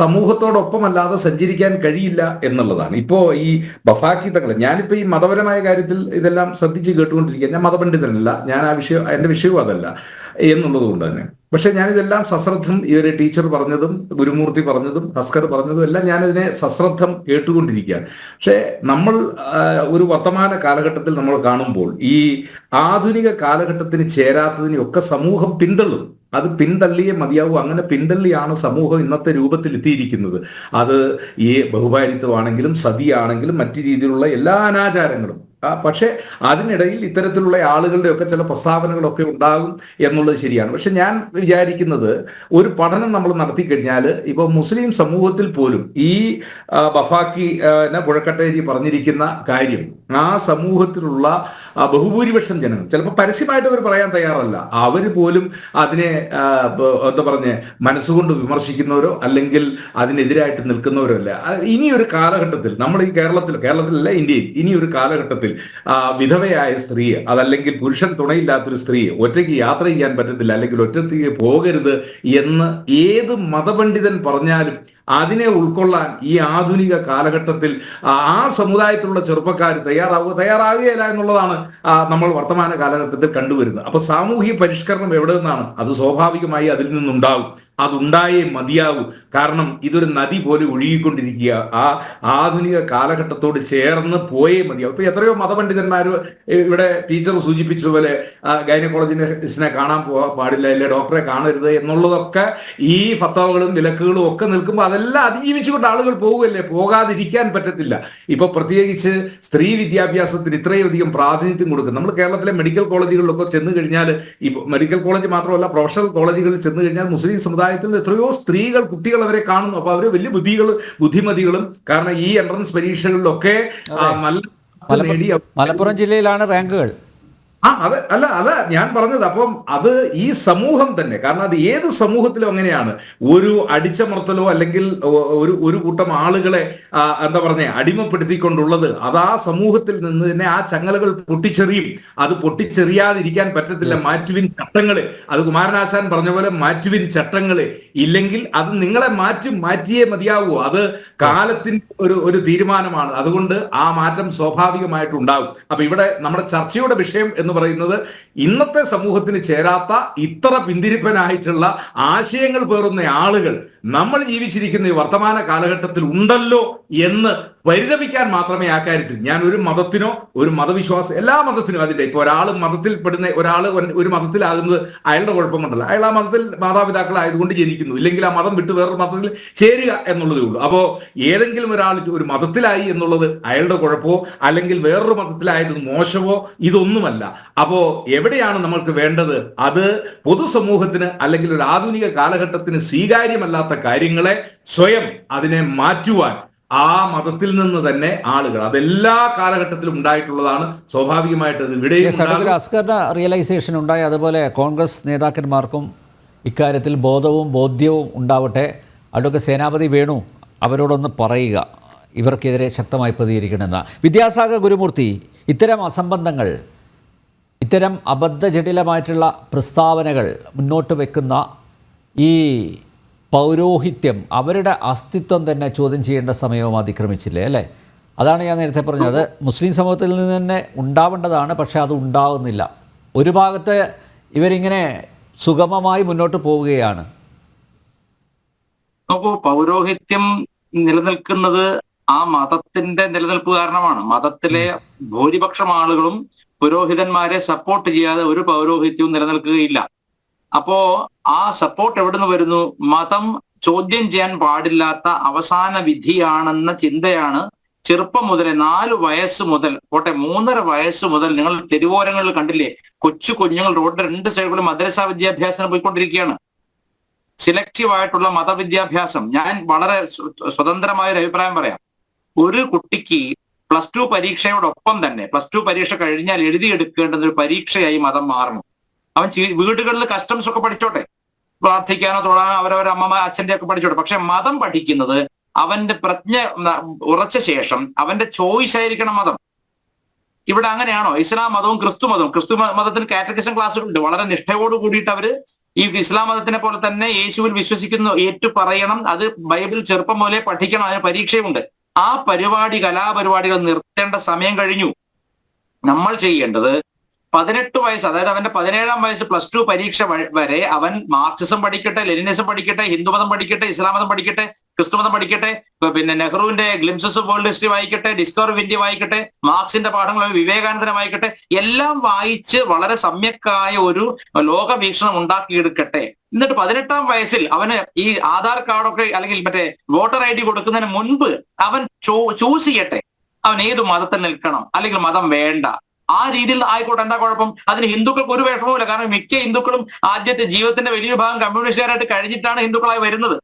Speaker 3: സമൂഹത്തോടൊപ്പമല്ലാതെ സഞ്ചരിക്കാൻ കഴിയില്ല എന്നുള്ളതാണ്. ഇപ്പോ ഈ ബഫാക്കിത്തങ്ങൾ, ഞാനിപ്പോ ഈ മതപരമായ കാര്യത്തിൽ ഇതെല്ലാം ശ്രദ്ധിച്ച് കേട്ടുകൊണ്ടിരിക്കുക. ഞാൻ മതപണ്ഡിതനല്ല, ഞാൻ എന്റെ വിഷയവും അതല്ല എന്നുള്ളത് കൊണ്ട് തന്നെ. പക്ഷെ ഞാനിതെല്ലാം സശ്രദ്ധം, ഇവരെ ടീച്ചർ പറഞ്ഞതും ഗുരുമൂർത്തി പറഞ്ഞതും ഹസ്കർ പറഞ്ഞതും എല്ലാം ഞാനിതിനെ സശ്രദ്ധം കേട്ടുകൊണ്ടിരിക്കുകയാണ്. പക്ഷെ നമ്മൾ ഒരു വർത്തമാന കാലഘട്ടത്തിൽ നമ്മൾ കാണുമ്പോൾ ഈ ആധുനിക കാലഘട്ടത്തിന് ചേരാത്തതിനെയൊക്കെ സമൂഹം പിന്തള്ളും. അത് പിന്തള്ളിയേ മതിയാവും. അങ്ങനെ പിന്തള്ളിയാണ് സമൂഹം ഇന്നത്തെ രൂപത്തിൽ എത്തിയിരിക്കുന്നത്. അത് ഈ ബഹുഭാരിത്വമാണെങ്കിലും സതിയാണെങ്കിലും മറ്റു രീതിയിലുള്ള എല്ലാ അനാചാരങ്ങളും. പക്ഷെ അതിനിടയിൽ ഇത്തരത്തിലുള്ള ആളുകളുടെ ഒക്കെ ചില പ്രസ്താവനകളൊക്കെ ഉണ്ടാകും എന്നുള്ളത് ശരിയാണ്. പക്ഷെ ഞാൻ വിചാരിക്കുന്നത് ഒരു പഠനം നമ്മൾ നടത്തി കഴിഞ്ഞാൽ ഇപ്പൊ മുസ്ലിം സമൂഹത്തിൽ പോലും ഈ ബഫാക്കി പുഴക്കട്ടേരി പറഞ്ഞിരിക്കുന്ന കാര്യം ആ സമൂഹത്തിലുള്ള ബഹുഭൂരിപക്ഷം ജനങ്ങൾ ചിലപ്പോൾ പരസ്യമായിട്ട് അവർ പറയാൻ തയ്യാറല്ല. അവർ പോലും അതിനെ എന്താ പറഞ്ഞ മനസ്സുകൊണ്ട് വിമർശിക്കുന്നവരോ അല്ലെങ്കിൽ അതിനെതിരായിട്ട് നിൽക്കുന്നവരോ അല്ല. ഇനി ഒരു കാലഘട്ടത്തിൽ നമ്മൾ ഈ കേരളത്തിലല്ല ഇന്ത്യയിൽ ഇനി ഒരു കാലഘട്ടത്തിൽ വിധവയായ സ്ത്രീ, അതല്ലെങ്കിൽ പുരുഷൻ തുണയില്ലാത്തൊരു സ്ത്രീ ഒറ്റയ്ക്ക് യാത്ര ചെയ്യാൻ പറ്റത്തില്ല അല്ലെങ്കിൽ ഒറ്റയ്ക്ക് പോകരുത് എന്ന് ഏത് മതപണ്ഡിതൻ പറഞ്ഞാലും അതിനെ ഉൾക്കൊള്ളാൻ ഈ ആധുനിക കാലഘട്ടത്തിൽ ആ സമുദായത്തിലുള്ള ചെറുപ്പക്കാർ തയ്യാറാവുകയില്ല എന്നുള്ളതാണ് നമ്മൾ വർത്തമാന കാലഘട്ടത്തിൽ കണ്ടുവരുന്നത്. അപ്പൊ സാമൂഹിക പരിഷ്കരണം എവിടെ നിന്നാണ്? അത് സ്വാഭാവികമായി അതിൽ നിന്നുണ്ടാവും. അതുണ്ടായേ മതിയാവൂ. കാരണം ഇതൊരു നദി പോലെ ഒഴുകിക്കൊണ്ടിരിക്കുക. ആ ആധുനിക കാലഘട്ടത്തോട് ചേർന്ന് പോയേ മതിയാവും. ഇപ്പൊ എത്രയോ മതപണ്ഡിതന്മാർ, ഇവിടെ ടീച്ചർ സൂചിപ്പിച്ചതുപോലെ ഗൈനക്കോളജിസ്റ്റിനെ കാണാൻ പാടില്ല, ഇല്ല ഡോക്ടറെ കാണരുത് എന്നുള്ളതൊക്കെ ഈ ഫത്വകളും വിലക്കുകളും ഒക്കെ നിൽക്കുമ്പോൾ അതെല്ലാം അതിജീവിച്ചുകൊണ്ട് ആളുകൾ പോവുകയല്ലേ. പോകാതിരിക്കാൻ പറ്റത്തില്ല. ഇപ്പൊ പ്രത്യേകിച്ച് സ്ത്രീ വിദ്യാഭ്യാസത്തിന് ഇത്രയധികം പ്രാതിനിധ്യം കൊടുക്കും. നമ്മൾ കേരളത്തിലെ മെഡിക്കൽ കോളേജുകളിലൊക്കെ ചെന്ന് കഴിഞ്ഞാൽ, ഈ മെഡിക്കൽ കോളേജ് മാത്രമല്ല പ്രൊഫഷണൽ കോളേജുകളിൽ ചെന്ന് കഴിഞ്ഞാൽ മുസ്ലിം സമുദായത്തിൽ എത്രയോ സ്ത്രീകൾ, കുട്ടികൾ അവരെ കാണുന്നു. അപ്പൊ അവര് വലിയ ബുദ്ധിമതികളും, കാരണം ഈ എൻട്രൻസ് പരീക്ഷകളിലൊക്കെ നല്ല
Speaker 2: മലപ്പുറം ജില്ലയിലാണ് റാങ്കുകൾ.
Speaker 3: അല്ല ഞാൻ പറഞ്ഞത്. അപ്പം അത് ഈ സമൂഹം തന്നെ, കാരണം അത് ഏത് സമൂഹത്തിലും അങ്ങനെയാണ്. ഒരു അടിച്ചമർത്തലോ അല്ലെങ്കിൽ ഒരു കൂട്ടം ആളുകളെ എന്താ പറഞ്ഞ അടിമപ്പെടുത്തിക്കൊണ്ടുള്ളത് അത് ആ സമൂഹത്തിൽ നിന്ന് തന്നെ ആ ചങ്ങലകൾ പൊട്ടിച്ചെറിയും. അത് പൊട്ടിച്ചെറിയാതിരിക്കാൻ പറ്റത്തില്ല. മാറ്റുവിൻ ചട്ടങ്ങള്, അത് കുമാരനാശാൻ പറഞ്ഞ പോലെ മാറ്റുവിൻ ചട്ടങ്ങള്, ഇല്ലെങ്കിൽ അത് നിങ്ങളെ മാറ്റിയേ മതിയാവൂ. അത് കാലത്തിന്റെ ഒരു തീരുമാനമാണ്. അതുകൊണ്ട് ആ മാറ്റം സ്വാഭാവികമായിട്ടുണ്ടാകും. അപ്പൊ ഇവിടെ നമ്മുടെ ചർച്ചയുടെ വിഷയം എന്ന് പറയുന്നത് ഇന്നത്തെ സമൂഹത്തിന് ചേരാത്ത ഇത്ര പിന്തിരിപ്പനായിട്ടുള്ള ആശയങ്ങൾ പേറുന്ന ആളുകൾ നമ്മൾ ജീവിച്ചിരിക്കുന്ന ഈ വർത്തമാന കാലഘട്ടത്തിൽ ഉണ്ടല്ലോ എന്ന് പരിതപിക്കാൻ മാത്രമേ ആ കാര്യത്തിൽ ഞാൻ ഒരു മതത്തിനോ ഒരു മതവിശ്വാസം, എല്ലാ മതത്തിനും അതിന്റെ, ഇപ്പൊ ഒരാൾ മതത്തിൽപ്പെടുന്ന ഒരാൾ ഒരു മതത്തിലാകുന്നത് അയാളുടെ കുഴപ്പം കൊണ്ടല്ല. അയാൾ ആ മതത്തിൽ മാതാപിതാക്കളായതുകൊണ്ട് ജനിക്കുന്നു, ഇല്ലെങ്കിൽ ആ മതം വിട്ട് വേറൊരു മതത്തിൽ ചേരുക എന്നുള്ളതേ ഉള്ളൂ. അപ്പോ ഏതെങ്കിലും ഒരാൾ ഒരു മതത്തിലായി എന്നുള്ളത് അയാളുടെ കുഴപ്പമോ അല്ലെങ്കിൽ വേറൊരു മതത്തിലായത് മോശമോ ഇതൊന്നുമല്ല. അപ്പോ എവിടെയാണ് നമ്മൾക്ക് വേണ്ടത്? അത് പൊതുസമൂഹത്തിന് അല്ലെങ്കിൽ ഒരു ആധുനിക കാലഘട്ടത്തിന് സ്വീകാര്യമല്ലാത്ത കാര്യങ്ങളെ സ്വയം അതിനെ മാറ്റുവാൻ ആ മതത്തിൽ നിന്ന് തന്നെ ആളുകൾ, അതെല്ലാ കാലഘട്ടത്തിലും ഉണ്ടായിട്ടുള്ളതാണ്. സ്വാഭാവികമായിട്ട്
Speaker 2: അസ്കറിന് റിയലൈസേഷൻ ഉണ്ടായി. അതുപോലെ കോൺഗ്രസ് നേതാക്കന്മാർക്കും ഇക്കാര്യത്തിൽ ബോധ്യവും ഉണ്ടാവട്ടെ. അഡ്വക്കേറ്റ് സേനാപതി വേണു അവരോടൊന്ന് പറയുക, ഇവർക്കെതിരെ ശക്തമായി പ്രതികരിക്കണമെന്ന്. വിദ്യാസാഗർ ഗുരുമൂർത്തി, ഇത്തരം അസംബന്ധങ്ങൾ, ഇത്തരം അബദ്ധജടിലമായിട്ടുള്ള പ്രസ്താവനകൾ മുന്നോട്ട് വെക്കുന്ന ഈ പൗരോഹിത്യം, അവരുടെ അസ്തിത്വം തന്നെ ചോദ്യം ചെയ്യേണ്ട സമയവും അതിക്രമിച്ചില്ലേ, അല്ലേ? അതാണ് ഞാൻ നേരത്തെ പറഞ്ഞത്. മുസ്ലിം സമൂഹത്തിൽ നിന്ന് തന്നെ ഉണ്ടാവേണ്ടതാണ്, പക്ഷെ അത് ഉണ്ടാകുന്നില്ല. ഒരു ഭാഗത്ത് ഇവരിങ്ങനെ സുഗമമായി മുന്നോട്ട് പോവുകയാണ്.
Speaker 7: നോക്കൂ, പൗരോഹിത്യം നിലനിൽക്കുന്നത് ആ മതത്തിന്റെ നിലനിൽപ്പ് കാരണമാണ്. മതത്തിലെ ഭൂരിപക്ഷം ആളുകളും പുരോഹിതന്മാരെ സപ്പോർട്ട് ചെയ്യാതെ ഒരു പൗരോഹിത്യവും നിലനിൽക്കുകയില്ല. അപ്പോ ആ സപ്പോർട്ട് എവിടുന്ന് വരുന്നു? മതം ചോദ്യം ചെയ്യാൻ പാടില്ലാത്ത അവസാന വിധിയാണെന്ന ചിന്തയാണ് ചെറുപ്പം മുതലേ, 4 വയസ്സ് മുതൽ, 3.5 വയസ്സ് മുതൽ നിങ്ങൾ തെരുവോരങ്ങളിൽ കണ്ടില്ലേ, കൊച്ചു കുഞ്ഞുങ്ങൾ റോഡിന്റെ 2 സൈഡുകളിൽ മദ്രസ വിദ്യാഭ്യാസത്തിന് പോയിക്കൊണ്ടിരിക്കുകയാണ്. സിലക്റ്റീവ് ആയിട്ടുള്ള മതവിദ്യാഭ്യാസം. ഞാൻ വളരെ സ്വതന്ത്രമായ ഒരു അഭിപ്രായം പറയാം. ഒരു കുട്ടിക്ക് +2 പരീക്ഷയോടൊപ്പം തന്നെ, +2 പരീക്ഷ കഴിഞ്ഞാൽ എഴുതിയെടുക്കേണ്ടുന്ന ഒരു പരീക്ഷയായി മതം മാറണം. അവൻ വീടുകളിൽ കസ്റ്റംസ് ഒക്കെ പഠിച്ചോട്ടെ, പ്രാർത്ഥിക്കാനോ തൊഴാനോ അവരവരുടെ അമ്മ അച്ഛന്റെ ഒക്കെ പഠിച്ചോട്ടെ. പക്ഷെ മതം പഠിക്കുന്നത് അവന്റെ പ്രജ്ഞ ഉറച്ച ശേഷം അവന്റെ ചോയ്സ് ആയിരിക്കണം മതം. ഇവിടെ അങ്ങനെയാണോ? ഇസ്ലാം മതവും ക്രിസ്തു മതത്തിന് കാറ്റഗിസം ക്ലാസ്സുകളുണ്ട്. വളരെ നിഷ്ഠയോട് കൂടിയിട്ട് അവര് ഈ ഇസ്ലാം മതത്തിനെ പോലെ തന്നെ യേശുവിൽ വിശ്വസിക്കുന്നു, ഏറ്റു പറയണം, അത് ബൈബിൾ ചെറുപ്പം മുതലേ പഠിക്കണം, അതിന് പരീക്ഷയുണ്ട്. ആ കലാപരിപാടികൾ നിർത്തേണ്ട സമയം കഴിഞ്ഞു. നമ്മൾ ചെയ്യേണ്ടത് 18 വയസ്സ്, അതായത് അവന്റെ 17-ാം വയസ്സ് +2 പരീക്ഷ വരെ അവൻ മാർക്സിസം പഠിക്കട്ടെ, ലെനിനിസം പഠിക്കട്ടെ, ഹിന്ദുമതം പഠിക്കട്ടെ, ഇസ്ലാം മതം പഠിക്കട്ടെ, ക്രിസ്തുമതം പഠിക്കട്ടെ, പിന്നെ നെഹ്റുവിന്റെ ഗ്ലിംസസ് ഓഫ് വേൾഡ് ഹിസ്റ്ററി വായിക്കട്ടെ, ഡിസ്കവർ ഓഫ് ഇന്ത്യ വായിക്കട്ടെ, മാർക്സിന്റെ പാഠങ്ങൾ, വിവേകാനന്ദനെ വായിക്കട്ടെ, എല്ലാം വായിച്ച് വളരെ സമ്യക്കായ ഒരു ലോകവീക്ഷണം ഉണ്ടാക്കിയെടുക്കട്ടെ. എന്നിട്ട് 18-ാം വയസ്സിൽ അവന് ഈ ആധാർ കാർഡൊക്കെ അല്ലെങ്കിൽ മറ്റേ വോട്ടർ ID കൊടുക്കുന്നതിന് മുൻപ് അവൻ ചൂസ് ചെയ്യട്ടെ അവൻ ഏത് മതത്തിൽ നിൽക്കണം അല്ലെങ്കിൽ മതം വേണ്ട. ആ രീതിയിൽ ആയിക്കോട്ടെ, എന്താ കുഴപ്പം? അതിന് ഹിന്ദുക്കൾക്ക് ഒരു വിഷമവുമില്ല. കാരണം മിക്ക ഹിന്ദുക്കളും ആദ്യത്തെ ജീവിതത്തിന്റെ വലിയൊരു ഭാഗം കമ്മ്യൂണിസ്റ്റുകാരായിട്ട് കഴിഞ്ഞിട്ടാണ് ഹിന്ദുക്കളായി വരുന്നത്.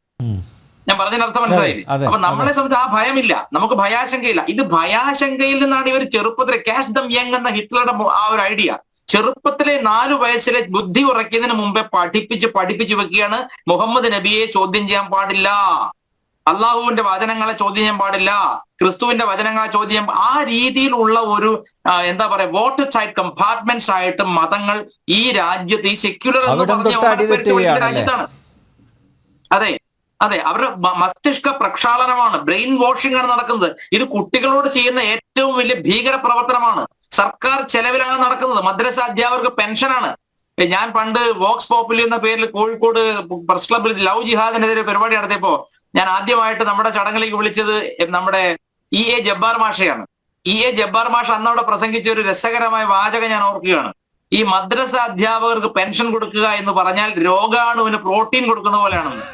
Speaker 7: ഞാൻ പറഞ്ഞതിന് അർത്ഥം മനസ്സിലായില്ലേ? അപ്പൊ നമ്മളെ സംബന്ധിച്ച് ആ ഭയമില്ല, നമുക്ക് ഭയാശങ്കയില്ല. ഇത് ഭയാശങ്കയിൽ നിന്നാണ് ഇവർ ചെറുപ്പത്തിലെ ക്യാഷ് ദം യങ് എന്ന ഹിറ്റ്ലറുടെ ആ ഒരു ഐഡിയ. ചെറുപ്പത്തിലെ 4 വയസ്സിലെ ബുദ്ധി ഉറയ്ക്കുന്നതിന് മുമ്പേ പഠിപ്പിച്ച് വെക്കുകയാണ്. മുഹമ്മദ് നബിയെ ചോദ്യം ചെയ്യാൻ പാടില്ല, അള്ളാഹുവിന്റെ വചനങ്ങളെ ചോദ്യം ചെയ്യാൻ പാടില്ല, ക്രിസ്തുവിന്റെ വചനങ്ങളെ ചോദ്യം ചെയ്യാൻ. ആ രീതിയിലുള്ള ഒരു എന്താ പറയാ, വാട്ടർ ടൈറ്റ് കമ്പാർട്ട്മെന്റ്സ് ആയിട്ട് മതങ്ങൾ ഈ രാജ്യത്ത്, ഈ സെക്യുലർ എന്ന് പറഞ്ഞ രാജ്യത്താണ്. അതെ, അതെ, അവരുടെ മസ്തിഷ്ക പ്രക്ഷാളനമാണ്, ബ്രെയിൻ വാഷിംഗ് ആണ് നടക്കുന്നത്. ഇത് കുട്ടികളോട് ചെയ്യുന്ന ഏറ്റവും വലിയ ഭീകര പ്രവർത്തനമാണ്. സർക്കാർ ചെലവിലാണ് നടക്കുന്നത്. മദ്രസ അധ്യാപകർക്ക് പെൻഷനാണ്. ഞാൻ പണ്ട് വോക്സ് പോപ്പുലി എന്ന പേരിൽ കോഴിക്കോട് പ്രസ് ക്ലബ്ബിൽ ലവ് ജിഹാദിനെതിരെ പരിപാടി നടത്തിയപ്പോ ഞാൻ ആദ്യമായിട്ട് നമ്മുടെ ചടങ്ങിലേക്ക് വിളിച്ചത് നമ്മുടെ EA ജബ്ബാർ മാഷയാണ്. EA ജബ്ബാർ മാഷ് അന്ന് അവിടെ പ്രസംഗിച്ച ഒരു രസകരമായ വാചകം ഞാൻ ഓർക്കുകയാണ്. ഈ മദ്രസ അധ്യാപകർക്ക് പെൻഷൻ കൊടുക്കുക എന്ന് പറഞ്ഞാൽ രോഗാണുവിന് പ്രോട്ടീൻ കൊടുക്കുന്ന പോലെയാണെന്ന്.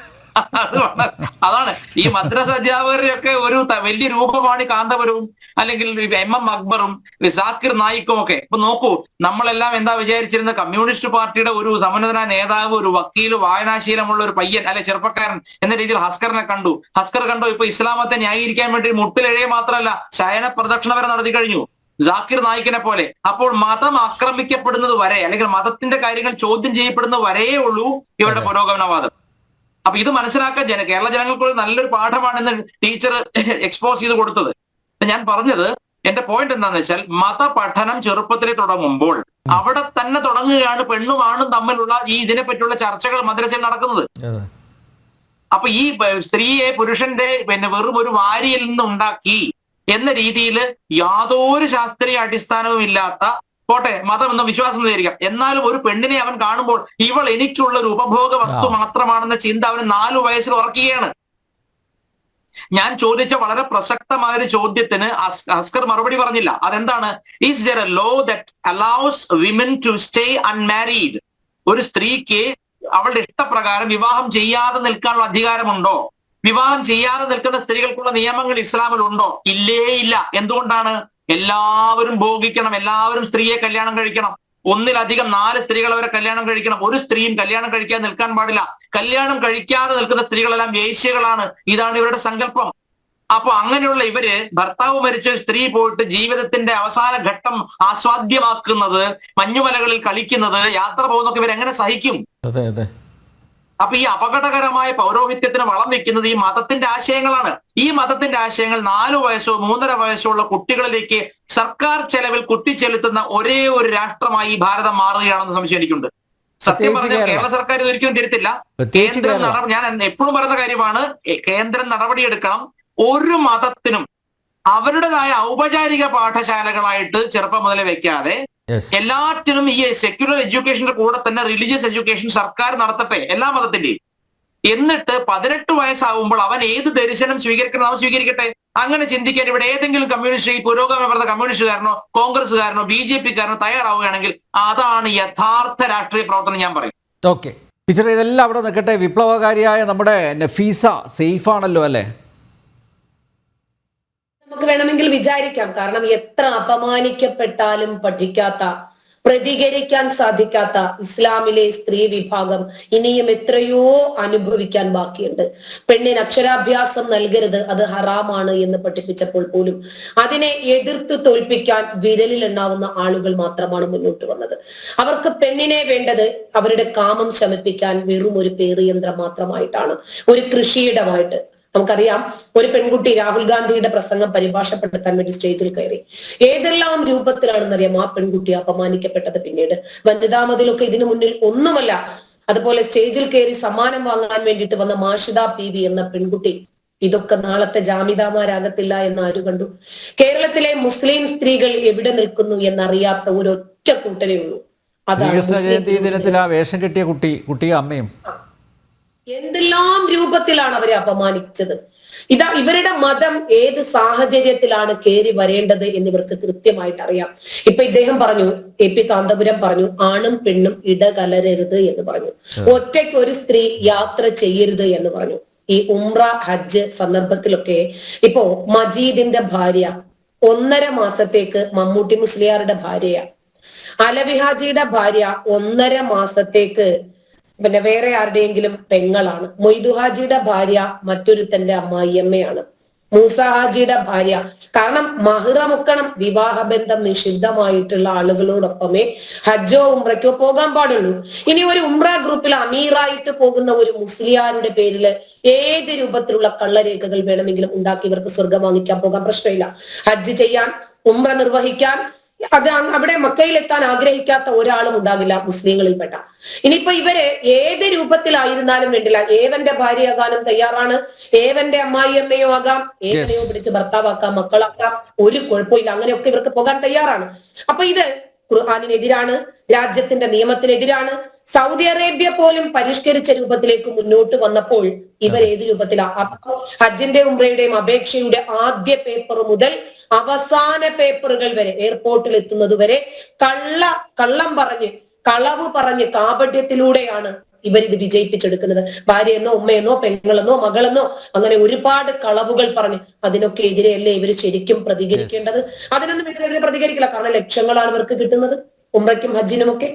Speaker 7: അതാണ് ഈ മദ്രസ അധ്യാപകരെയൊക്കെ ഒരു വലിയ രൂപമാണ് കാന്തപുരവും അല്ലെങ്കിൽ MM അക്ബറും സാക്കിർ നായിക്കും ഒക്കെ. ഇപ്പൊ നോക്കൂ, നമ്മളെല്ലാം എന്താ വിചാരിച്ചിരുന്നത്, കമ്മ്യൂണിസ്റ്റ് പാർട്ടിയുടെ ഒരു സമന്നതനായ നേതാവ്, ഒരു വക്കീല്, വായനാശീലമുള്ള ഒരു പയ്യൻ അല്ലെ ചെറുപ്പക്കാരൻ എന്ന രീതിയിൽ ഹസ്കറിനെ കണ്ടു. ഹസ്കർ കണ്ടോ ഇപ്പൊ ഇസ്ലാമത്തെ ന്യായീകരിക്കാൻ വേണ്ടി മുട്ടിലെഴയെ മാത്രമല്ല ശയന പ്രദക്ഷിണ വരെ നടത്തി കഴിഞ്ഞു, ജാക്കിർ നായിക്കിനെ പോലെ. അപ്പോൾ മതം ആക്രമിക്കപ്പെടുന്നത് വരെ അല്ലെങ്കിൽ മതത്തിന്റെ കാര്യങ്ങൾ ചോദ്യം ചെയ്യപ്പെടുന്നത് വരെയേ ഉള്ളൂ ഇവരുടെ പുരോഗമനവാദം. അപ്പൊ ഇത് മനസ്സിലാക്കാൻ കേരള ജനങ്ങൾക്ക് നല്ലൊരു പാഠമാണെന്ന് ടീച്ചർ എക്സ്പോസ് ചെയ്ത് കൊടുത്തത്. ഞാൻ പറഞ്ഞത്, എന്റെ പോയിന്റ് എന്താണെന്ന് വെച്ചാൽ, മതപഠനം ചെറുപ്പത്തിലെ തുടങ്ങുമ്പോൾ അവിടെ തന്നെ തുടങ്ങുകയാണ് പെണ്ണും ആണും തമ്മിലുള്ള ഈ ഇതിനെ പറ്റിയുള്ള ചർച്ചകൾ മദ്രസയിൽ നടക്കുന്നത്. അപ്പൊ ഈ സ്ത്രീയെ പുരുഷന്റെ വെറും ഒരു വാരിയിൽ നിന്ന് ഉണ്ടാക്കി എന്ന രീതിയിൽ യാതൊരു ശാസ്ത്രീയ അടിസ്ഥാനവും ഇല്ലാത്ത, പോട്ടെ മതം എന്ന വിശ്വാസം വിചാരിക്കാം, എന്നാലും ഒരു പെണ്ണിനെ അവൻ കാണുമ്പോൾ ഇവൾ എനിക്കുള്ള ഒരു ഉപഭോഗ വസ്തു മാത്രമാണെന്ന ചിന്ത അവന് 4 വയസ്സിൽ ഉറക്കുകയാണ്. ഞാൻ ചോദിച്ച വളരെ പ്രസക്തമായ ഒരു ചോദ്യത്തിന് ഹസ്കർ മറുപടി പറഞ്ഞില്ല. അതെന്താണ്? Is there a law that allows women to stay unmarried? ഒരു സ്ത്രീക്ക് അവളുടെ ഇഷ്ടപ്രകാരം വിവാഹം ചെയ്യാതെ നിൽക്കാനുള്ള അധികാരമുണ്ടോ? വിവാഹം ചെയ്യാതെ നിൽക്കുന്ന സ്ത്രീകൾക്കുള്ള നിയമങ്ങൾ ഇസ്ലാമിൽ ഉണ്ടോ? ഇല്ലേ ഇല്ല. എന്തുകൊണ്ടാണ്? എല്ലാവരും ഭോഗിക്കണം, എല്ലാവരും സ്ത്രീയെ കല്യാണം കഴിക്കണം, ഒന്നിലധികം 4 സ്ത്രീകൾ വരെ കല്യാണം കഴിക്കണം, ഒരു സ്ത്രീയും കല്യാണം കഴിക്കാതെ നിൽക്കാൻ പാടില്ല. കല്യാണം കഴിക്കാതെ നിൽക്കുന്ന സ്ത്രീകളെല്ലാം വേശ്യകളാണ്. ഇതാണ് ഇവരുടെ സങ്കല്പം. അപ്പൊ അങ്ങനെയുള്ള ഇവര് ഭർത്താവ് മരിച്ച സ്ത്രീ പോയിട്ട് ജീവിതത്തിന്റെ അവസാന ഘട്ടം ആസ്വാദ്യമാക്കുന്നത്, മഞ്ഞുമലകളിൽ കളിക്കുന്നത്, യാത്ര പോകുന്നതൊക്കെ ഇവരെങ്ങനെ സഹിക്കും? അപ്പൊ ഈ അപകടകരമായ പൗരോഹിത്യത്തിന് വളം വെക്കുന്നത് ഈ മതത്തിന്റെ ആശയങ്ങളാണ്. ഈ മതത്തിന്റെ ആശയങ്ങൾ 4 വയസ്സോ 3.5 വയസ്സോ ഉള്ള കുട്ടികളിലേക്ക് സർക്കാർ ചെലവിൽ കുത്തിച്ചെലുത്തുന്ന ഒരേ ഒരു രാഷ്ട്രമായി ഭാരതം മാറുകയാണെന്ന് സംശയം എനിക്കുണ്ട്. സത്യം പറഞ്ഞാൽ കേരള സർക്കാർ ഒരിക്കലും തിരുത്തില്ല. കേന്ദ്രം ഞാൻ എപ്പോഴും പറയുന്ന കാര്യമാണ്, കേന്ദ്രം നടപടിയെടുക്കണം. ഒരു മതത്തിനും അവരുടേതായ ഔപചാരിക പാഠശാലകളായിട്ട് ചെറുപ്പം മുതലേ വെക്കാതെ എല്ലാറ്റിനും ഈ സെക്യുലർ എഡ്യൂക്കേഷന്റെ കൂടെ തന്നെ റിലീജിയസ് എഡ്യൂക്കേഷൻ സർക്കാർ നടത്തട്ടെ, എല്ലാ മതത്തിന്റെയും. എന്നിട്ട് 18 വയസ്സാവുമ്പോൾ അവൻ ഏത് ദർശനം സ്വീകരിക്കണം അവൻ സ്വീകരിക്കട്ടെ. അങ്ങനെ ചിന്തിക്കാൻ ഇവിടെ ഏതെങ്കിലും കമ്മ്യൂണിസ്റ്റ്, ഈ പുരോഗമന പറഞ്ഞ കമ്മ്യൂണിസ്റ്റുകാരനോ കോൺഗ്രസ്സുകാരനോ BJP-കാരനോ തയ്യാറാവുകയാണെങ്കിൽ അതാണ് യഥാർത്ഥ രാഷ്ട്രീയ പ്രവർത്തനം ഞാൻ പറയും.
Speaker 2: ഓക്കെ ടീച്ചർ, ഇതെല്ലാം അവിടെ നിൽക്കട്ടെ. വിപ്ലവകാരിയായ നമ്മുടെ നഫീസ സേഫ് ആണല്ലോ അല്ലേ?
Speaker 6: നമുക്ക് വേണമെങ്കിൽ വിചാരിക്കാം. കാരണം എത്ര അപമാനിക്കപ്പെട്ടാലും പഠിക്കാത്ത, പ്രതികരിക്കാൻ സാധിക്കാത്ത ഇസ്ലാമിലെ സ്ത്രീ വിഭാഗം ഇനിയും എത്രയോ അനുഭവിക്കാൻ ബാക്കിയുണ്ട്. പെണ്ണിന് അക്ഷരാഭ്യാസം നൽകരുത്, അത് ഹറാമാണ് എന്ന് പഠിപ്പിച്ചപ്പോൾ പോലും അതിനെ എതിർത്ത് തോൽപ്പിക്കാൻ വിരലിലെണ്ണാവുന്ന ആളുകൾ മാത്രമാണ് മുന്നോട്ട് വന്നത്. അവർക്ക് പെണ്ണിനെ വേണ്ടത് അവരുടെ കാമം ശമിപ്പിക്കാൻ വെറും ഒരു പേറിയന്ത്രം മാത്രമായിട്ടാണ്, ഒരു കൃഷിയിടമായിട്ട്. നമുക്കറിയാം, ഒരു പെൺകുട്ടി രാഹുൽ ഗാന്ധിയുടെ പ്രസംഗം പരിഭാഷപ്പെടുത്താൻ വേണ്ടി സ്റ്റേജിൽ കയറി. ഏതെല്ലാം രൂപത്തിലാണെന്നറിയാം ആ പെൺകുട്ടി അപമാനിക്കപ്പെട്ടത്. പിന്നീട് വനിതാ മതിലൊക്കെ ഇതിനു മുന്നിൽ ഒന്നുമല്ല. അതുപോലെ സ്റ്റേജിൽ കയറി സമ്മാനം വാങ്ങാൻ വേണ്ടിയിട്ട് വന്ന മാഷിദ PV എന്ന പെൺകുട്ടി, ഇതൊക്കെ നാളത്തെ ജാമിദാമാരാകത്തില്ല എന്ന് ആര് കണ്ടു? കേരളത്തിലെ മുസ്ലിം സ്ത്രീകൾ എവിടെ നിൽക്കുന്നു എന്നറിയാത്ത ഒരൊറ്റ കൂട്ടരേ ഉള്ളൂ.
Speaker 2: അതാണ് വേഷം കെട്ടിയ കുട്ടിയും അമ്മയും.
Speaker 6: എന്തെല്ലാം രൂപത്തിലാണ് അവരെ അപമാനിച്ചത്. ഇവരുടെ മതം ഏത് സാഹചര്യത്തിലാണ് കയറി വരേണ്ടത് എന്നിവർക്ക് കൃത്യമായിട്ട് അറിയാം. ഇപ്പൊ ഇദ്ദേഹം പറഞ്ഞു, AP കാന്തപുരം പറഞ്ഞു, ആണും പെണ്ണും ഇടകലരരുത് എന്ന് പറഞ്ഞു. ഒറ്റയ്ക്ക് ഒരു സ്ത്രീ യാത്ര ചെയ്യരുത് എന്ന് പറഞ്ഞു. ഈ ഉംറ ഹജ്ജ് സന്ദർഭത്തിലൊക്കെ ഇപ്പോ മജീദിന്റെ ഭാര്യ 1.5 മാസത്തേക്ക് മമ്മൂട്ടി മുസ്ലിയാരുടെ ഭാര്യയാ. അലവി ഹാജിയുടെ ഭാര്യ 1.5 മാസത്തേക്ക് പിന്നെ വേറെ ആരുടെയെങ്കിലും പെങ്ങളാണ്. മൊയ്തു ഹാജിയുടെ ഭാര്യ മറ്റൊരുത്തന്റെ അമ്മായിയമ്മയാണ്. മൂസ ഹാജിയുടെ ഭാര്യ, കാരണം മഹ്റമുക്കണം, വിവാഹബന്ധം നിഷിദ്ധമായിട്ടുള്ള ആളുകളോടൊപ്പമേ ഹജ്ജോ ഉംറയ്ക്കോ പോകാൻ പാടുള്ളൂ. ഇനി ഒരു ഉംറ ഗ്രൂപ്പിൽ അമീറായിട്ട് പോകുന്ന ഒരു മുസ്ലിയാരുടെ പേരില് ഏത് രൂപത്തിലുള്ള കള്ളരേഖകൾ വേണമെങ്കിലും ഉണ്ടാക്കി ഇവർക്ക് സ്വർഗം വാങ്ങിക്കാൻ പോകാൻ പ്രശ്നമില്ല. ഹജ്ജ് ചെയ്യാൻ, ഉംറ നിർവഹിക്കാൻ അവിടെ മക്കയിലെത്താൻ ആഗ്രഹിക്കാത്ത ഒരാളും ഉണ്ടാകില്ല മുസ്ലിങ്ങളിൽപ്പെട്ട. ഇനിയിപ്പോ ഇവര് ഏത് രൂപത്തിലായിരുന്നാലും വേണ്ടില്ല, ഏവന്റെ ഭാര്യയാകാനും തയ്യാറാണ്, ഏവന്റെ അമ്മായിയമ്മയോ ആകാം, ഏവനെയോ പിടിച്ച് ഭർത്താവാക്കാം, മക്കളാക്കാം, ഒരു കുഴപ്പമില്ല, അങ്ങനെയൊക്കെ ഇവർക്ക് പോകാൻ തയ്യാറാണ്. അപ്പൊ ഇത് ഖുർആനിനെതിരാണ്, രാജ്യത്തിന്റെ നിയമത്തിനെതിരാണ്. സൗദി അറേബ്യ പോലും പരിഷ്കരിച്ച രൂപത്തിലേക്ക് മുന്നോട്ട് വന്നപ്പോൾ ഇവർ ഏത് രൂപത്തിലാ? അപ്പൊ ഹജ്ജിന്റെ ഉംറയുടെയും അപേക്ഷയുടെ ആദ്യ പേപ്പർ മുതൽ അവസാന പേപ്പറുകൾ വരെ, എയർപോർട്ടിൽ എത്തുന്നത് വരെ കളവ് പറഞ്ഞ് കാപട്യത്തിലൂടെയാണ് ഇവരിത് വിജയിപ്പിച്ചെടുക്കുന്നത്. ഭാര്യയെന്നോ ഉമ്മയെന്നോ പെങ്ങളെന്നോ മകളെന്നോ അങ്ങനെ ഒരുപാട് കളവുകൾ പറഞ്ഞ് അതിനൊക്കെ എതിരെയല്ലേ ഇവർ ശരിക്കും പ്രതികരിക്കേണ്ടത്? അതിനൊന്നും ഇവരെതിരെ പ്രതികരിക്കില്ല, കാരണം ലക്ഷങ്ങളാണ് ഇവർക്ക് കിട്ടുന്നത് ഉംറയ്ക്കും ഹജ്ജിനുമൊക്കെ.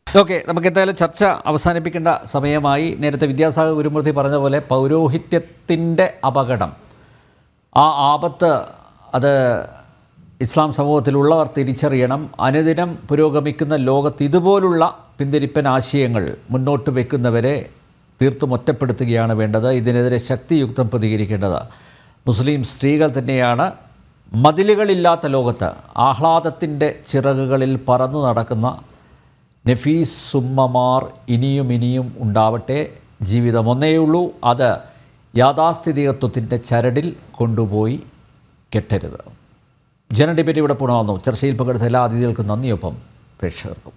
Speaker 2: ഓക്കെ, നമുക്ക് എന്തായാലും ചർച്ച അവസാനിപ്പിക്കേണ്ട സമയമായി. നേരത്തെ വിദ്യാസാഗർ ഗുരുമൂർത്തി പറഞ്ഞ പോലെ പൗരോഹിത്യത്തിൻ്റെ അപകടം, ആ ആപത്ത് അത് ഇസ്ലാം സമൂഹത്തിലുള്ളവർ തിരിച്ചറിയണം. അനുദിനം പുരോഗമിക്കുന്ന ലോകത്ത് ഇതുപോലുള്ള പിന്തിരിപ്പൻ ആശയങ്ങൾ മുന്നോട്ട് വയ്ക്കുന്നവരെ തീർത്തും ഒറ്റപ്പെടുത്തുകയാണ് വേണ്ടത്. ഇതിനെതിരെ ശക്തിയുക്തം പ്രതികരിക്കേണ്ടത് മുസ്ലിം സ്ത്രീകൾ തന്നെയാണ്. മതിലുകളില്ലാത്ത ലോകത്ത് ആഹ്ലാദത്തിൻ്റെ ചിറകുകളിൽ പറന്നു നടക്കുന്ന നഫീസ് ഉമ്മമാർ ഇനിയും ഉണ്ടാവട്ടെ. ജീവിതം ഒന്നേയുള്ളൂ, അത് യാഥാസ്ഥിതികത്വത്തിൻ്റെ ചരടിൽ കൊണ്ടുപോയി കെട്ടരുത്. ജനഡിബേറ്റ് ഇവിടെ പൂർണ്ണമാകുന്നു. ചർച്ചയിൽ പങ്കെടുത്ത എല്ലാ അതിഥികൾക്കും നന്ദിയൊപ്പം പ്രേക്ഷകർക്കും.